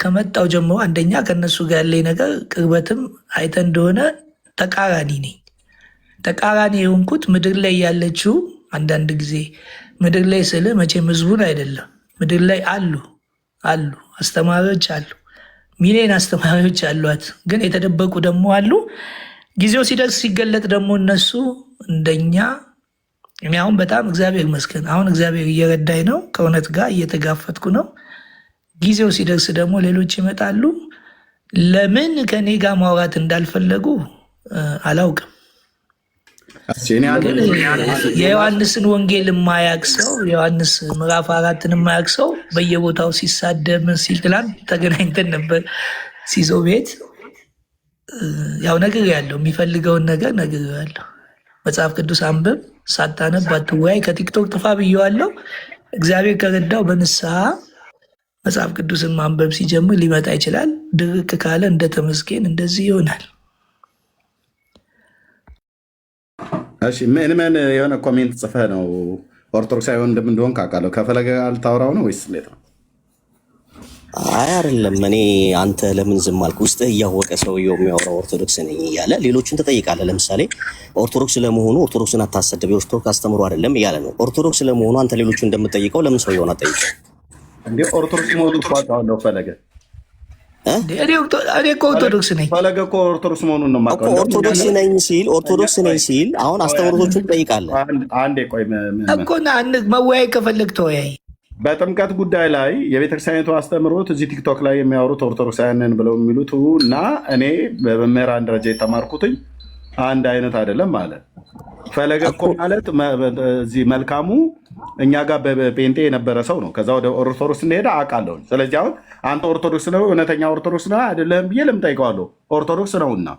ከመጣው ጀምሮ አንደኛ ከነሱ ጋር ያለኝ ነገር ቅርበትም አይተ እንደሆነ ተቃራኒ ነኝ። ተቃራኒ የሆንኩት ምድር ላይ ያለችው አንዳንድ ጊዜ ምድር ላይ ስል መቼም ህዝቡን አይደለም፣ ምድር ላይ አሉ አስተማሪዎች አሉ፣ ሚሊዮን አስተማሪዎች አሏት። ግን የተደበቁ ደግሞ አሉ። ጊዜው ሲደርስ ሲገለጥ ደግሞ እነሱ እንደኛ እኔ አሁን በጣም እግዚአብሔር ይመስገን አሁን እግዚአብሔር እየረዳኝ ነው፣ ከእውነት ጋር እየተጋፈጥኩ ነው። ጊዜው ሲደርስ ደግሞ ሌሎች ይመጣሉ። ለምን ከኔ ጋር ማውራት እንዳልፈለጉ አላውቅም። የዮሐንስን ወንጌል የማያውቅ ሰው ዮሐንስ ምዕራፍ 4 የማያውቅ ሰው በየቦታው ሲሳደብ ሲል ትላንት ተገናኝተን ነበር ሲዞ ቤት። ያው ነገር ያለው የሚፈልገውን ነገር ነገር ያለው መጽሐፍ ቅዱስ አንብብ፣ ሳታነብ አትወያይ፣ ከቲክቶክ ጥፋ ብየዋለሁ። እግዚአብሔር ከረዳው በንስሐ መጽሐፍ ቅዱስን ማንበብ ሲጀምር ሊመጣ ይችላል። ድርቅ ካለ እንደ ተመስገን እንደዚህ ይሆናል። እሺ ምን የሆነ ኮሜንት ጽፈህ ነው ኦርቶዶክሳዊ ወንድም እንደሆን ካውቃለሁ። ከፈለገ አልታወራው ነው ወይስ እንዴት ነው? አይ አይደለም። እኔ አንተ ለምን ዝም አልክ? ውስጥህ እያወቀ ሰውየው የሚያወራው ኦርቶዶክስ ነኝ እያለ ሌሎችን ትጠይቃለህ። ለምሳሌ ኦርቶዶክስ ለመሆኑ ኦርቶዶክስን አታሰድብ፣ የኦርቶዶክስ አስተምሮ አይደለም እያለ ነው። ኦርቶዶክስ ለመሆኑ አንተ ሌሎቹ እንደምትጠይቀው ለምን ሰውየውን አትጠይቀው? እንዴ ኦርቶዶክስ መሆኑ ተቋጣው ፈለገ እኔ እኮ ኦርቶዶክስ ነኝ። ፈለገ እኮ ኦርቶዶክስ መሆኑን ነው የማውቀው። ኦርቶዶክስ ነኝ ሲል አሁን አስተምሮቶቹን ትጠይቃለህ። አንዴ ቆይ እኮ መወያይ ከፈለግ ተወያይ። በጥምቀት ጉዳይ ላይ የቤተክርስቲያኒቱ አስተምሮት እዚህ ቲክቶክ ላይ የሚያወሩት ኦርቶዶክሳውያንን ብለው የሚሉት እና እኔ በመምህራን ደረጃ የተማርኩትኝ አንድ አይነት አይደለም ማለት። ፈለገ እኮ ማለት እዚህ መልካሙ እኛ ጋር በጴንጤ የነበረ ሰው ነው። ከዛ ወደ ኦርቶዶክስ እንደሄደ አውቃለሁ። ስለዚህ አሁን አንተ ኦርቶዶክስ ነው እውነተኛ ኦርቶዶክስ ነው አይደለም ብዬ ለምን ጠይቀዋለሁ? ኦርቶዶክስ ነውና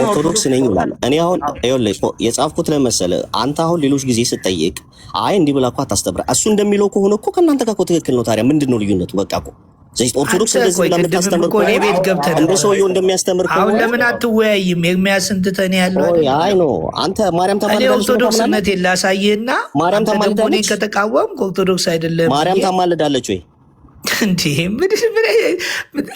ኦርቶዶክስ ነኝ ይላል። እኔ አሁን ይኸውልህ የጻፍኩት ለመሰለ አንተ አሁን ሌሎች ጊዜ ስጠይቅ አይ እንዲህ ብላ እኮ አታስተምር እሱ እንደሚለው ከሆነ እኮ ከእናንተ ጋር እኮ ትክክል ነው። ታዲያ ምንድን ነው ልዩነቱ? በቃ እኮ ስለዚህ ኦርቶዶክስ እንደዚህ ብላ የምታስተምር ከሆነ ቤት ገብተህ እንደ ሰውየው እንደሚያስተምር ከሆነ አሁን ለምን አትወያይም? ኤርሚያስን ትተህ ያለው አይ ነው አንተ ማርያም እኔ ኦርቶዶክስነቴን ላሳየህና ማርያም ታማልዳለች። ከተቃወም ኦርቶዶክስ አይደለም ማርያም ታማልዳለች ወይ እንዴ?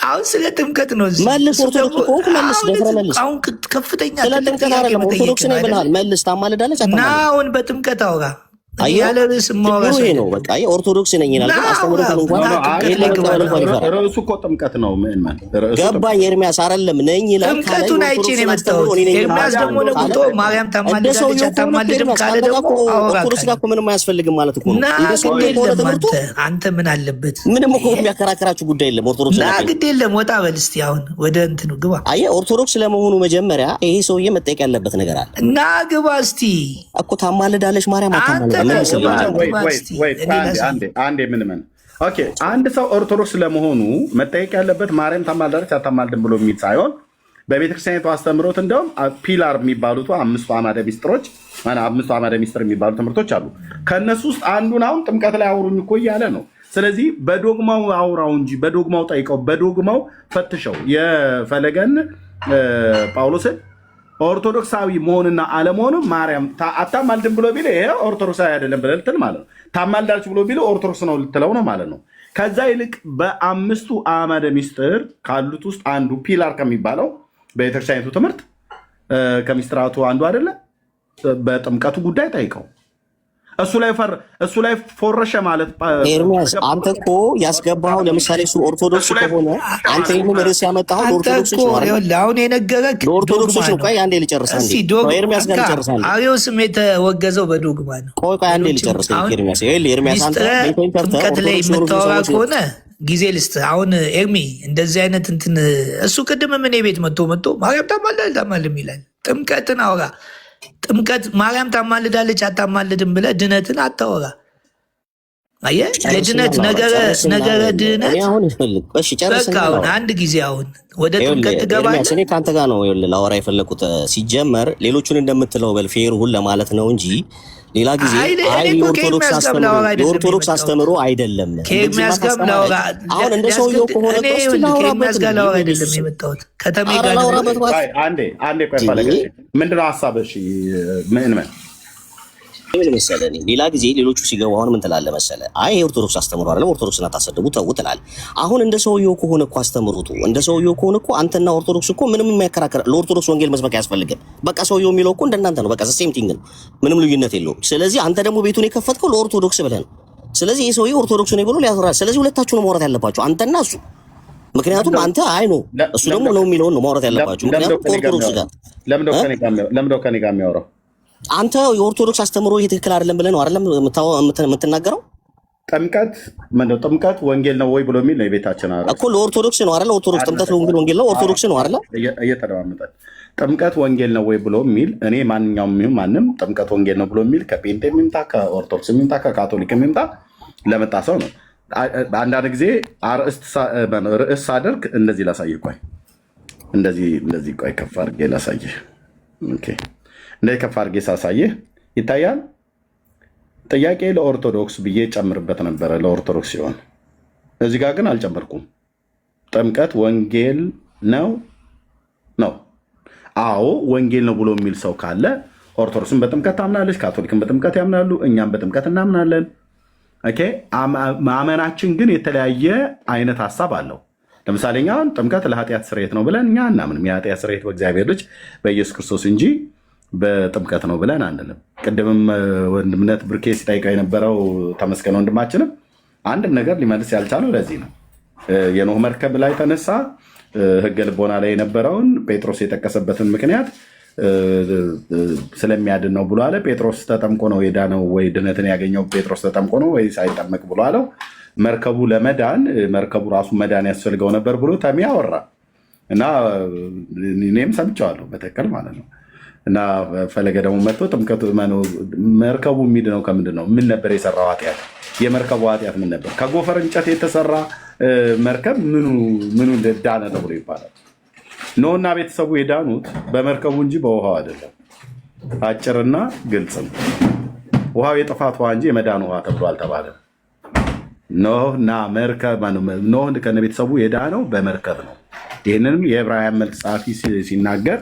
አሁን ስለ ጥምቀት ነው። መልስ ኦርቶዶክስ ከሆንክ መልስ፣ ደፍረህ መልስ። አሁን ከፍተኛ ስለ ጥምቀት አይደለም ኦርቶዶክስ ነኝ ብለሃል። መልስ። ታማልዳለች እና አሁን በጥምቀት አውራ ያለ ርዕስ ይሄ ነው በቃ ኦርቶዶክስ ነኝ ይላል። ግን አስተምሮት እንኳን ርዕሱ እኮ ጥምቀት ነው። ምእመን ገባኝ። ኤርሚያስ አይደለም ነኝ ይላል። ጥምቀቱን አይቼ ነው የመጣሁት። ኤርሚያስ ደግሞ ለቁቶ ማርያም ታማልዳለች አታማልድም ካለ ደግሞ ኦርቶዶክስ ጋር እኮ ምንም አያስፈልግም ማለት እኮ ነው። አንተ ምን አለበት? ምንም እኮ የሚያከራክራችሁ ጉዳይ የለም። ኦርቶዶክስ ና ግድ የለም። ወጣ በል እስኪ አሁን ወደ እንትኑ ግባ። አየህ ኦርቶዶክስ ለመሆኑ መጀመሪያ ይሄ ሰውዬ መጠየቅ ያለበት ነገር አለ እና ግባ እስኪ እኮ ታማልዳለች ማርያም አታማልድም። አንዴ ምን አንድ ሰው ኦርቶዶክስ ለመሆኑ መጠየቅ ያለበት ማርያም ታማልዳለች አታማልድም ብሎ የሚል ሳይሆን በቤተክርስቲያኒቱ አስተምሮት እንደውም ፒላር የሚባሉት አምስቱ አዕማደ ምስጢር የሚባሉ ትምህርቶች አሉ። ከእነሱ ውስጥ አንዱን አሁን ጥምቀት ላይ አውሩኝ እኮ እያለ ነው። ስለዚህ በዶግማው አውራው እንጂ በዶግማው ጠይቀው፣ በዶግማው ፈትሸው የፈለገን ጳውሎስን ኦርቶዶክሳዊ መሆንና አለመሆኑ ማርያም አታማልድም ብሎ ቢል ይሄ ኦርቶዶክሳዊ አይደለም ብለህ ልትል ማለት ነው። ታማልዳለች ብሎ ቢል ኦርቶዶክስ ነው ልትለው ነው ማለት ነው። ከዛ ይልቅ በአምስቱ አዕማደ ምስጢር ካሉት ውስጥ አንዱ ፒላር ከሚባለው በቤተክርስቲያኒቱ ትምህርት ከምስጢራቱ አንዱ አይደለ? በጥምቀቱ ጉዳይ ጠይቀው። እሱ ላይ ፎረሸ ማለት ኤርሚያስ አንተ እኮ ያስገባኸው ለምሳሌ እሱ ኦርቶዶክስ ከሆነ አንተ ይህንን ርዕስ ያመጣኸው ለኦርቶዶክሶች ነው አይደል? አሁን የነገረህ ለኦርቶዶክሶች ነው። ቆይ አንዴ ልጨርስ። አንዴ ኤርሚያስ ጋር ልጨርስ። አንዴ አርዮስም የተወገዘው በዶግማ ነው። ቆይ አንዴ ልጨርስ። ኤርሚያስ ኤርሚያስ አንተ ጥምቀት ላይ የምታወራ ከሆነ ጊዜ ልስጥህ። አሁን ኤርሚ እንደዚህ አይነት እንትን እሱ ቅድም ምን ቤት መጥቶ ማርያም ታማልዳለች ይላል። ጥምቀትን አውራ። ጥምቀት ማርያም ታማልዳለች አታማልድም ብለህ ድነትን አታወራ። አየህ የድነት ነገረ ድነት በቃ አሁን አንድ ጊዜ አሁን ወደ ጥምቀት ትገባለህ። እኔ ከአንተ ጋር ነው ላወራ የፈለኩት። ሲጀመር ሌሎቹን እንደምትለው በልፌር ሁን ለማለት ነው እንጂ ሌላ ጊዜ የኦርቶዶክስ አስተምሮ አይደለም። ከኤርሚያስ ጋር ላወራ አሁን እንደ ሰውየው ከሆነ ከኤርሚያስ ጋር ላወራ አይደለም የመጣሁት ከተሜ ጋር አንዴ ቆይ ፈለገ ምንድን ነው ሀሳብህ? ምን መሰለህ ሌላ ጊዜ ሌሎቹ ሲገቡ አሁን ምን ትላለህ መሰለህ? አይ የኦርቶዶክስ አስተምሮ አይደለም ኦርቶዶክስን አታሰድቡ ተው ትላለህ። አሁን እንደ ሰውየው ከሆነ እኮ አስተምሩቱ እንደ ሰውየው ከሆነ እኮ አንተና ኦርቶዶክስ እኮ ምንም የማያከራክር ለኦርቶዶክስ ወንጌል መስበክ አያስፈልግም። በቃ ሰውየው የሚለው እኮ እንደናንተ ነው። በቃ ሴም ቲንግ ነው፣ ምንም ልዩነት የለውም። ስለዚህ አንተ ደግሞ ቤቱን የከፈትከው ለኦርቶዶክስ ብለህ ነው። ስለዚህ ይህ ሰውየው ኦርቶዶክስ ነው ብሎ ሊያወራ፣ ስለዚህ ሁለታችሁ ነው ማውራት ያለባችሁ አንተና እሱ። ምክንያቱም አንተ አይ ነው እሱ ደግሞ ነው የሚለውን ነው ማውራት ያለባችሁ። ምክንያቱም ኦርቶዶክስ ጋር ለምንድነው ከኔ ጋር የሚያወራው? አንተ የኦርቶዶክስ አስተምሮ ይሄ ትክክል አይደለም ብለህ ነው አይደለም የምትናገረው? ጥምቀት ወንጌል ነው ወይ ብሎ የሚል ነው የቤታችን እኮ ለኦርቶዶክስ ነው አይደል? ኦርቶዶክስ ጥምቀት ወንጌል ነው ኦርቶዶክስ ነው አይደል? እየተደማመጠን ጥምቀት ወንጌል ነው ወይ ብሎ የሚል እኔ ማንኛውም ይሁን ማንም ጥምቀት ወንጌል ነው ብሎ የሚል ከጴንጤ የሚምጣ ከኦርቶዶክስ የሚምጣ ከካቶሊክ የሚምጣ ለመጣ ሰው ነው። አንዳንድ ጊዜ ርዕስ ሳደርግ እንደዚህ ላሳይህ። ቆይ እንደዚህ ቆይ ከፍ አድርጌ ላሳይህ። ኦኬ እንደዚህ ከፍ አድርጌ ሳሳይህ ይታያል። ጥያቄ ለኦርቶዶክስ ብዬ ጨምርበት ነበረ ለኦርቶዶክስ ሲሆን እዚህ ጋር ግን አልጨመርኩም። ጥምቀት ወንጌል ነው። አዎ ወንጌል ነው ብሎ የሚል ሰው ካለ ኦርቶዶክስን በጥምቀት ታምናለች፣ ካቶሊክን በጥምቀት ያምናሉ፣ እኛም በጥምቀት እናምናለን። ኦኬ ማመናችን ግን የተለያየ አይነት ሀሳብ አለው። ለምሳሌ እኛ ጥምቀት ለኃጢአት ስርየት ነው ብለን እኛ እናምንም። የኃጢአት ስርየት በእግዚአብሔር ልጅ በኢየሱስ ክርስቶስ እንጂ በጥምቀት ነው ብለን አንልም። ቅድምም ወንድምነት ብርኬ ሲጠይቀው የነበረው ተመስገን ወንድማችንም አንድም ነገር ሊመልስ ያልቻለው ለዚህ ነው። የኖህ መርከብ ላይ ተነሳ፣ ሕገ ልቦና ላይ የነበረውን ጴጥሮስ የጠቀሰበትን ምክንያት ስለሚያድን ነው ብሎ አለ። ጴጥሮስ ተጠምቆ ነው የዳነው ወይ ድነትን ያገኘው ጴጥሮስ ተጠምቆ ነው ወይ ሳይጠመቅ ብሎ አለው። መርከቡ ለመዳን መርከቡ ራሱ መዳን ያስፈልገው ነበር ብሎ ተሚ አወራ እና እኔም ሰምቼዋለሁ በትክክል ማለት ነው። እና ፈለገ ደግሞ መጥቶ ጥምቀቱ መርከቡ የሚድነው ከምንድን ነው? ምን ነበር የሰራው ኃጢአት? የመርከቡ ኃጢአት ምን ነበር? ከጎፈር እንጨት የተሰራ መርከብ ምኑ ዳነ ተብሎ ይባላል? ኖህና ቤተሰቡ የዳኑት በመርከቡ እንጂ በውሃው አይደለም። አጭርና ግልጽ ነው። ውሃው የጥፋት ውሃ እንጂ የመዳን ውሃ ተብሎ አልተባለም። ኖህ ከነ ቤተሰቡ የዳነው በመርከብ ነው። ይህንንም የዕብራውያን መልእክት ጸሐፊ ሲናገር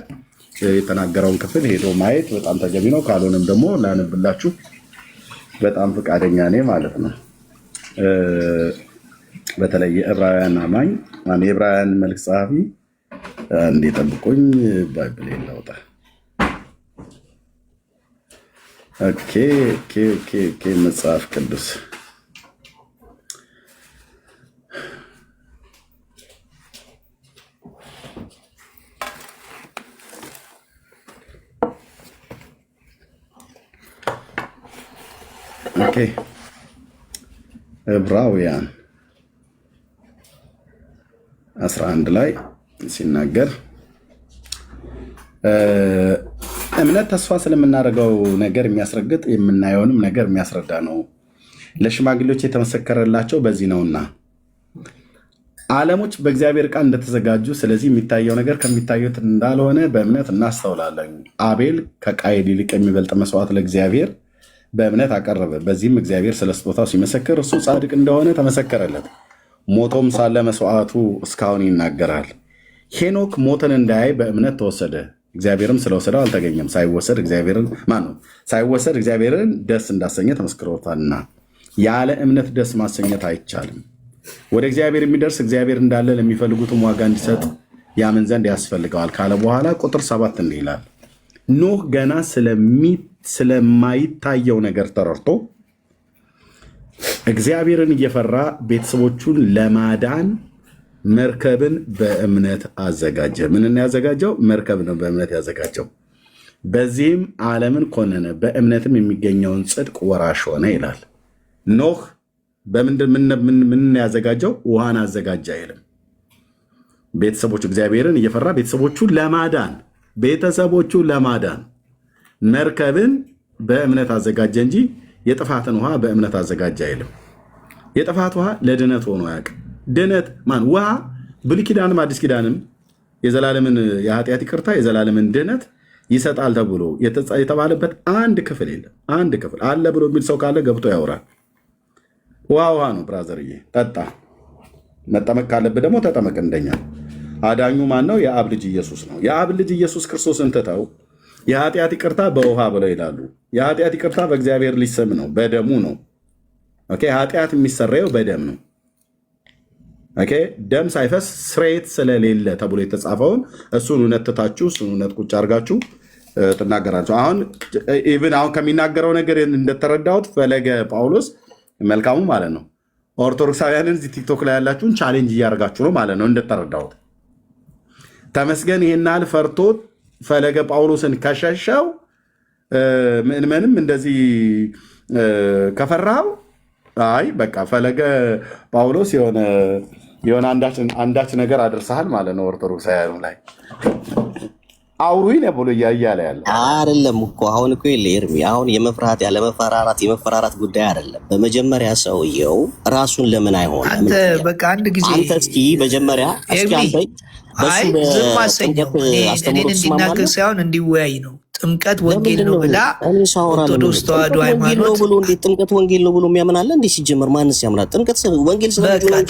የተናገረውን ክፍል ሄዶ ማየት በጣም ተገቢ ነው። ካልሆነም ደግሞ ላነብላችሁ በጣም ፈቃደኛ ነኝ ማለት ነው። በተለይ የዕብራውያን አማኝ የዕብራውያን መልእክት ጸሐፊ እንዲጠብቁኝ ባይብል ላውጣ። መጽሐፍ ቅዱስ ዕብራውያን 11 ላይ ሲናገር እምነት ተስፋ ስለምናደርገው ነገር የሚያስረግጥ የምናየውንም ነገር የሚያስረዳ ነው። ለሽማግሌዎች የተመሰከረላቸው በዚህ ነውና ዓለሞች በእግዚአብሔር ቃል እንደተዘጋጁ፣ ስለዚህ የሚታየው ነገር ከሚታዩት እንዳልሆነ በእምነት እናስተውላለን። አቤል ከቃየል ይልቅ የሚበልጥ መስዋዕት ለእግዚአብሔር በእምነት አቀረበ። በዚህም እግዚአብሔር ስለ ስጦታው ሲመሰክር እሱ ጻድቅ እንደሆነ ተመሰከረለት። ሞቶም ሳለ መስዋዕቱ እስካሁን ይናገራል። ሄኖክ ሞትን እንዳያይ በእምነት ተወሰደ፣ እግዚአብሔርም ስለወሰደው አልተገኘም። ሳይወሰድ እግዚአብሔርን ደስ እንዳሰኘ ተመስክሮታልና። ያለ እምነት ደስ ማሰኘት አይቻልም። ወደ እግዚአብሔር የሚደርስ እግዚአብሔር እንዳለ ለሚፈልጉትም ዋጋ እንዲሰጥ ያምን ዘንድ ያስፈልገዋል ካለ በኋላ ቁጥር 7 እንዲህ ይላል፣ ኖህ ገና ስለማይታየው ነገር ተረድቶ እግዚአብሔርን እየፈራ ቤተሰቦቹን ለማዳን መርከብን በእምነት አዘጋጀ። ምንን ያዘጋጀው? መርከብ ነው በእምነት ያዘጋጀው። በዚህም ዓለምን ኮነነ፣ በእምነትም የሚገኘውን ጽድቅ ወራሽ ሆነ ይላል። ኖህ ምን ያዘጋጀው? ውሃን አዘጋጀ አይልም። ቤተሰቦቹ እግዚአብሔርን እየፈራ ቤተሰቦቹን ለማዳን መርከብን በእምነት አዘጋጀ እንጂ የጥፋትን ውሃ በእምነት አዘጋጀ አይልም። የጥፋት ውሃ ለድነት ሆኖ አያውቅም። ድነት ውሃ ብሉይ ኪዳንም አዲስ ኪዳንም የዘላለምን የኃጢአት ይቅርታ የዘላለምን ድነት ይሰጣል ተብሎ የተባለበት አንድ ክፍል የለም። አንድ ክፍል አለ ብሎ የሚል ሰው ካለ ገብቶ ያወራል። ውሃ ነው ብራዘርዬ፣ ጠጣ። መጠመቅ ካለብህ ደግሞ ተጠመቅ እንደኛ። አዳኙ ማን ነው? የአብ ልጅ ኢየሱስ ነው። የአብ ልጅ ኢየሱስ ክርስቶስን ትተው የኃጢአት ይቅርታ በውሃ ብለው ይላሉ። የኃጢአት ይቅርታ በእግዚአብሔር ልጅ ስም ነው፣ በደሙ ነው። ኃጢአት የሚሰረየው በደም ነው። ደም ሳይፈስ ስርየት ስለሌለ ተብሎ የተጻፈውን እሱን እውነት ትታችሁ እሱን እውነት ቁጭ አድርጋችሁ ትናገራችሁ። አሁን ከሚናገረው ነገር እንደተረዳሁት ፈለገ ጳውሎስ መልካሙ ማለት ነው ኦርቶዶክሳውያንን እዚህ ቲክቶክ ላይ ያላችሁን ቻሌንጅ እያደረጋችሁ ነው ማለት ነው እንደተረዳሁት። ተመስገን ይሄን ያህል ፈርቶ ፈለገ ጳውሎስን ከሸሸው ምእመንም እንደዚህ ከፈራው አይ በቃ ፈለገ ጳውሎስ የሆነ አንዳች ነገር አድርሰሃል ማለት ነው። ኦርቶዶክሳውያኑ ላይ አውሩኝ ነው ብሎ እያለ ያለ አይደለም እኮ። አሁን እኮ ኤርሚ አሁን የመፈራራት ጉዳይ አይደለም። በመጀመሪያ ሰውየው ራሱን ለምን አይሆንም? አንተ በቃ አንድ ጊዜ አንተ እስኪ መጀመሪያ አንተ ዝም አሰኘው። እኔን እንዲናገር ሳይሆን እንዲወያይ ነው። ጥምቀት ወንጌል ነው ብላ ኦርቶዶክስ ተዋሕዶ ሃይማኖት ብሎ እንዴት ጥምቀት ወንጌል ነው ብሎ የሚያምናለ? እንዴ ሲጀመር ማንስ ያምናል? ጥምቀት ወንጌል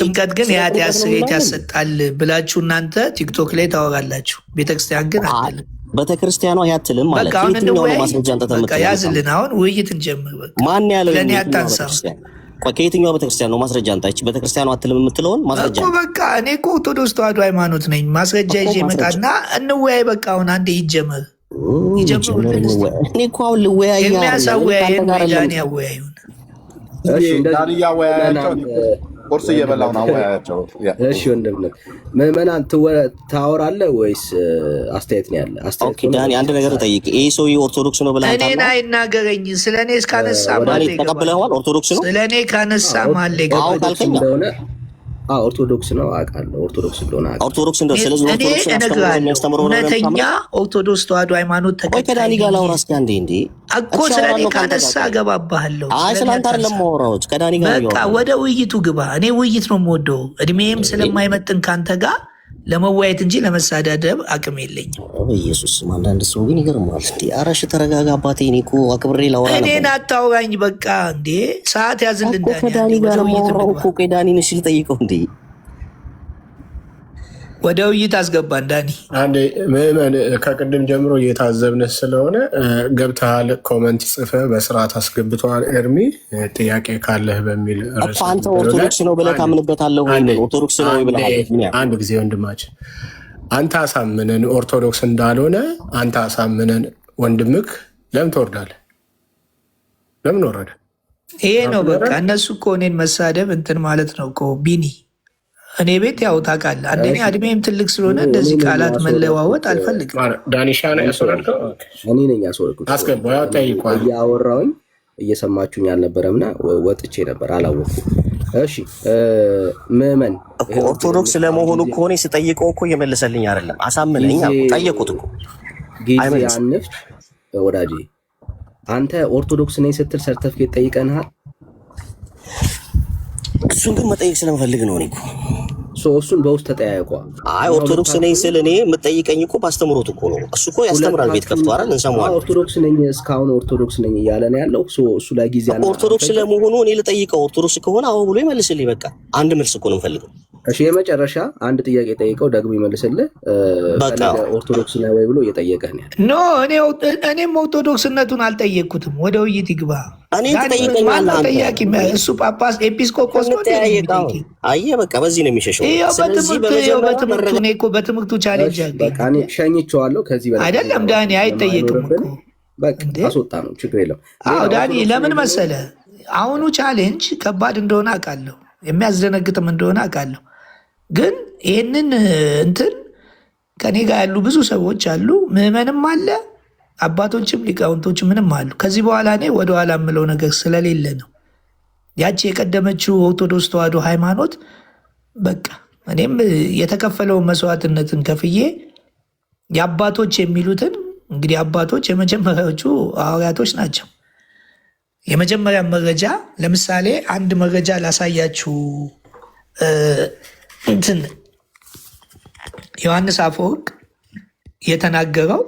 ጥምቀት ግን የኃጢአት ስርየት ያሰጣል ብላችሁ እናንተ ቲክቶክ ላይ ታወራላችሁ። ቤተክርስቲያን ግን አትልም። ቤተክርስቲያኗ ያትልም ማለት ነው። ማስረጃ አንተ ያዝልን። አሁን ውይይት እንጀምር። ማን ያለው? ለእኔ አታንሳ። ከየትኛው ቤተክርስቲያን ነው ማስረጃ አንታች? ቤተክርስቲያኗ አትልም የምትለውን ማስረጃ እኮ በቃ እኔ እኮ ኦርቶዶክስ ተዋሕዶ ሃይማኖት ነኝ። ማስረጃ ይዤ እመጣና እንወያይ። በቃ አሁን አንዴ ይጀመር። እኔ እኮ አሁን ልወያይ የሚያሳወያየን ሜዳን ያወያዩን። ቁርስ እየበላሁ ነው። አወያያቸው። እሺ ወንድም ምዕመናን ታወራለህ ወይስ አስተያየት ነው ያለ? ኦኬ ዳኒ አንድ ነገር ጠይቅ። ይሄ ሰውዬ ኦርቶዶክስ ነው ብለህ አንተ እኔን አይናገረኝ። ስለኔ እስካነሳ ማለት ተቀበለዋል። ኦርቶዶክስ ነው ስለኔ ካነሳ ማለት አሁን ካልከኝ ኦርቶዶክስ ነው አውቃለሁ። ኦርቶዶክስ እንደሆነ አውቃለሁ። ኦርቶዶክስ እንደሆነ ስለዚህ ኦርቶዶክስ የሚያስተምረው ነው። እውነተኛ ኦርቶዶክስ ተዋሕዶ ሃይማኖት ተከታይ ከዳኒ ጋር ላውራ እስኪ አንዴ። እንዴ እኮ ስለኔ ካነሳ ገባባለሁ። ስለአንተ አይደለም የማወራው ከዳኒ ጋር። በቃ ወደ ውይይቱ ግባ። እኔ ውይይት ነው የምወደው። እድሜም ስለማይመጥን ካንተ ጋር ለመወያየት እንጂ ለመሳዳደብ አቅም የለኝም። ኢየሱስ አንዳንድ ሰው ግን ይገርማል። እንዴ አራሽ ተረጋጋ አባቴ። እኔ እኮ አክብሬ ላወራ ነበር። እኔን አታውራኝ በቃ። እንዴ ሰዓት ያዝልን ዳኒ። ከዳኒ ጋር ማወራው እኮ ዳኒን ሲል ጠይቀው እንዴ ወደ ውይይት አስገባን ዳኒ። አንዴ ምዕመን ከቅድም ጀምሮ እየታዘብን ስለሆነ ገብተሃል። ኮመንት ጽፈ በስርዓት አስገብተዋል። ኤርሚ ጥያቄ ካለህ በሚል እኮ አንተ ኦርቶዶክስ ነው ብለህ ታምንበታለህ ወይ? ኦርቶዶክስ ነው ብለህ አንድ ጊዜ ወንድማችን አንተ አሳምነን ኦርቶዶክስ እንዳልሆነ አንተ አሳምነን ወንድምክ ለምን ትወርዳለህ? ለምን ወረደ? ይሄ ነው በቃ። እነሱ እኮ እኔን መሳደብ እንትን ማለት ነው እኮ ቢኒ። እኔ ቤት ያው ታውቃለህ፣ አንደኛ እድሜም ትልቅ ስለሆነ እንደዚህ ቃላት መለዋወጥ አልፈልግም። ዳኒሻ ነው ያስወረድከው? እኔ ነኝ ያስወረድኩት። አስገባው። ያው ጠይቋል። እያወራሁኝ እየሰማችሁኝ አልነበረምና ወጥቼ ነበር፣ አላወኩም። እሺ ምዕመን ኦርቶዶክስ ለመሆኑ እኮ እኔ ስጠይቀው እኮ እየመለሰልኝ አይደለም። አሳምነኝ ጠየቁት እኮ ጊዜ አንፍት ወዳጄ። አንተ ኦርቶዶክስ ነኝ ስትል ሰርተፍኬት ጠይቀንሃል? እሱን ግን መጠየቅ ስለምፈልግ ነው። እኔ እኮ እሱን በውስጥ ተጠያየቋ። አይ ኦርቶዶክስ ነኝ ስል እኔ የምጠይቀኝ እኮ ባስተምሮት እኮ ነው። እሱ እኮ ያስተምራል፣ ቤት ከፍቶ አይደል? እንሰማዋለን። ኦርቶዶክስ ነኝ እስካሁን ኦርቶዶክስ ነኝ እያለ ነው ያለው። እሱ ላይ ጊዜ ኦርቶዶክስ ለመሆኑ እኔ ልጠይቀው። ኦርቶዶክስ ከሆነ አዎ ብሎ ይመልስልኝ። በቃ አንድ መልስ እኮ ነው የምፈልገው። እሺ የመጨረሻ አንድ ጥያቄ ጠይቀው ደግሞ ይመልስልህ። ኦርቶዶክስ ነህ ወይ ብሎ እየጠየቀህ ነው። ኖ እኔም ኦርቶዶክስነቱን አልጠየቅኩትም። ወደ ውይይት ይግባ። እኔ ትጠይቀኛለህ። ጠያቂ እሱ ጳጳስ ኤጲስቆጶስ ነው። አየህ በቃ በዚህ ነው የሚሸሸው። በትምህርቱ እኔ እኮ በትምህርቱ ቻሌንጅ በቃ እኔ ሸኝቼዋለሁ። ከዚህ በላይ አይደለም ዳኒ፣ አይጠየቅም እኮ በቃ አስወጣ ነው፣ ችግር የለም። አዎ ዳኒ፣ ለምን መሰለ አሁኑ ቻሌንጅ ከባድ እንደሆነ አውቃለሁ፣ የሚያስደነግጥም እንደሆነ አውቃለሁ። ግን ይህንን እንትን ከኔ ጋር ያሉ ብዙ ሰዎች አሉ፣ ምዕመንም አለ፣ አባቶችም ሊቃውንቶችም ምንም አሉ። ከዚህ በኋላ እኔ ወደኋላ የምለው ነገር ስለሌለ ነው። ያቺ የቀደመችው ኦርቶዶክስ ተዋሕዶ ሃይማኖት በቃ እኔም የተከፈለውን መስዋዕትነትን ከፍዬ የአባቶች የሚሉትን እንግዲህ አባቶች የመጀመሪያዎቹ ሐዋርያቶች ናቸው። የመጀመሪያ መረጃ ለምሳሌ አንድ መረጃ ላሳያችሁ። እንትን ዮሐንስ አፈወርቅ የተናገረው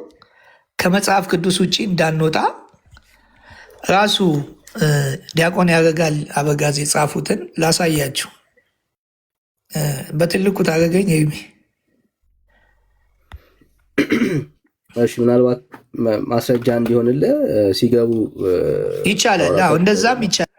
ከመጽሐፍ ቅዱስ ውጭ እንዳንወጣ ራሱ ዲያቆን ያረጋል አበጋዝ የጻፉትን ላሳያችሁ። በትልቁ ታደረገኝ ሚ እሺ፣ ምናልባት ማስረጃ እንዲሆንልህ ሲገቡ ይቻላል። እንደዛም ይቻላል።